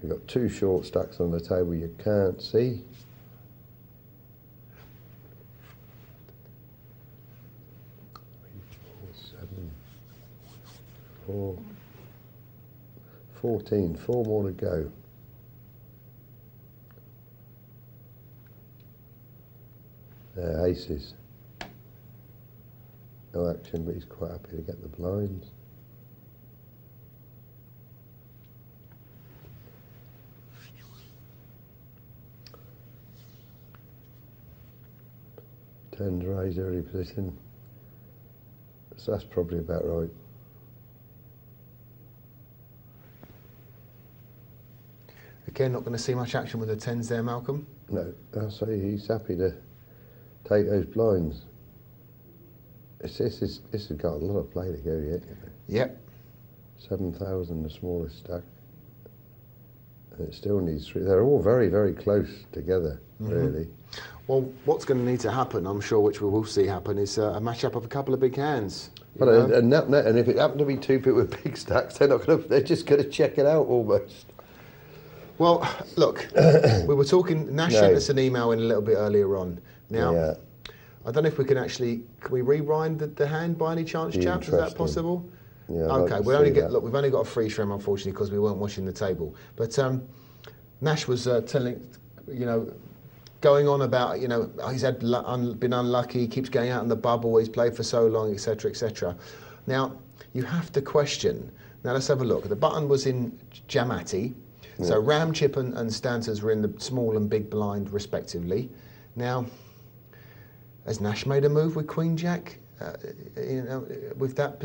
Speaker 2: You've got 2 short stacks on the table you can't see. Four, 14, 4 more to go. Aces. No action, but he's quite happy to get the blinds. Tens raise early position. So that's probably about right.
Speaker 1: Again, not going to see much action with the 10s there, Malcolm.
Speaker 2: No, I'll say he's happy to take those blinds. This has got a lot of play to go yet.
Speaker 1: Yep.
Speaker 2: 7,000, the smallest stack. And it still needs 3. They're all very, very close together, really.
Speaker 1: Well, what's going to need to happen, I'm sure, which we will see happen, is a match-up of a couple of big hands.
Speaker 2: Well, and if it happened to be 2 people with big stacks, they're just going to check it out almost.
Speaker 1: Well, look, we were talking, Nash sent us an email in a little bit earlier on. Now, I don't know if we can we rewind the hand by any chance, chaps? Is that possible?
Speaker 2: Yeah,
Speaker 1: okay, we've only got a freeze frame, unfortunately, because we weren't watching the table. But Nash was telling, going on about, he's been unlucky, he keeps going out in the bubble, he's played for so long, etc., etc. Now, you have to question. Now, let's have a look. The button was in Jamati. So Ram, Chip and Stantas were in the small and big blind, respectively. Now, has Nash made a move with Queen Jack? With that,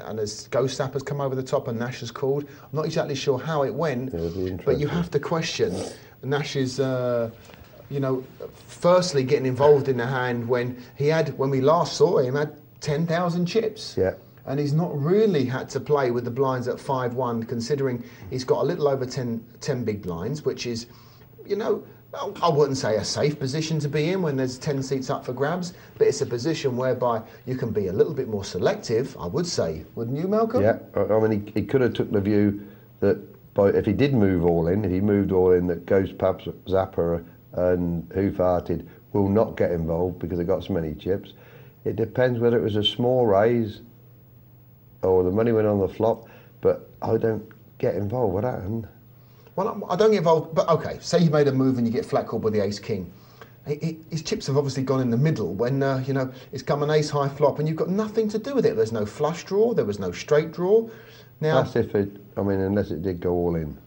Speaker 1: and as Ghost Sapper's come over the top and Nash has called. I'm not exactly sure how it went, but you have to question Nash's, firstly getting involved in the hand when we last saw him, had 10,000 chips.
Speaker 2: Yeah.
Speaker 1: And he's not really had to play with the blinds at 5-1, considering he's got a little over 10 big blinds, which is, I wouldn't say a safe position to be in when there's 10 seats up for grabs, but it's a position whereby you can be a little bit more selective, I would say. Wouldn't you, Malcolm?
Speaker 2: Yeah, I mean, he could have took the view that if he did move all in, that Ghost, Paps, Zapper and Who Farted will not get involved because they've got so many chips. It depends whether it was a small raise or the money went on the flop, but I don't get involved. What happened?
Speaker 1: Well, I don't get involved, but okay, say you made a move and you get flat called by the ace-king. His chips have obviously gone in the middle when, it's come an ace-high flop and you've got nothing to do with it. There's no flush draw, there was no straight draw. Now,
Speaker 2: that's unless it did go all in.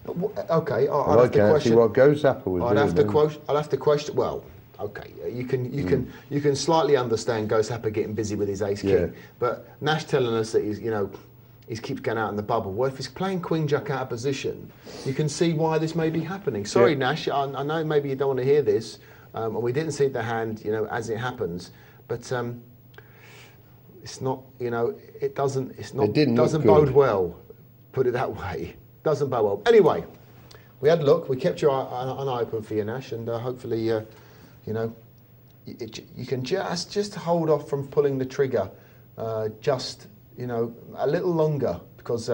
Speaker 1: Okay,
Speaker 2: I'd have to question what Ghost Zapper was doing.
Speaker 1: I'll have to question, well, okay, you can slightly understand Ghost Zapper getting busy with his ace-king, but Nash telling us that he keeps going out in the bubble. Well, if he's playing Queen Jack out of position, you can see why this may be happening. Sorry, Nash, I know maybe you don't want to hear this, and we didn't see the hand, as it happens, but it's not, it doesn't bode well, put it that way. Doesn't bode well. Anyway, we had a look, we kept your eye open for you, Nash, and hopefully, you can just hold off from pulling the trigger, a little longer, because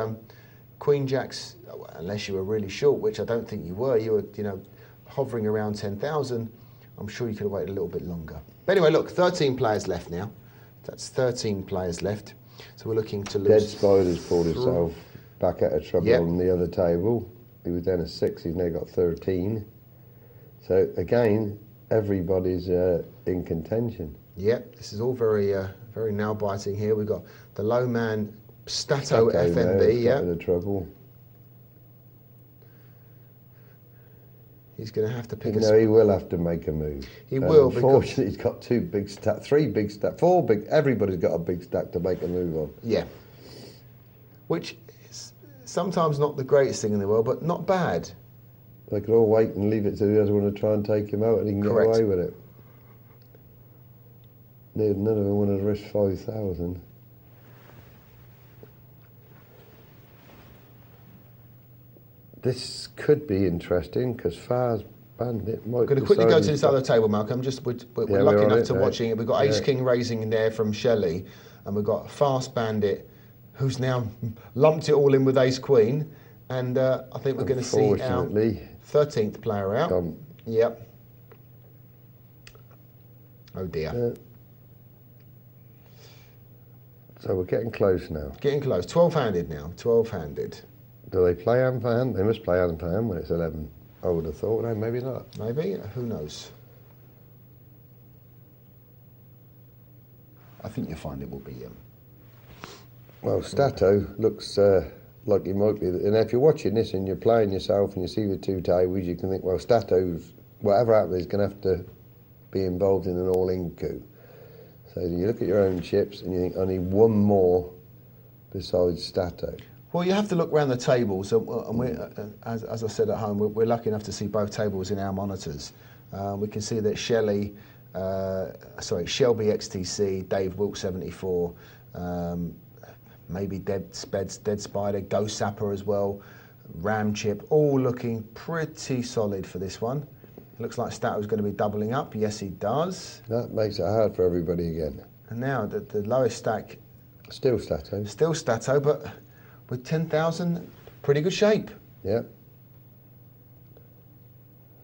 Speaker 1: Queen Jack's, unless you were really short, which I don't think you were hovering around 10,000, I'm sure you could have waited a little bit longer. But anyway, look, 13 players left now. That's 13 players left. So we're looking to lose.
Speaker 2: Dead Spider's pulled himself back out of trouble on the other table. He was down to 6, he's now got 13. So again, everybody's in contention.
Speaker 1: Yep, this is all very nail-biting here. We've got the low man, Stato FNB,
Speaker 2: in trouble.
Speaker 1: He's going to have to pick
Speaker 2: he will have to make a move.
Speaker 1: He will.
Speaker 2: Unfortunately, he's got 2 big stacks, 3 big stacks, 4 big. Everybody's got a big stack to make a move on.
Speaker 1: Yeah. Which is sometimes not the greatest thing in the world, but not bad.
Speaker 2: They could all wait and leave it to the other one to try and take him out, and he can get away with it. None of them want to risk 5,000. This could be interesting because Far's Bandit might.
Speaker 1: I'm going to quickly go to this other table, Malcolm. We're lucky enough to watching it. We've got Ace King raising in there from Shelley, and we've got Fast Bandit, who's now lumped it all in with Ace Queen, and I think we're going to see our 13th player out.
Speaker 2: Gone.
Speaker 1: Yep. Oh dear.
Speaker 2: So we're getting close now.
Speaker 1: Getting close. 12-handed now. 12-handed.
Speaker 2: Do they play hand for hand? They must play hand for hand when it's 11. I would have thought. No, maybe not.
Speaker 1: Maybe. Who knows? I think you'll find it will be him.
Speaker 2: Well, Stato looks like he might be. And if you're watching this and you're playing yourself and you see the 2 tables, you can think, well, Stato's, whatever happens, he's going to have to be involved in an all-in coup. So you look at your own chips and you think, I need one more besides Stato.
Speaker 1: Well, you have to look around the tables, and we, as I said at home, we're lucky enough to see both tables in our monitors. We can see that Shelby XTC, Dave Wilk 74, maybe Dead Spider, Ghost Sapper as well, Ram Chip, all looking pretty solid for this one. It looks like Stato's going to be doubling up. Yes, he does.
Speaker 2: That makes it hard for everybody again.
Speaker 1: And now the lowest stack.
Speaker 2: Still Stato.
Speaker 1: Still Stato, but with 10,000, pretty good shape.
Speaker 2: Yep.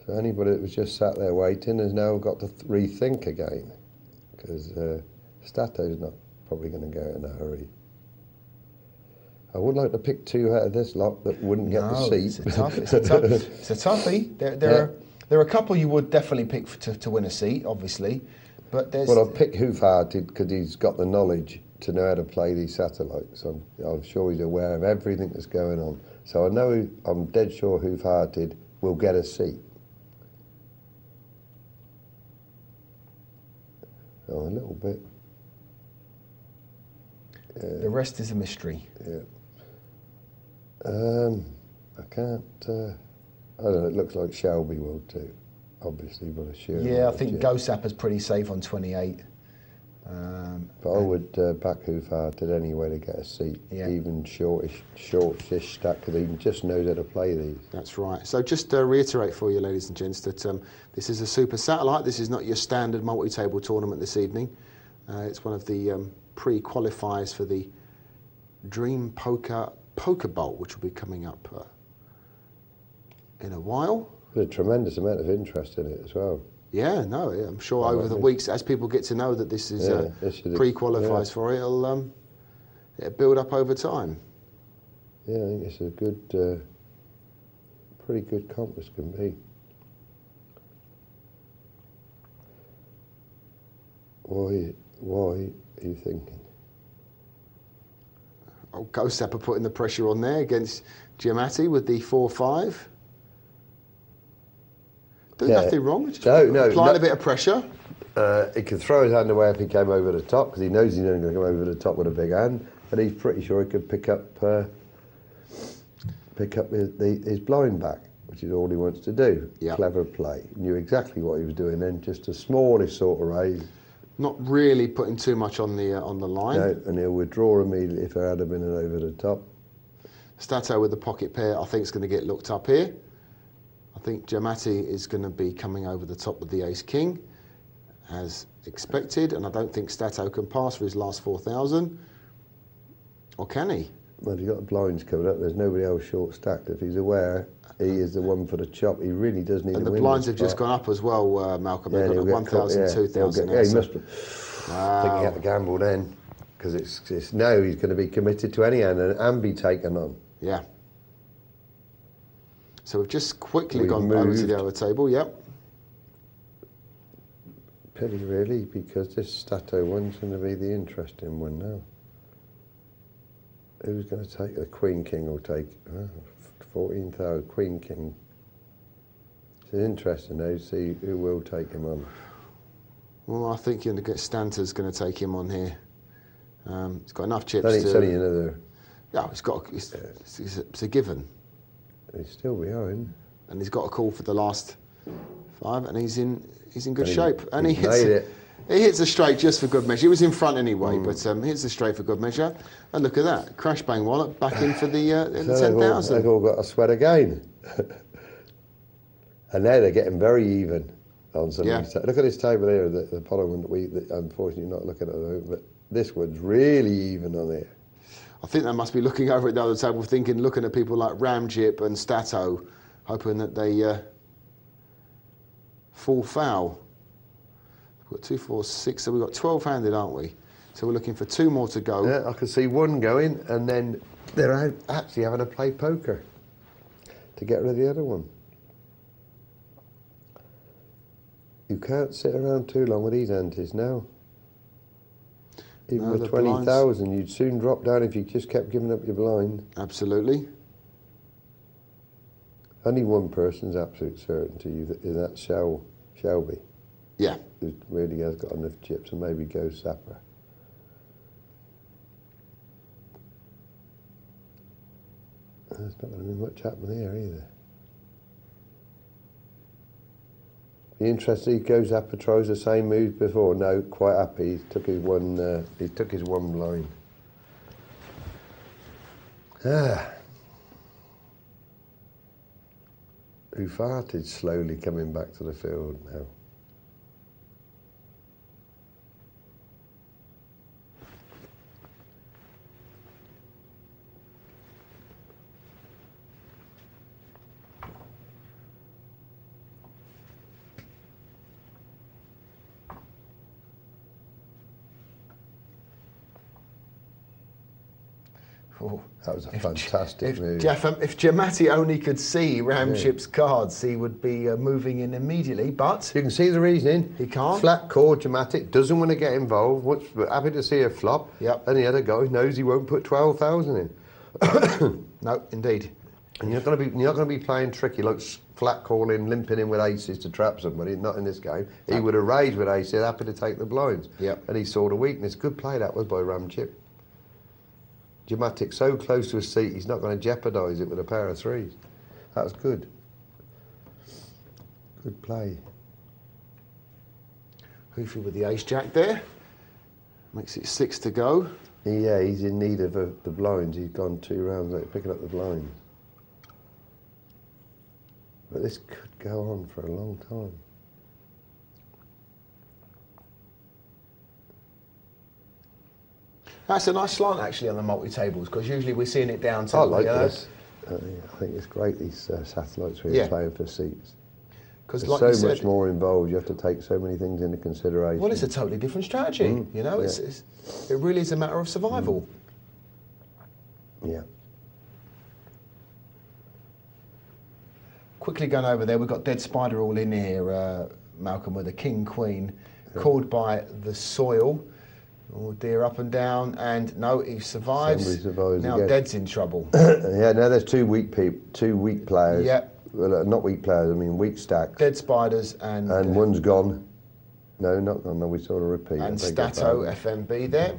Speaker 2: So anybody that was just sat there waiting has now got to rethink again, because Stato's not probably going to go in a hurry. I would like to pick two out of this lot that wouldn't get the seat.
Speaker 1: It's a toughie. There are a couple you would definitely pick to win a seat, obviously, but there's.
Speaker 2: Well, I've picked Hoof-Hearted because he's got the knowledge to know how to play these satellites. I'm sure he's aware of everything that's going on. So I know, I'm dead sure Hoof-Hearted will get a seat. Oh, a little bit.
Speaker 1: The rest is a mystery.
Speaker 2: Yeah. I can't. I don't know. It looks like Shelby will too, obviously, but
Speaker 1: I think Ghost Sapper's pretty safe on 28.
Speaker 2: But I would back Hoof-Hearted anyway to get a seat, even shortish stack, because he just knows how to play these.
Speaker 1: That's right. So just to reiterate for you, ladies and gents, that this is a super satellite. This is not your standard multi-table tournament this evening. It's one of the pre-qualifiers for the Dream Poker Bowl, which will be coming up in a while.
Speaker 2: There's a tremendous amount of interest in it as well.
Speaker 1: Yeah, no, I'm sure over the weeks, as people get to know that this is pre-qualifies for it, it'll build up over time.
Speaker 2: Yeah, I think it's a good, pretty good comp this can be. Why are you thinking?
Speaker 1: Oh, Ghost Sapper putting the pressure on there against Giamatti with the 4-5. Doing nothing wrong. Just applying a bit of pressure.
Speaker 2: He could throw his hand away if he came over the top, because he knows he's only going to come over the top with a big hand, and he's pretty sure he could pick up his blind back, which is all he wants to do. Yep. Clever play. Knew exactly what he was doing then, just a smallish sort of raise.
Speaker 1: Not really putting too much on the line.
Speaker 2: No, and he'll withdraw immediately if there had been an over the top.
Speaker 1: Stato with the pocket pair, I think, is going to get looked up here. I think Giamatti is going to be coming over the top with the ace-king, as expected, and I don't think Stato can pass for his last 4,000. Or can he?
Speaker 2: Well, he's got the blinds covered up. There's nobody else short stacked. If he's aware, he is the one for the chop. He really does need.
Speaker 1: And the blinds have just gone up as well, Malcolm. They've got 1,000, 2,000.
Speaker 2: Yeah, he must. Wow. I think he had to gamble then, because it's now he's going to be committed to any hand and be taken on.
Speaker 1: Yeah. So we've just quickly gone over to the other table. Yep.
Speaker 2: Pity really, because this Stato one's going to be the interesting one now. Who's going to take the Queen King? Will take 14,000 Queen King. It's interesting now to see who will take him on.
Speaker 1: Well, I think you're going to get Stanter's going to take him on here. He's got enough chips.
Speaker 2: It's only another.
Speaker 1: Yeah, it's a given.
Speaker 2: He's still behind.
Speaker 1: And he's got a call for the last 5, and he's in good shape. And he hits a straight just for good measure. He was in front anyway, but hits a straight for good measure. And look at that, crash bang wallet back in for the 10,000.
Speaker 2: They've all got a sweat again. And now they're getting very even on some of these. Look at this table here, the Apollo one that we unfortunately not looking at, but this one's really even on here.
Speaker 1: I think they must be looking over at the other table, looking at people like Ramjip and Stato, hoping that they fall foul. We've got 2, 4, 6, so we've got 12-handed, aren't we? So we're looking for 2 more to go.
Speaker 2: Yeah, I can see one going, and then they're out actually having to play poker to get rid of the other one. You can't sit around too long with these antes now. Even with 20,000, you'd soon drop down if you just kept giving up your blind.
Speaker 1: Absolutely.
Speaker 2: Only one person's absolute certainty, and that's Shelby.
Speaker 1: Yeah.
Speaker 2: Who really has got enough chips, and maybe Ghost Sapper. There's not going to be much happening here either. Be interested. He goes up and tries the same move before. No, quite happy. He took his one. He took his one line. Who farted slowly coming back to the field now.
Speaker 1: Oh,
Speaker 2: that was a fantastic move.
Speaker 1: Jeff, if Giamatti only could see Ramship's cards, he would be moving in immediately, but...
Speaker 2: You can see the reasoning.
Speaker 1: He can't.
Speaker 2: Flat chord, Giamatti, doesn't want to get involved, happy to see a flop.
Speaker 1: Yep.
Speaker 2: And the other guy knows he won't put 12,000 in.
Speaker 1: No, indeed.
Speaker 2: And you're not going to be playing tricky, like flat calling, limping in with aces to trap somebody. Not in this game. He would have raised with aces, happy to take the blinds.
Speaker 1: Yep.
Speaker 2: And he saw the weakness. Good play that was by Ramchip. Giamatti so close to his seat, he's not going to jeopardise it with a pair of threes. That was good. Good play.
Speaker 1: Hoofy with the ace-jack there. Makes it 6 to go.
Speaker 2: Yeah, he's in need of the blinds. He's gone 2 rounds like picking up the blinds. But this could go on for a long time.
Speaker 1: That's a nice slant, actually, on the multi-tables, because usually we're seeing it down to...
Speaker 2: I like this. I think it's great, these satellites we're playing for seats. Because there's like so much more involved. You have to take so many things into consideration.
Speaker 1: Well, it's a totally different strategy, you know. It really is a matter of survival.
Speaker 2: Yeah.
Speaker 1: Quickly going over there, we've got Dead Spider all in here, Malcolm, with a king-queen, called by the soil. Oh dear, up and down, and no, he survives.
Speaker 2: Somebody survives
Speaker 1: now
Speaker 2: again.
Speaker 1: Dead's in trouble.
Speaker 2: Yeah, now there's two weak players.
Speaker 1: Yeah.
Speaker 2: Well, not weak players, I mean weak stacks.
Speaker 1: Dead Spiders and
Speaker 2: one's gone. No, not gone, no, we saw a repeat.
Speaker 1: And Stato, FMB there.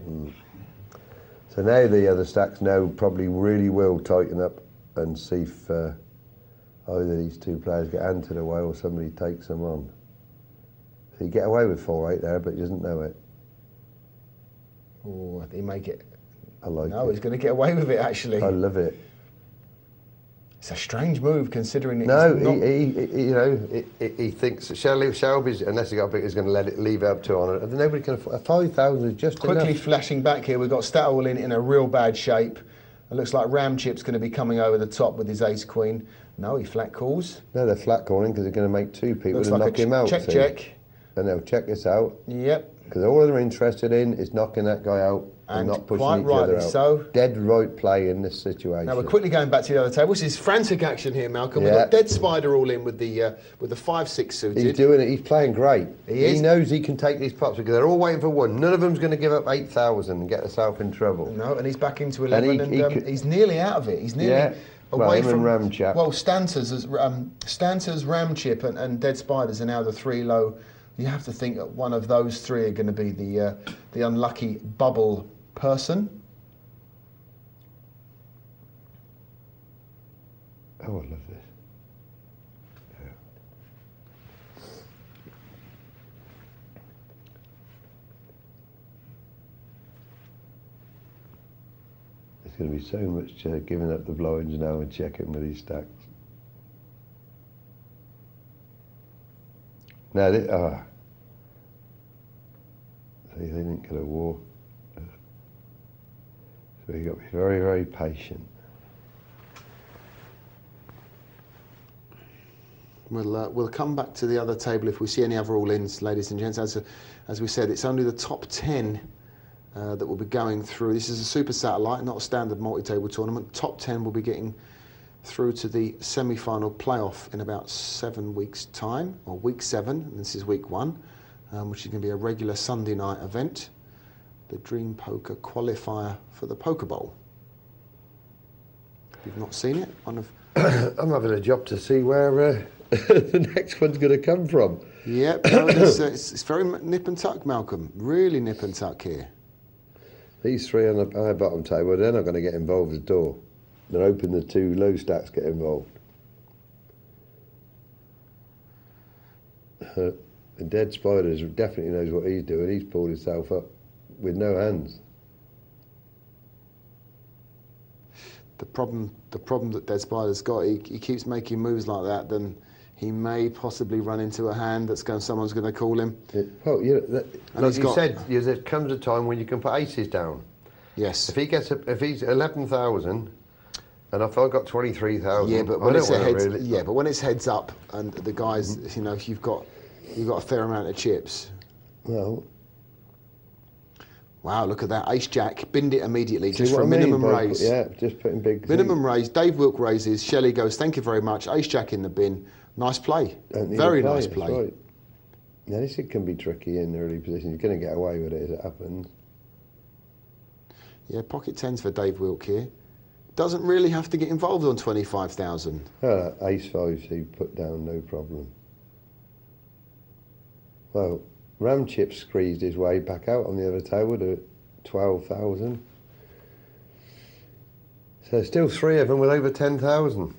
Speaker 2: So now the other stacks now probably really will tighten up and see if either these two players get handed away or somebody takes them on. So you get away with 4-8 there, but he doesn't know it.
Speaker 1: Oh, he may get...
Speaker 2: I like it.
Speaker 1: No, he's going to get away with it, actually.
Speaker 2: I love it.
Speaker 1: It's a strange move, considering...
Speaker 2: No, he thinks Shelby's, unless he got a bit, is going to leave it up to on it. And nobody can afford... 5,000 is just
Speaker 1: Quickly
Speaker 2: enough.
Speaker 1: flashing back here, we've got Stato in a real bad shape. It looks like Ramchip's going to be coming over the top with his ace-queen. No, he flat calls.
Speaker 2: No, they're flat calling because they're going to make 2 people
Speaker 1: looks
Speaker 2: and
Speaker 1: like
Speaker 2: knock him out.
Speaker 1: Check.
Speaker 2: And they'll check this out.
Speaker 1: Yep.
Speaker 2: Because all they're interested in is knocking that guy out and not pushing each other out.
Speaker 1: So.
Speaker 2: Dead right play in this situation.
Speaker 1: Now we're quickly going back to the other table. This is frantic action here, Malcolm. We've got Dead Spider all in with the 5-6 suited.
Speaker 2: He's doing it. He's playing great.
Speaker 1: He
Speaker 2: knows he can take these pots because they're all waiting for one. None of them's going to give up 8,000 and get herself in trouble.
Speaker 1: No, and he's back into 11, and he's nearly out of it. He's nearly away from
Speaker 2: Ramchip.
Speaker 1: Well, Stanta's Ramchip and Dead Spiders are now the 3 low. You have to think that one of those 3 are going to be the unlucky bubble person.
Speaker 2: Oh, I love this. Yeah. There's going to be so much giving up the blinds now and checking with these stacks. Now, they didn't get a war. So you've got to be very, very patient.
Speaker 1: We'll come back to the other table if we see any other all-ins, ladies and gents. As we said, it's only the top 10 that will be going through. This is a super satellite, not a standard multi-table tournament. Top 10 will be getting through to the semi-final playoff in about 7 weeks' time, or week 7, and this is week 1, which is going to be a regular Sunday night event, the Dream Poker qualifier for the Poker Bowl. If you've not seen it,
Speaker 2: I'm having a job to see where the next one's going to come from.
Speaker 1: Yep, no, it's very nip and tuck, Malcolm. Really nip and tuck here.
Speaker 2: These 3 on the bottom table, they're not going to get involved at all. They're hoping the two low stacks get involved. The dead spiders definitely knows what he's doing. He's pulled himself up with no hands.
Speaker 1: The problem that Dead Spider's got, he keeps making moves like that, then he may possibly run into a hand someone's going to call him.
Speaker 2: Well, like you said, there comes a time when you can put aces down.
Speaker 1: Yes.
Speaker 2: If he's 11,000, and if I've got 23,000,
Speaker 1: yeah, but when but when it's heads up and the guys, you know, you've got a fair amount of chips.
Speaker 2: Well.
Speaker 1: Wow, look at that. Ace Jack, binned it immediately, just for a minimum raise.
Speaker 2: Yeah, just putting big...
Speaker 1: Minimum raise. Dave Wilk raises. Shelley goes, thank you very much. Ace Jack in the bin. Nice play. Very nice play.
Speaker 2: Right. Now, this can be tricky in early position. You're going to get away with it as it happens.
Speaker 1: Yeah, pocket tens for Dave Wilk here. Doesn't really have to get involved on 25,000.
Speaker 2: Ace fives he put down, no problem. Well... Ram Chip squeezed his way back out on the other table to 12,000. So still three of them with over 10,000.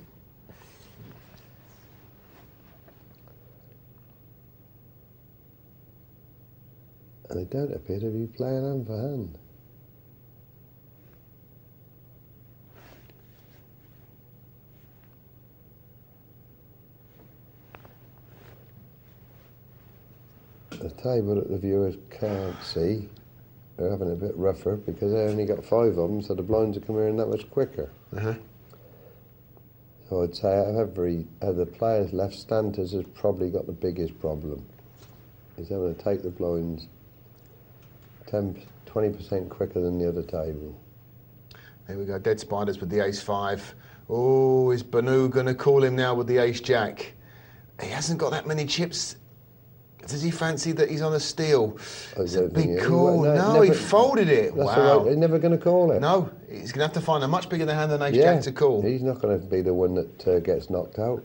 Speaker 2: And they don't appear to be playing hand for hand. The table that the viewers can't see, they're having a bit rougher because they only got 5 of them, so the blinds are coming in that much quicker. So I'd say out of the players left, Stanters has probably got the biggest problem. He's having to take the blinds 20% quicker than the other table.
Speaker 1: There we go, Dead Spiders with the ace-5. Oh, is Banu going to call him now with the ace-jack? He hasn't got that many chips. Does he fancy that he's on a steal? It's a big call. No, he folded it. Wow.
Speaker 2: Right. He's never going to call it.
Speaker 1: No, he's going to have to find a much bigger hand than ace-jack to call.
Speaker 2: He's not going to be the one that gets knocked out.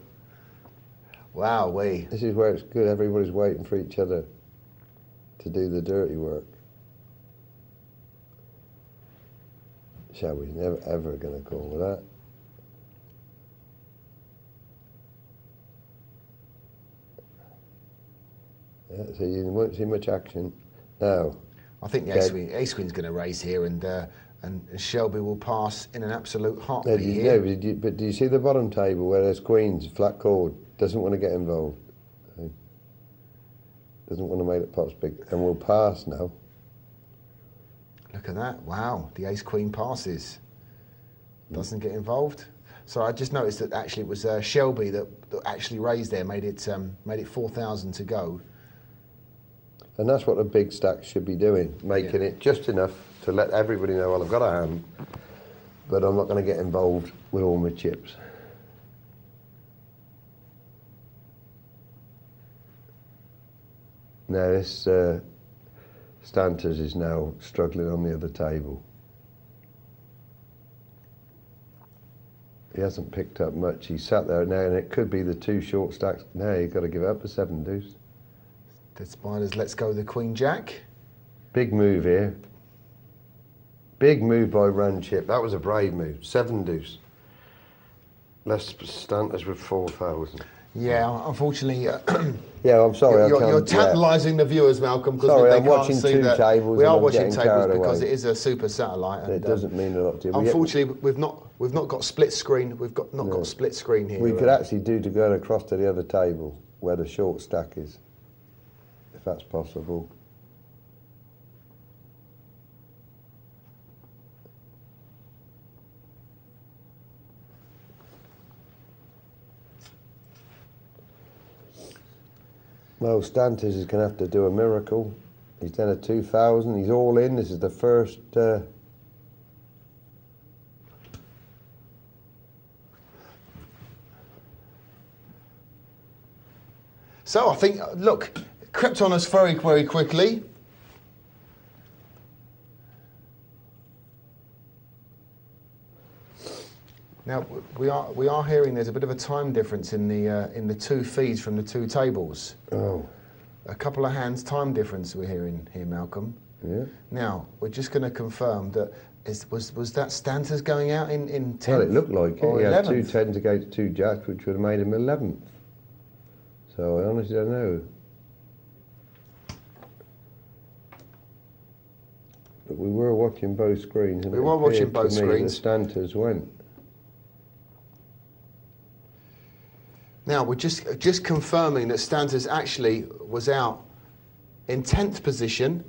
Speaker 1: Wow,
Speaker 2: This is where it's good. Everybody's waiting for each other to do the dirty work. Shelby's never, ever going to call that. Yeah, so you won't see much action. Now,
Speaker 1: I think the ace queen's going to raise here, and Shelby will pass in an absolute heartbeat here.
Speaker 2: But do you see the bottom table where there's queens, flat chord, doesn't want to get involved. Doesn't want to make the pots big, and will pass now.
Speaker 1: Look at that, wow, the ace queen passes. Doesn't get involved. So I just noticed that actually it was Shelby that actually raised there, made it 4,000 to go.
Speaker 2: And that's what the big stacks should be doing, making it just enough to let everybody know, well, I've got a hand, but I'm not going to get involved with all my chips. Now this Stanters is now struggling on the other table. He hasn't picked up much. He's sat there now, and it could be the 2 short stacks. Now you've got to give up a 7 deuce.
Speaker 1: Dead Spiders lets go the queen jack.
Speaker 2: Big move here. Big move by Run Chip. That was a brave move. 7 deuce. Less Stanters with 4,000.
Speaker 1: Yeah, unfortunately.
Speaker 2: Yeah, I'm sorry.
Speaker 1: You're tantalising the viewers, Malcolm, because they can't see that. We are watching tables because it is a super satellite. And
Speaker 2: it doesn't mean a lot to you.
Speaker 1: Unfortunately, we've not got split screen. We've not got split screen here.
Speaker 2: We could actually do to go across to the other table where the short stack is, if that's possible. Well, Stanters is going to have to do a miracle. He's done a 2,000. He's all in. This is the first.
Speaker 1: So I think, look, crept on us very, very quickly. Now we are hearing there's a bit of a time difference in the 2 feeds from the 2 tables.
Speaker 2: Oh.
Speaker 1: A couple of hands time difference we're hearing here, Malcolm.
Speaker 2: Yeah.
Speaker 1: Now, we're just going to confirm that was that Stanter's going out in 10th?
Speaker 2: Well, it looked like it. He had 2
Speaker 1: 11th?
Speaker 2: 10s against 2 jacks, which would have made him 11th. So I honestly don't know. But we were watching both screens. And
Speaker 1: we were watching both screens.
Speaker 2: The Stanters went.
Speaker 1: Now, we're just confirming that Stanters actually was out in 10th position.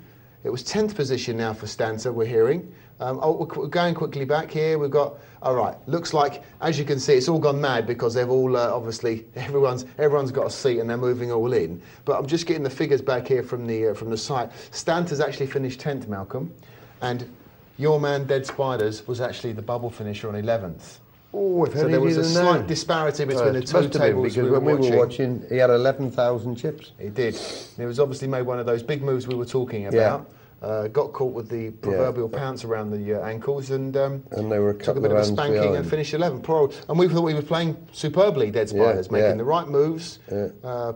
Speaker 1: It was 10th position now for Stanter, we're hearing. We're going quickly back here. We've got, all right, looks like, as you can see, it's all gone mad because they've all, obviously, everyone's got a seat and they're moving all in. But I'm just getting the figures back here from the site. Stanter's actually finished 10th, Malcolm. And your man, Dead Spiders, was actually the bubble finisher on 11th.
Speaker 2: Oh, if
Speaker 1: so there was a slight disparity between the two tables
Speaker 2: because when we were watching, he had 11,000 chips.
Speaker 1: He did. He was obviously made one of those big moves we were talking about. Got caught with the proverbial pounce around the ankles and
Speaker 2: they were
Speaker 1: took a bit of a spanking behind. And finished 11th. Poor old, and we thought we were playing superbly, Dead Spiders, making the right moves,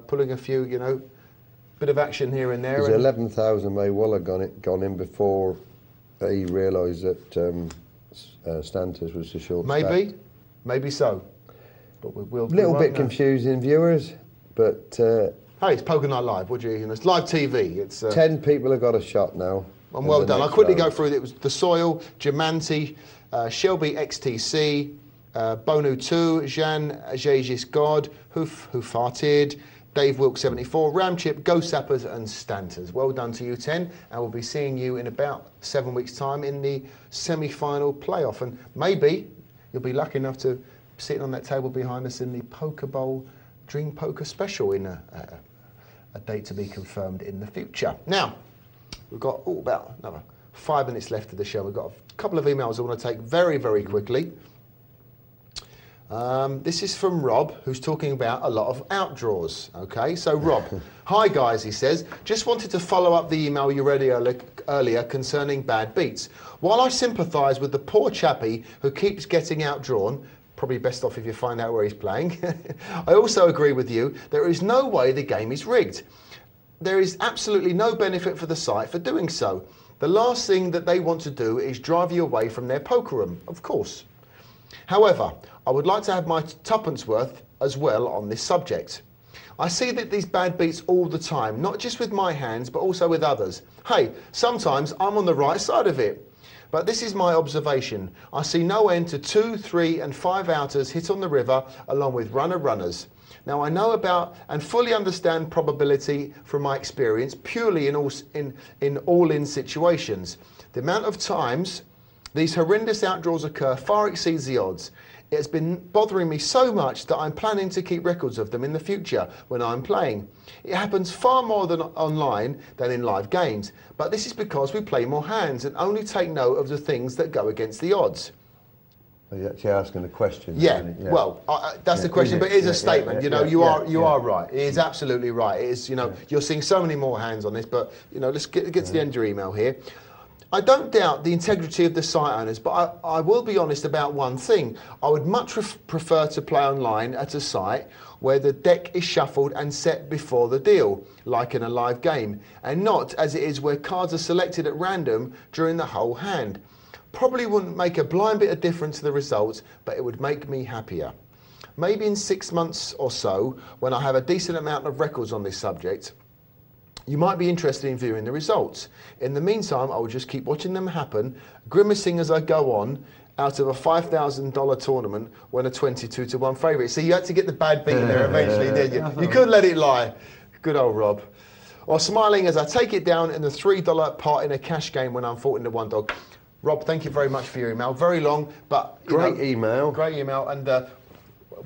Speaker 1: pulling a few, you know, bit of action here and there.
Speaker 2: Because 11,000 may well have gone in before he realised that Stanters was the short stack.
Speaker 1: Maybe so. But we'll
Speaker 2: little bit confusing, viewers, but
Speaker 1: hey, it's Poker Night Live. What do you? It's live TV. It's
Speaker 2: 10 people have got a shot now.
Speaker 1: And well done. I'll quickly go through. It was The Soil, Jamanti, Shelby XTC, Bonu 2, Jean Jagis God, Who Farted, Dave Wilk 74, Ramchip, Ghost Sappers and Stanters. Well done to you 10, and we'll be seeing you in about 7 weeks' time in the semi-final playoff. And maybe you'll be lucky enough to sit on that table behind us in the Poker Bowl Dream Poker Special in a date to be confirmed in the future. Now, we've got about another 5 minutes left of the show. We've got a couple of emails I want to take very, very quickly. This is from Rob, who's talking about a lot of outdraws. Okay, so Rob, hi guys, he says, just wanted to follow up the email you read earlier concerning bad beats. While I sympathise with the poor chappie who keeps getting outdrawn, probably best off if you find out where he's playing, I also agree with you, there is no way the game is rigged. There is absolutely no benefit for the site for doing so. The last thing that they want to do is drive you away from their poker room, of course. However, I would like to have my tuppence worth as well on this subject. I see that these bad beats all the time, not just with my hands, but also with others. Hey, sometimes I'm on the right side of it. But this is my observation. I see no end to 2, 3 and 5 outers hit on the river along with runners. Now I know about and fully understand probability from my experience purely in all-in situations. The amount of times these horrendous outdraws occur far exceeds the odds. It has been bothering me so much that I'm planning to keep records of them in the future when I'm playing. It happens far more than online than in live games, but this is because we play more hands and only take note of the things that go against the odds.
Speaker 2: You're actually asking a question.
Speaker 1: Yeah, well, that's the question, but it is a statement. You know, you are right. It is absolutely right. It is, you know, you're seeing so many more hands on this, but, you know, let's get to the end of your email here. I don't doubt the integrity of the site owners, but I will be honest about one thing. I would much prefer to play online at a site where the deck is shuffled and set before the deal, like in a live game, and not as it is where cards are selected at random during the whole hand. Probably wouldn't make a blind bit of difference to the results, but it would make me happier. Maybe in 6 months or so, when I have a decent amount of records on this subject, you might be interested in viewing the results. In the meantime, I will just keep watching them happen, grimacing as I go on, out of a $5,000 tournament when a 22-1 favourite. So you had to get the bad beat in there eventually, didn't you? You couldn't let it lie. Good old Rob. Or smiling as I take it down in the $3 pot in a cash game when I'm 14-1 dog. Rob, thank you very much for your email. Very long, but
Speaker 2: great email.
Speaker 1: Great email, and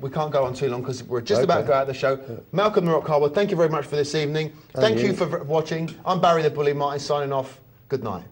Speaker 1: we can't go on too long because we're just about to go out of the show. Malcolm the Rock Harwood, thank you very much for this evening. Thank you for watching. I'm Barry the Bully Martin signing off. Good night.